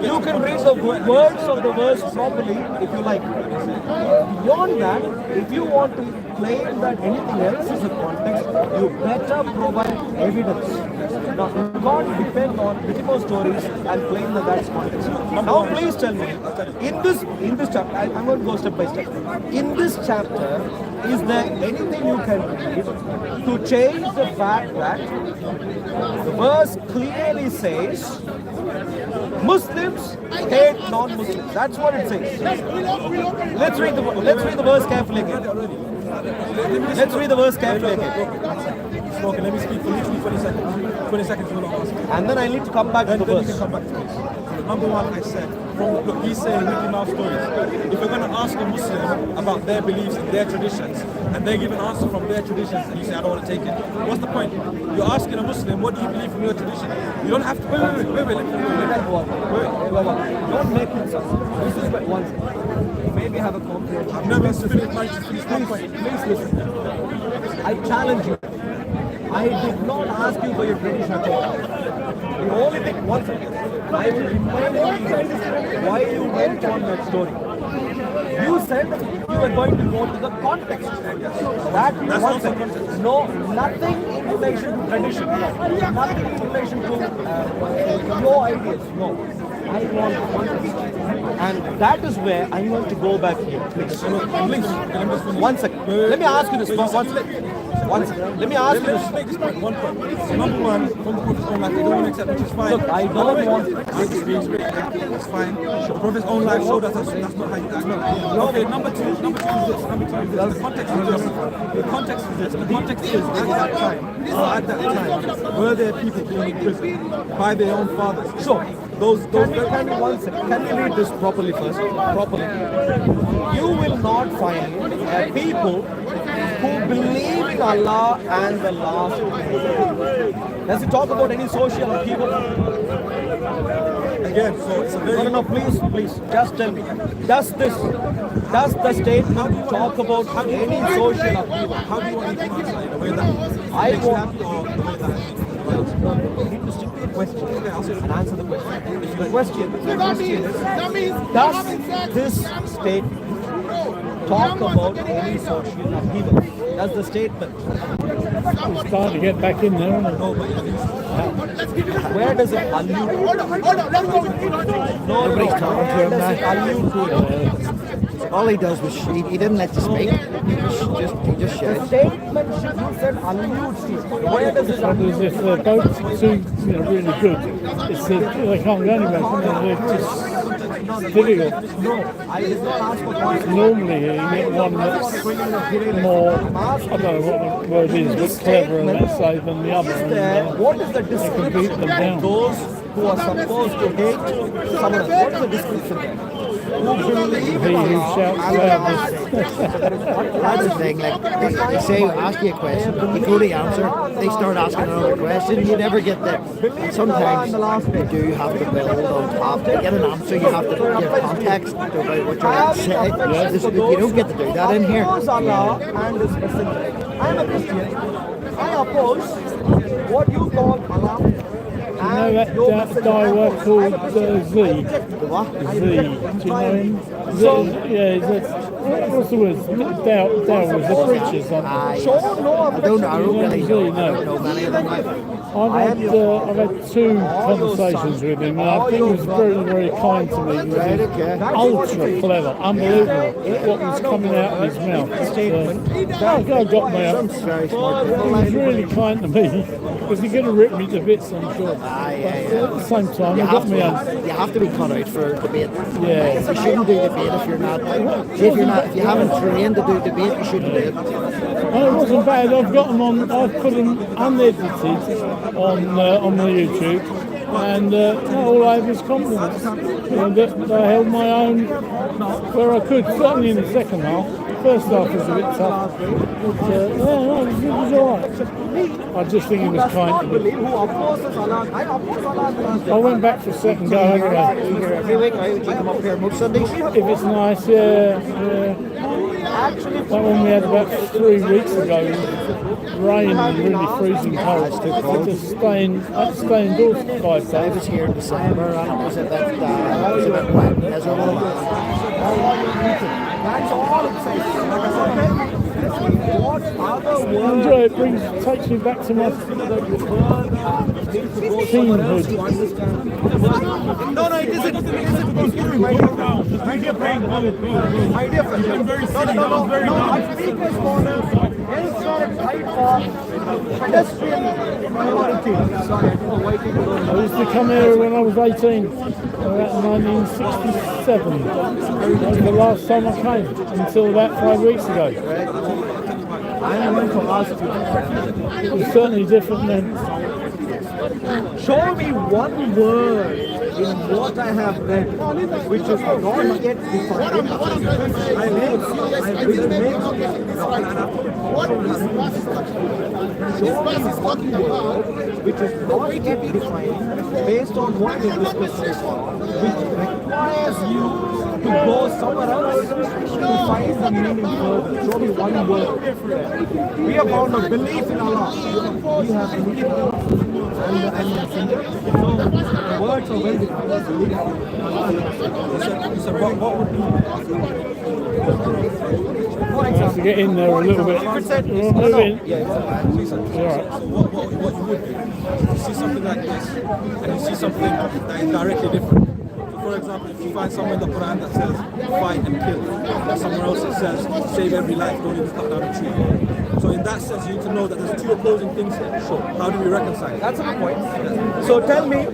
You can read the words of the verse properly if you like. Beyond that, if you want to claim that anything else is a context, you better provide evidence. Now, you can't depend on mythical stories and claim that that's context. Now, please tell me, in this chapter, I'm going to go step by step. In this chapter, is there anything you can read to change the fact that the verse clearly says Muslims hate non-Muslims? That's what it says. Let's read the verse carefully again. Let's read the verse carefully again. Let me speak for literally 20 seconds. 20 seconds will not ask. And then I need to come back to the verse. Number one, I said, look, he's saying Mickey Mouse stories. If you're going to ask a Muslim about their beliefs and their traditions, and they give an answer from their traditions, and you say, I don't want to take it, what's the point? You're asking a Muslim, what do you believe from your tradition? You don't have to, wait. Don't make it so. This is one thing. Maybe have a comprehension. I've never finished one point. Please listen. I challenge you. I did not ask you for your tradition at all. The only thing, one second, I will remind you why you went on that story. You said you were going to go to the context. That's also context. No, nothing in relation to tradition. Nothing in relation to your ideas. No. I want context. And that is where I want to go back here. Please. One second. Let me ask you this. One second. Let me ask you this. One point. Number one, from the Prophet's own life, they don't want to accept, which is fine. Look, I don't want. It's fine. The Prophet's own life showed us that's not how you act. Okay, number two is this. The context is this. The context is this. The context is at that time, were there people being imprisoned by their own fathers? Sure. Can you read this properly first? Properly. You will not find people who believe in Allah and the last day. Does it talk about any social upheaval? Again, so it's a very... No, please, just tell me. Does the statement talk about any social upheaval? How do you want me to translate the way that I want... You need to stick to the question and answer the question. The question is, does this statement talk about any social upheaval? Does the statement? It's starting to get back in there, isn't it? Where does it allude to? Nobody's talking to him Does it now. allude to? All he does was he didn't let you speak. He just The shouted. statement you said alludes to. Where does it allude If the boat's too really good, it's they can't go anywhere. They're just difficult. No, I did not ask for context. Normally you get one that's more, I don't know what the word is, but cleverer, let's say, than the other. And, what is the they can description beat them of down. those who are supposed to hate someone else? What is the description there? Who believe He in who Allah shouts and loudest. That's the thing, like, they say, ask you a question, you go to answer, they start asking another question, you never get there. And sometimes you do have to build on top. To get an answer, you have to give context to about what you're going to say. You don't get to do that in here. oppose Allah and His Messenger. I am a Christian. I oppose what you call Allah. You know that guy worked called Z? Z, do you know him? What's the word? Dow was a preacher, something. I don't really know. I don't know many of them. I've had two conversations with him, and I think he was very, very kind to me. He was ultra clever, unbelievable what was coming out of his mouth. That guy got me up. He was really kind to me, because he's going to rip me to bits, I'm sure. But at the same time, he got me up. You have to be cut out for debate. Yeah. You shouldn't do debate if you're not. If you haven't trained to do debate, you shouldn't do it. And it wasn't bad. I've put them unedited on the YouTube, and all I have is compliments. That I held my own where I could, certainly in the second half. First half was a bit tough, but it was all right. I just think he was kind to me. I went back for a second go anyway. Every week, right? You come up here most Sundays. If it's nice, yeah. That one we had about 3 weeks ago, rain and really freezing cold. I had to stay indoors for 5 days. I was here in December and it was a bit wet, miserable. That's all I'm saying. Like I said, what other words? Enjoy it, takes me back to my teenhood. No, it isn't. My dear friend. No, I speak as for any sort of type of pedestrian minority. Sorry, I was waiting for those. I used to come here when I was 18, about 1967. That was the last time I came, until about 5 weeks ago. I want to ask you. It was certainly different then. Show me one word in what I have read which is not yet defined. I will make show me one word which is not yet defined based on what we discussed so far, which requires you to go somewhere else to find the meaning further. Show me one word. We have found a belief in Allah. We have belief in Allah. And the messenger. So, words are very Have to get in there a little bit. Move in. What you would do, you see something like this, and you see something that is directly different. So for example, if you find somewhere in the Quran that says fight and kill, and somewhere else it says save every life, don't even cut down a tree. So in that sense, you need to know that there's two opposing things here. So how do we reconcile it? That's a good point. So tell me,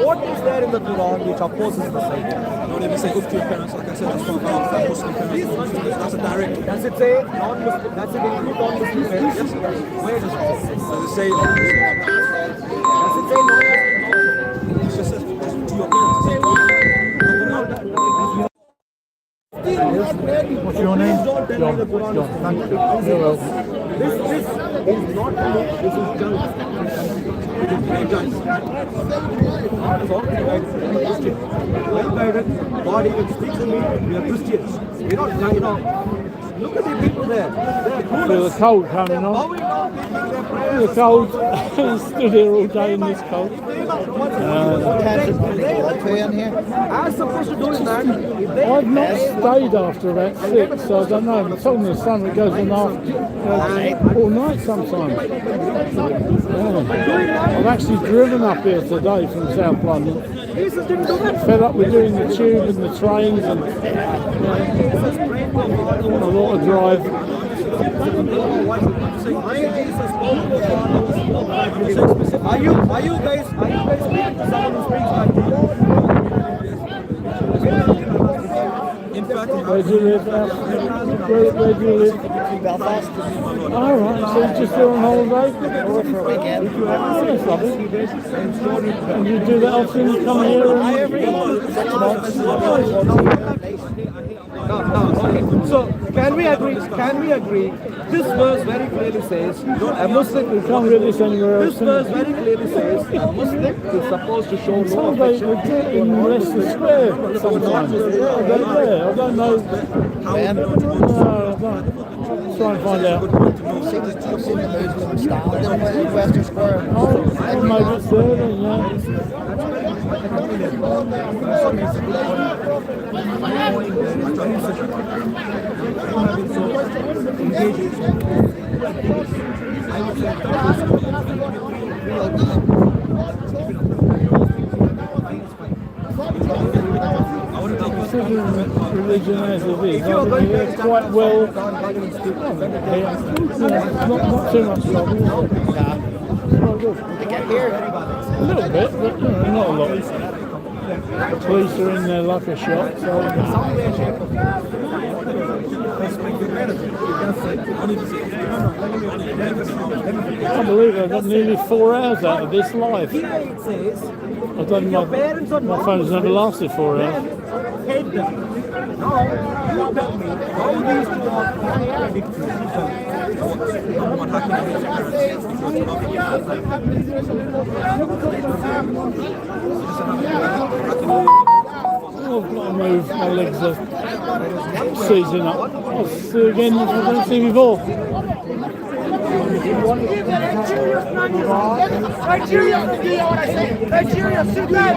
what is there in the Quran which opposes the same? Don't even say to your parents, like I said, that's not about Muslim parents. That's a direct. Does it say non-Muslim? Does it include non-Muslim parents? Yes. Where does it say? Does it say? Does it say non-Muslim? It just says to your parents. What's your name? John. Thank you. You're welcome. This is not only, this is junk. Well-guided, God even speaks to me, we are Christians. We're not, look at the people there. They're Feel the cold coming on. The cold. Stood here all day in this cold. As supposed to do is that, I've not stayed after about 6, so I don't know. But some of the sun it goes on after all night sometimes. Yeah. I've actually driven up here today from South London. Fed up with doing the tube and the trains and a lot of drive. Are you guys speaking to someone who speaks like Where do you live? Where do you live? Belfast. All right, so you're just here on holiday? Or for a weekend. Oh, that's lovely. And you do that often? You come here? Every 6 months. No, okay. So can we agree? This verse very clearly says a Muslim. We can't read this anywhere else. This verse very clearly says a Muslim is supposed to show no affection. They do it in Leicester Square sometimes. Yeah, I don't know. No, I don't. Try and find out. Leicester Square. Oh, maybe it's there then, yeah. Religion as it is, it's quite well, not too much trouble. They get here. A little bit, but not a lot. The police are in there like a shot, so... I can't believe I got nearly 4 hours out of this live. I've done my phone's never lasted 4 hours. Hate them. Now, you tell me how these two are contradictory. I've got to move, my legs are seizing up. I'll see you again if I don't see you before. Nigeria, Nigeria, sit down.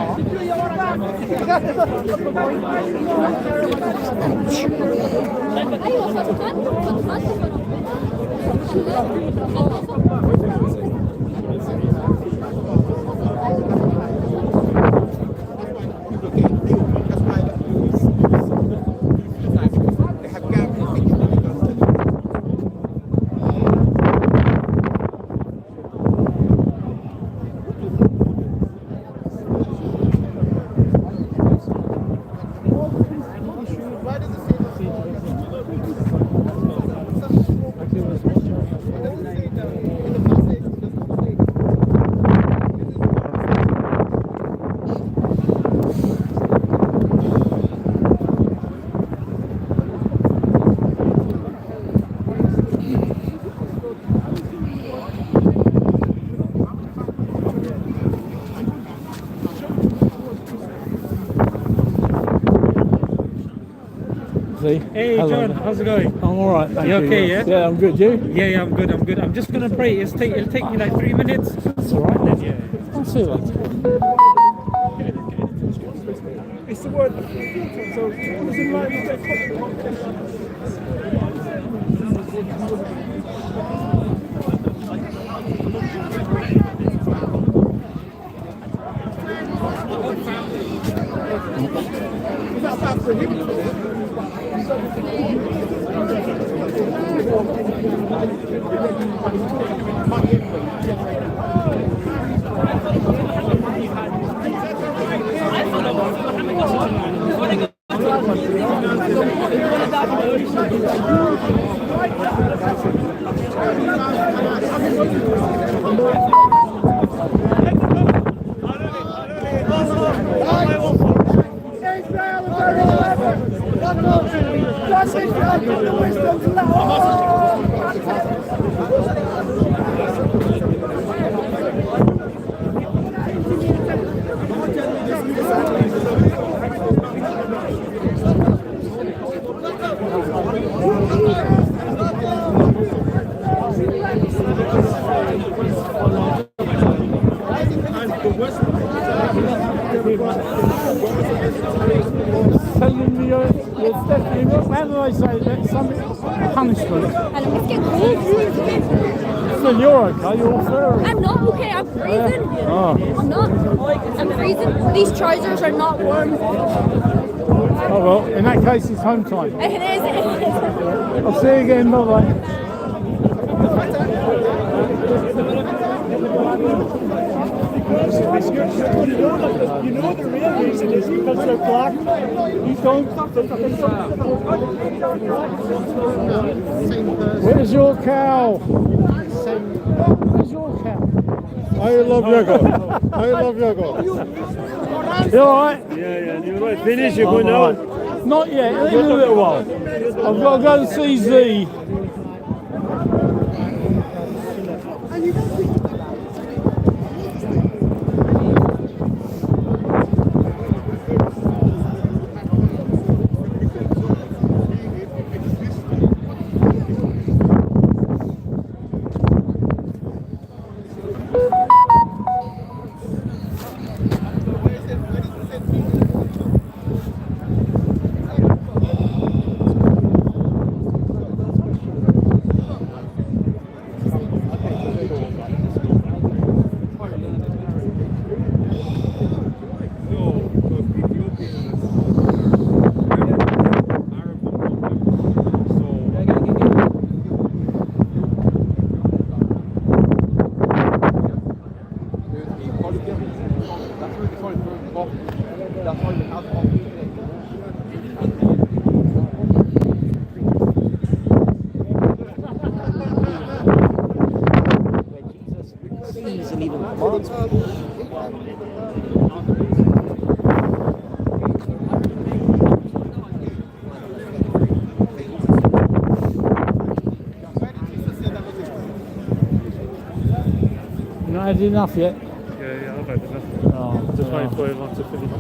Hey John, how's it going? I'm alright, thank you. You okay, yeah? Yeah, I'm good, you? Yeah, I'm good, I'm just gonna pray. It'll take me like 3 minutes. That's alright then. Yeah. I'll see you later. the word? So, what does it like? Telling me it's definitely not. How do I say that? Something punishment. Still, you're okay. You're furry. I'm not okay. I'm freezing. Oh. I'm not. I'm freezing. These trousers are not warm. Oh well. In that case, it's home time. It is. I'll see you again. Bye bye. You know the real reason is because they're black. You don't. Where's your cow? Where's your cow? I love yoga. I love yoga. You alright? Yeah, you're right. Finish, you're going out. Not yet, in a little while. I've got to go and see Z. Not had enough yet? Yeah, I've had enough. Oh, Just waiting for everyone to finish.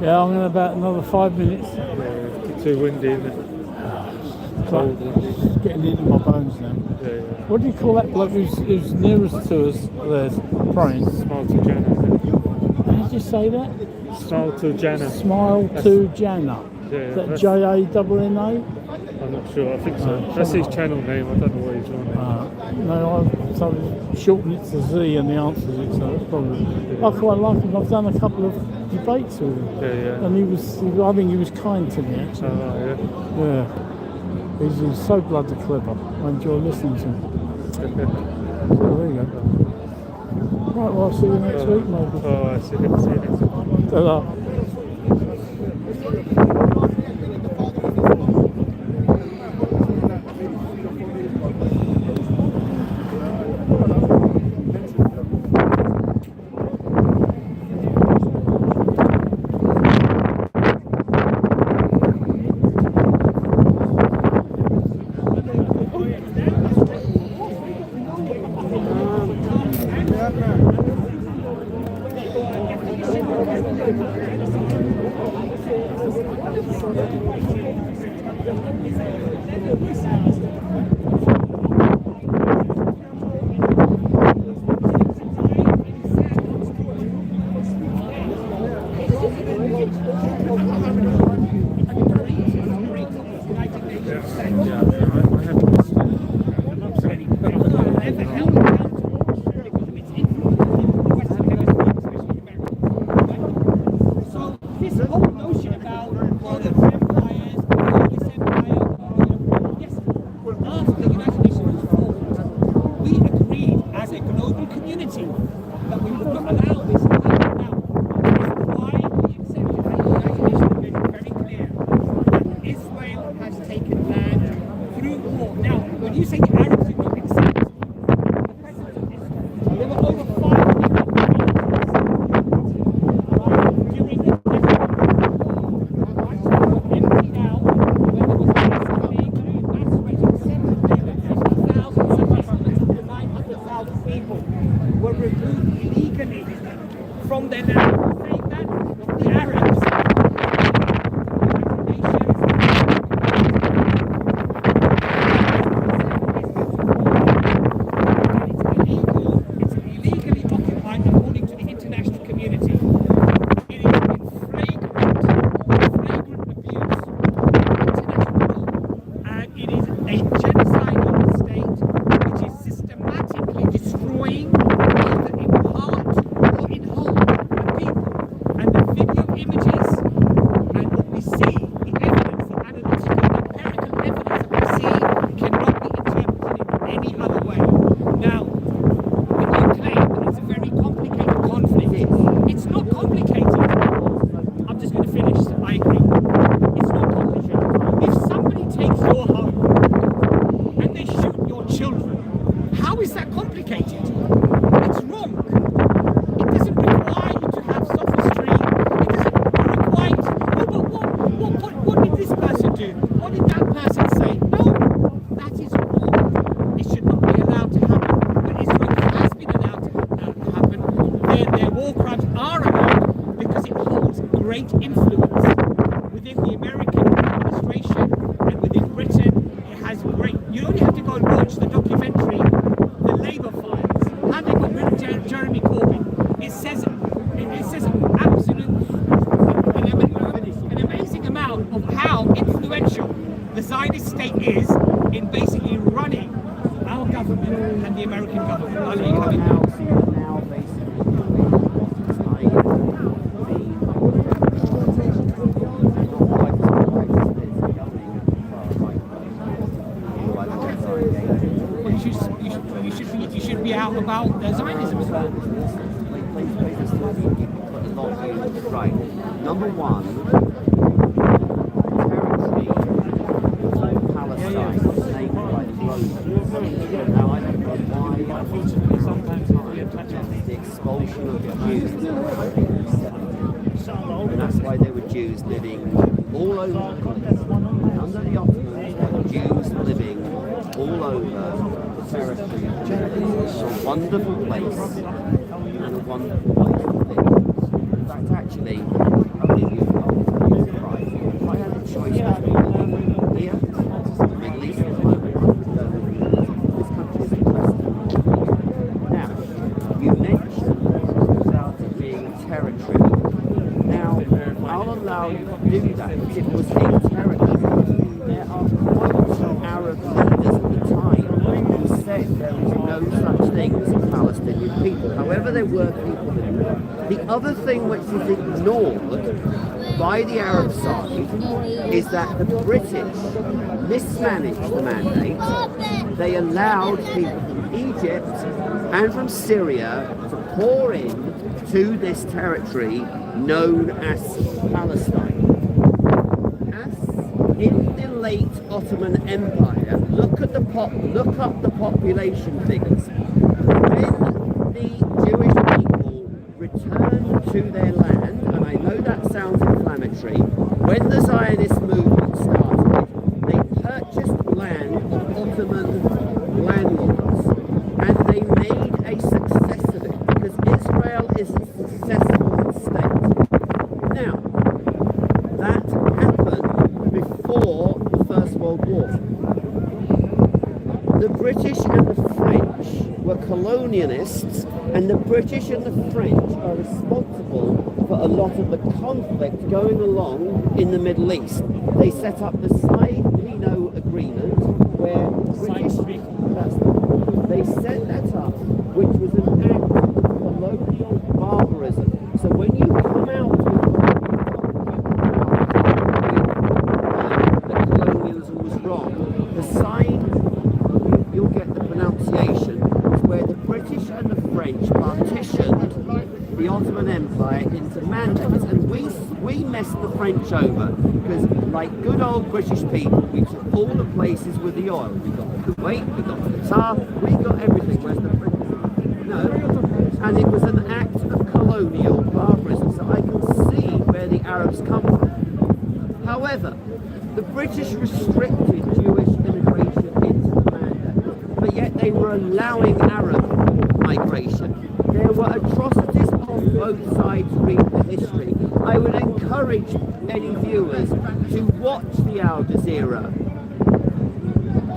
Yeah, I'm in about another 5 minutes. Yeah, it's too windy, isn't it? Cold, windy. It's getting into my bones now. Yeah. What do you call that bloke who's nearest to us there praying? Smile to Jana. How did you say that? Smile to Jana. Smile to Jana. Yeah, Is that that's- J-A-N-N-A? I'm not sure, I think so. That's his channel name, I don't know what he's on. No, I sort of shortened it to Z and the answers it, so that's probably. I quite like him. I've done a couple of debates with him. Yeah. And I think he was kind to me actually. Yeah. He's so bloody clever. I enjoy listening to him. So there you go. Right, well, I'll see you next week, maybe. Oh, I see you next week. Ta-ra. the United Nations was formed, we agreed as a global community that we would not allow this to happen. Now, why we accepted that the United Nations made it very clear that Israel has taken land through war. Now, when you say the Arabs did not accept, the president of Israel, there were over 5 million during the emptied out when there was basically mass raiding, 750,000 to 900,000 people were removed illegally from their land. Saying that the Arabs, it's illegally occupied according to the international community. It is in flagrant abuse of international law, and it is a genocidal state which is systematically destroying either in part or in whole the people. And the video images and what we see, the evidence, the analytical, empirical evidence that we see cannot be interpreted in any other way. Now, when you claim that it's a very complicated conflict, it's not complicated. I'm just going to finish. I agree. It's not complicated. If somebody takes your home and they shoot your children, how is that complicated? It's wrong. It doesn't require you to have sophistry. It doesn't require you to, what did this person do? What did that person say? No, that is wrong. It should not be allowed to happen. But Israel has been allowed to happen. Their war crimes are allowed because it holds great influence within the American administration and within Britain. It has great. You only have to go and watch the documentary, The Labour Files, how they got rid of Jeremy Corbyn. It says an amazing amount of how influential the Zionist state is in basically running our government and the American government. I know you're coming now. You should be out about Zionism. Right. Number one, territory of Palestine was named by the Romans. Now I don't know why. Unfortunately, sometimes the expulsion of the Jews in the 1770s. And that's why there were Jews living all over the continent. Under the Ottomans, there were Jews living all over the territory of Germany. It's a wonderful place and a wonderful place to live. In fact, actually, I'll give you a prize. If I had a choice between living here, the Middle East, at the moment, this country is impressive. Now, you mentioned about it being a territory. Now, I'll allow you to do that if it was a territory. There are quite some Arab leaders at the time who said there is no such thing as a Palestinian people. However, there were people there. The other thing which is ignored by the Arab side is that the British mismanaged the mandate. They allowed people from Egypt and from Syria to pour in to this territory known as Palestine. As in the late Ottoman Empire, look up the population figures. When the Jewish people returned to their land, and I know that sounds inflammatory, when the Zionist movement started, they purchased land of Ottoman landlords, and they made a success of it, because Israel is a successful state. Now, that happened before the First World War. The British and the French were colonialists, and the British and the French are responsible for a lot of the conflict going along in the Middle East. They set up the Sykes-Picot Agreement, where they set that up, which was an act of colonial barbarism. So when you come out with that colonialism was wrong, the Ottoman Empire into mandates, and we messed the French over because, like good old British people, we took all the places with the oil. We got Kuwait, we got Qatar, we got everything. Whereas the French, no, and it was an act of colonial barbarism. So I can see where the Arabs come from. However, the British restricted Jewish immigration into the mandate, but yet they were allowing Arab migration. There were atrocities on both sides. Read the history. I would encourage any viewers to watch the Al Jazeera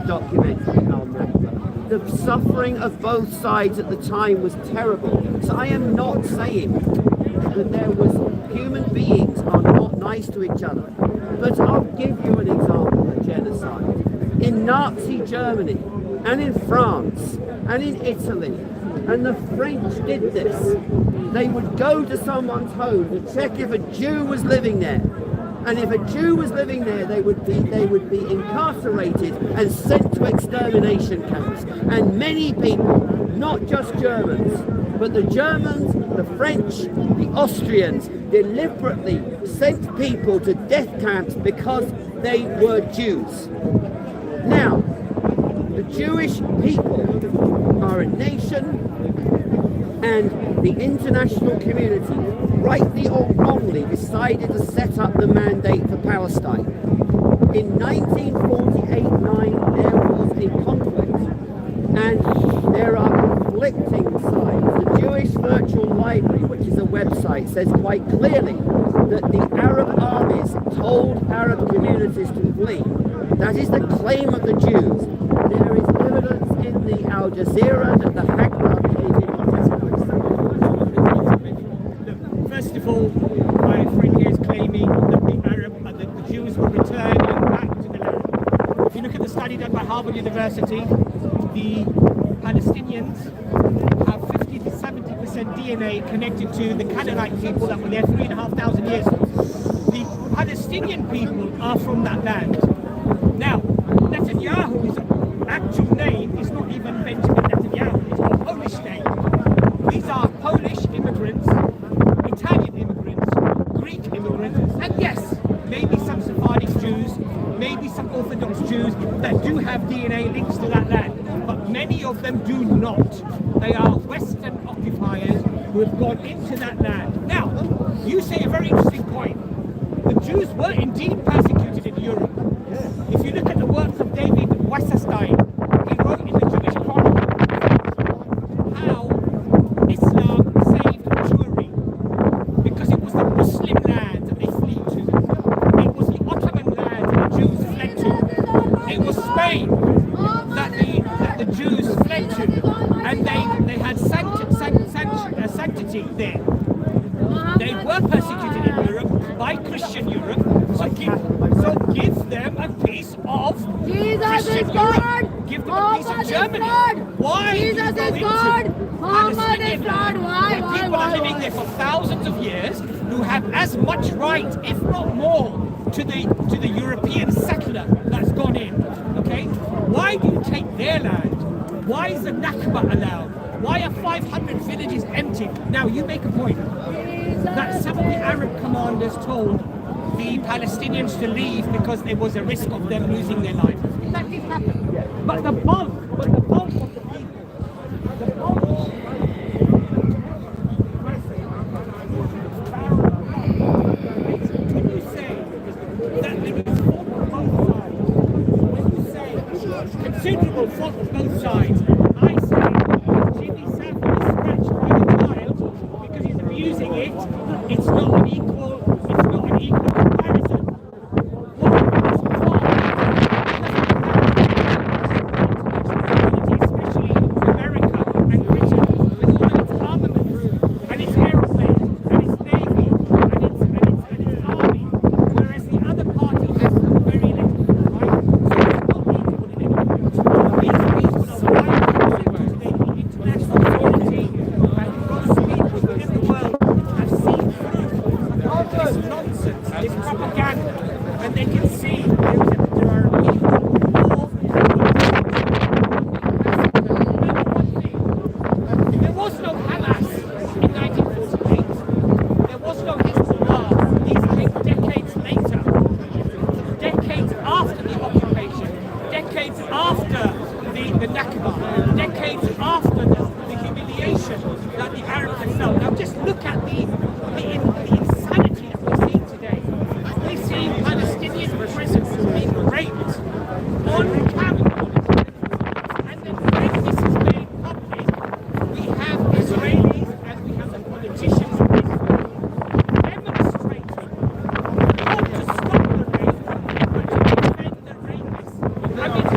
documentary on Nakba. The suffering of both sides at the time was terrible. So I am not saying that there was human beings are not nice to each other. But I'll give you an example of genocide. In Nazi Germany, and in France, and in Italy, and the French did this. They would go to someone's home to check if a Jew was living there. And if a Jew was living there, they would be incarcerated and sent to extermination camps. And many people, not just Germans, but the Germans, the French, the Austrians, deliberately sent people to death camps because they were Jews. Now, the Jewish people are a nation, and the international community, rightly or wrongly, decided to set up the mandate for Palestine. In 1948-9, there was a conflict, and there are conflicting sides. The Jewish Virtual Library, which is a website, says quite clearly that the Arab armies told Arab communities to flee. That is the claim of the Jews. There is evidence in the Al Jazeera that the Hagbah came in. First of all, my friend here is claiming that the Jews were returning back to the land. If you look at the study done by Harvard University, the Palestinians have 50 to 70% DNA connected to the Canaanite people that were there 3,500 years ago. The Palestinian people are from that land. Now, Netanyahu's actual name is not even Benjamin Netanyahu, it's a Polish name. These are Polish immigrants, Italian immigrants, Greek immigrants, and yes, maybe some Sephardic Jews, maybe some Orthodox Jews that do have DNA links to that land, but many of them do not. They are Western occupiers who have gone into that land. Now, you say a very interesting point. The Jews were indeed persecuted in Europe. If you look at the works of David Wasserstein, he wrote in the Jewish Chronicle how Islam saved Jewry because it was the Muslim land that they fled to. It was the Ottoman land that the Jews fled to. It was Spain that the Jews fled to, and they had sanctity there. They were persecuted in Europe by Christian Europe, so give them a piece of Christian Europe. Give them a piece of Germany. Why Jesus is God. Muhammad is God. Why? People are living there for thousands of years who have as much right, if not more, to the European settler that's gone in. Okay? Why do you take their land? Why is the Nakba allowed? Why are 500 villages empty? Now you make a point that some of the Arab commanders told the Palestinians to leave because there was a risk of them losing their lives. That did happen. But the bulk of the people, when you say that there is fault on both sides, when you say considerable fault on both sides, I say Jimmy Savile is scratched by the child because he's abusing it. It's not an equal comparison. Especially America and Britain, with all its armament and its aeroplanes and its navy and its army, whereas the other party has very little, right? So it's not equal in any way. These people are violating international the Nakba, decades after the humiliation that the Arabs have felt. Now just look at the insanity that we're seeing today. We're seeing Palestinian prisoners being raped on camera. And then when this is made public, we have Israelis and we have the politicians demonstrating not to stop the rape, but to defend the rapists. I mean,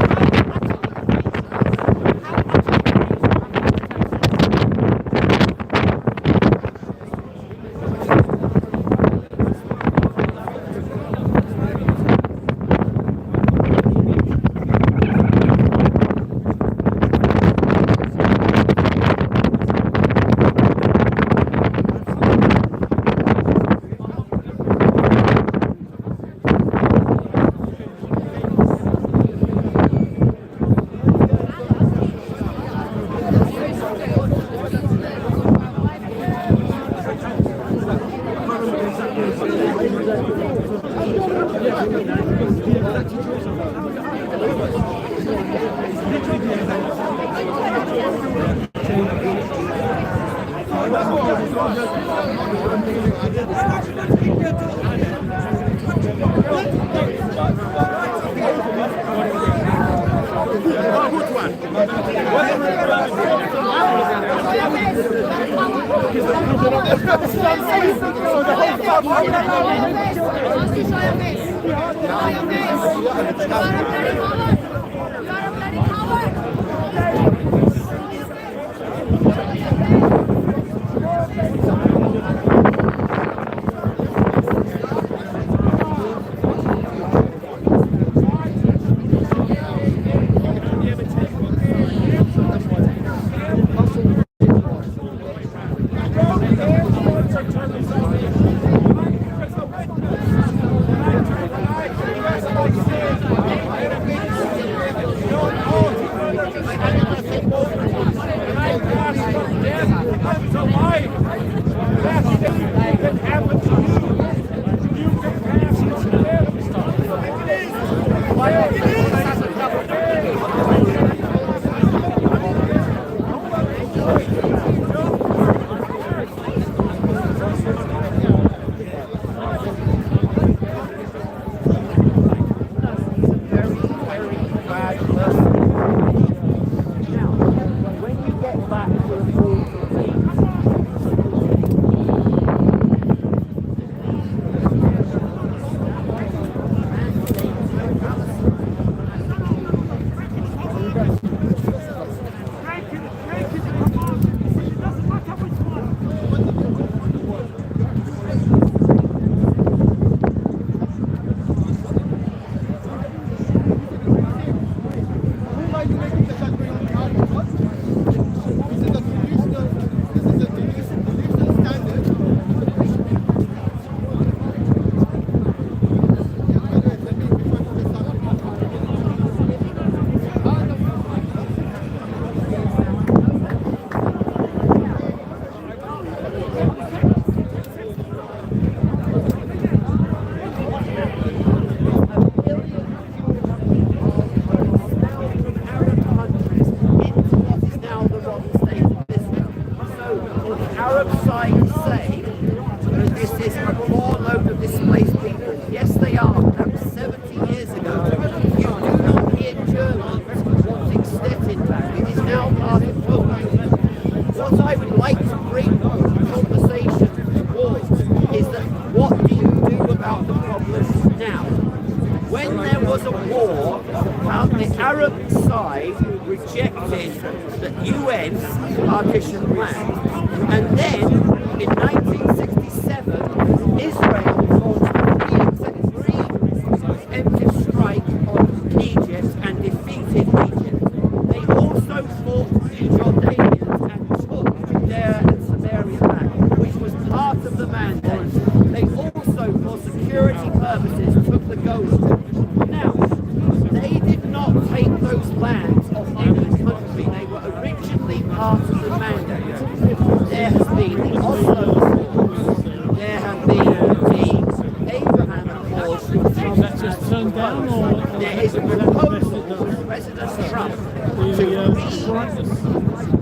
That just turned down, or there is a proposal from President Trump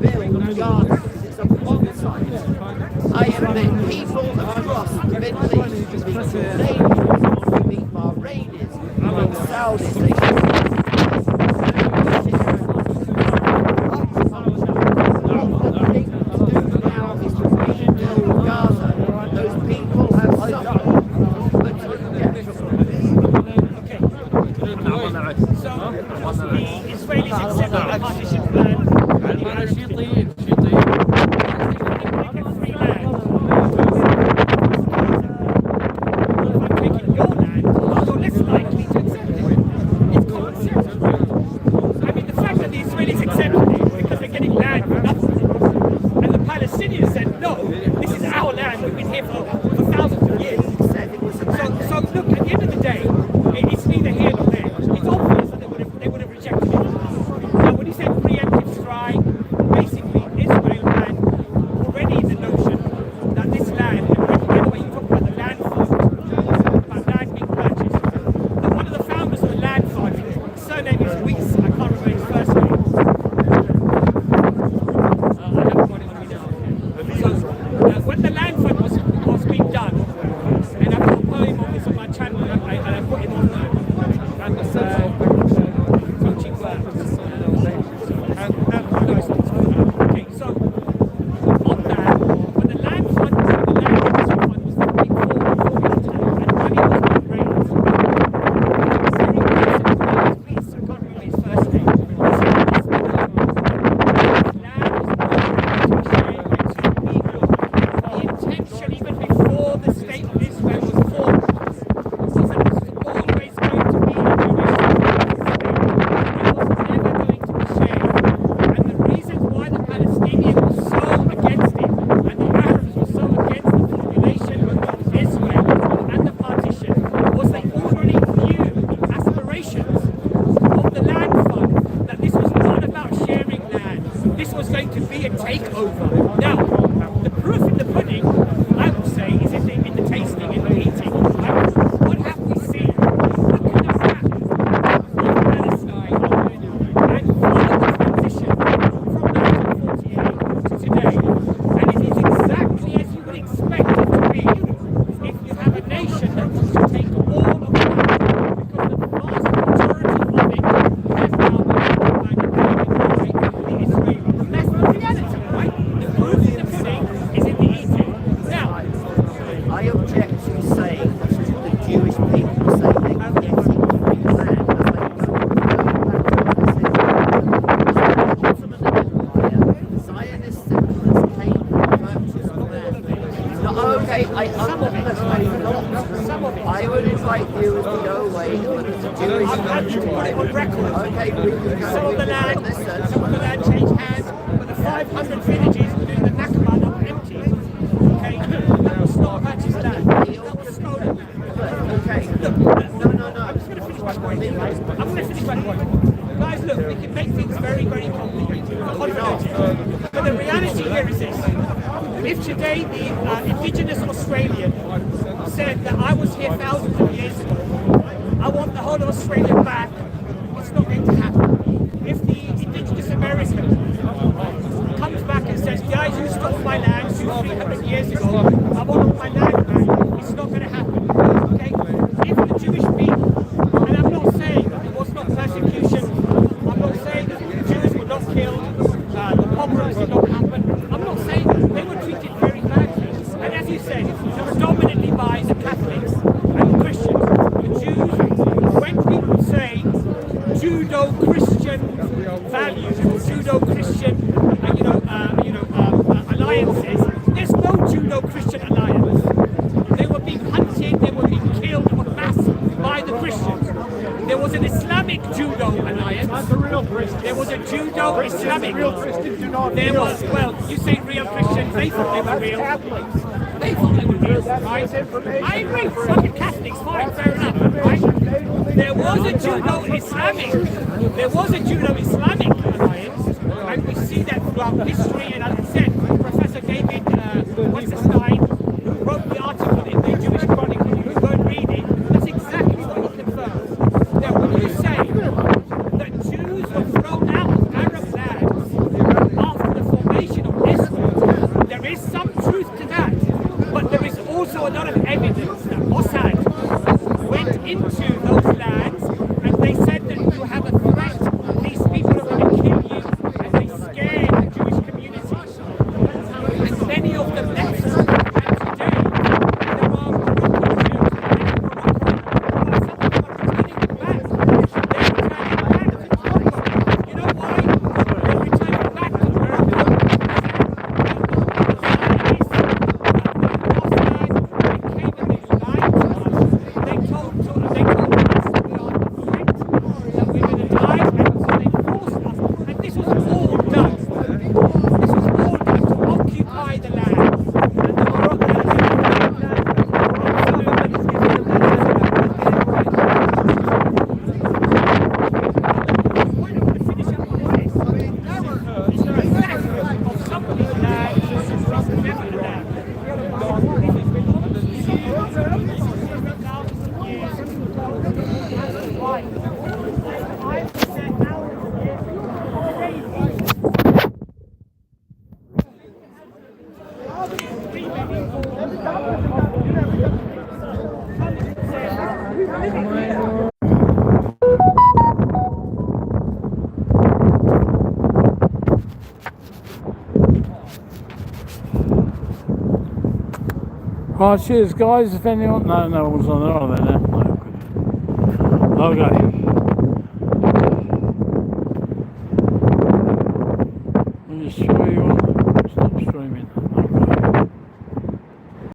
build gardens. It's a bomb site. I am the people across the Middle East to be dangerous to be raiders from Saudi I would invite you to go away and look at the Jewish record. Okay, some of the land changed hands, but the 500 villages doing the Nakaba that were empty. Okay, that was not purchased land. That was stolen. Okay, look, no. I'm just going to finish my point. Guys, look, we can make things very, very complicated. But the reality here is this. If today the indigenous Australian said that I was here thousands of years ago, I want the whole of Australia back, it's not going to happen. If the indigenous American comes back and says, guys, you stole my land 200-300 years ago, I want my land back, it's not going to happen. Okay? If the Jewish people, and I'm not saying that there was not persecution, I'm not saying that the Jews were not killed, the pogroms did not happen, I'm not saying that they were treated very badly. And as you said, predominantly by the Catholics and the Christians. The Jews, when people say Judo-Christian values or Judo-Christian alliances, there's no Judo-Christian alliance. They were being hunted, they were being killed en masse by the Christians. There was an Islamic Judo alliance. There was a Judo-Islamic. There was, well, you say real Christians, they thought they were real. They thought they were real, right? I agree, fucking Catholics, fine, fair enough, right? There was a Judo-Islamic alliance, and we see that throughout history, and as I said, Professor David Stein, who wrote the article in the Jewish Chronicle, you go and read it, that's exactly what he confirms. Now, when you say that Jews were thrown out Right, cheers guys, if anyone... No one's on there, are they now? No, good. Okay. Let me just show you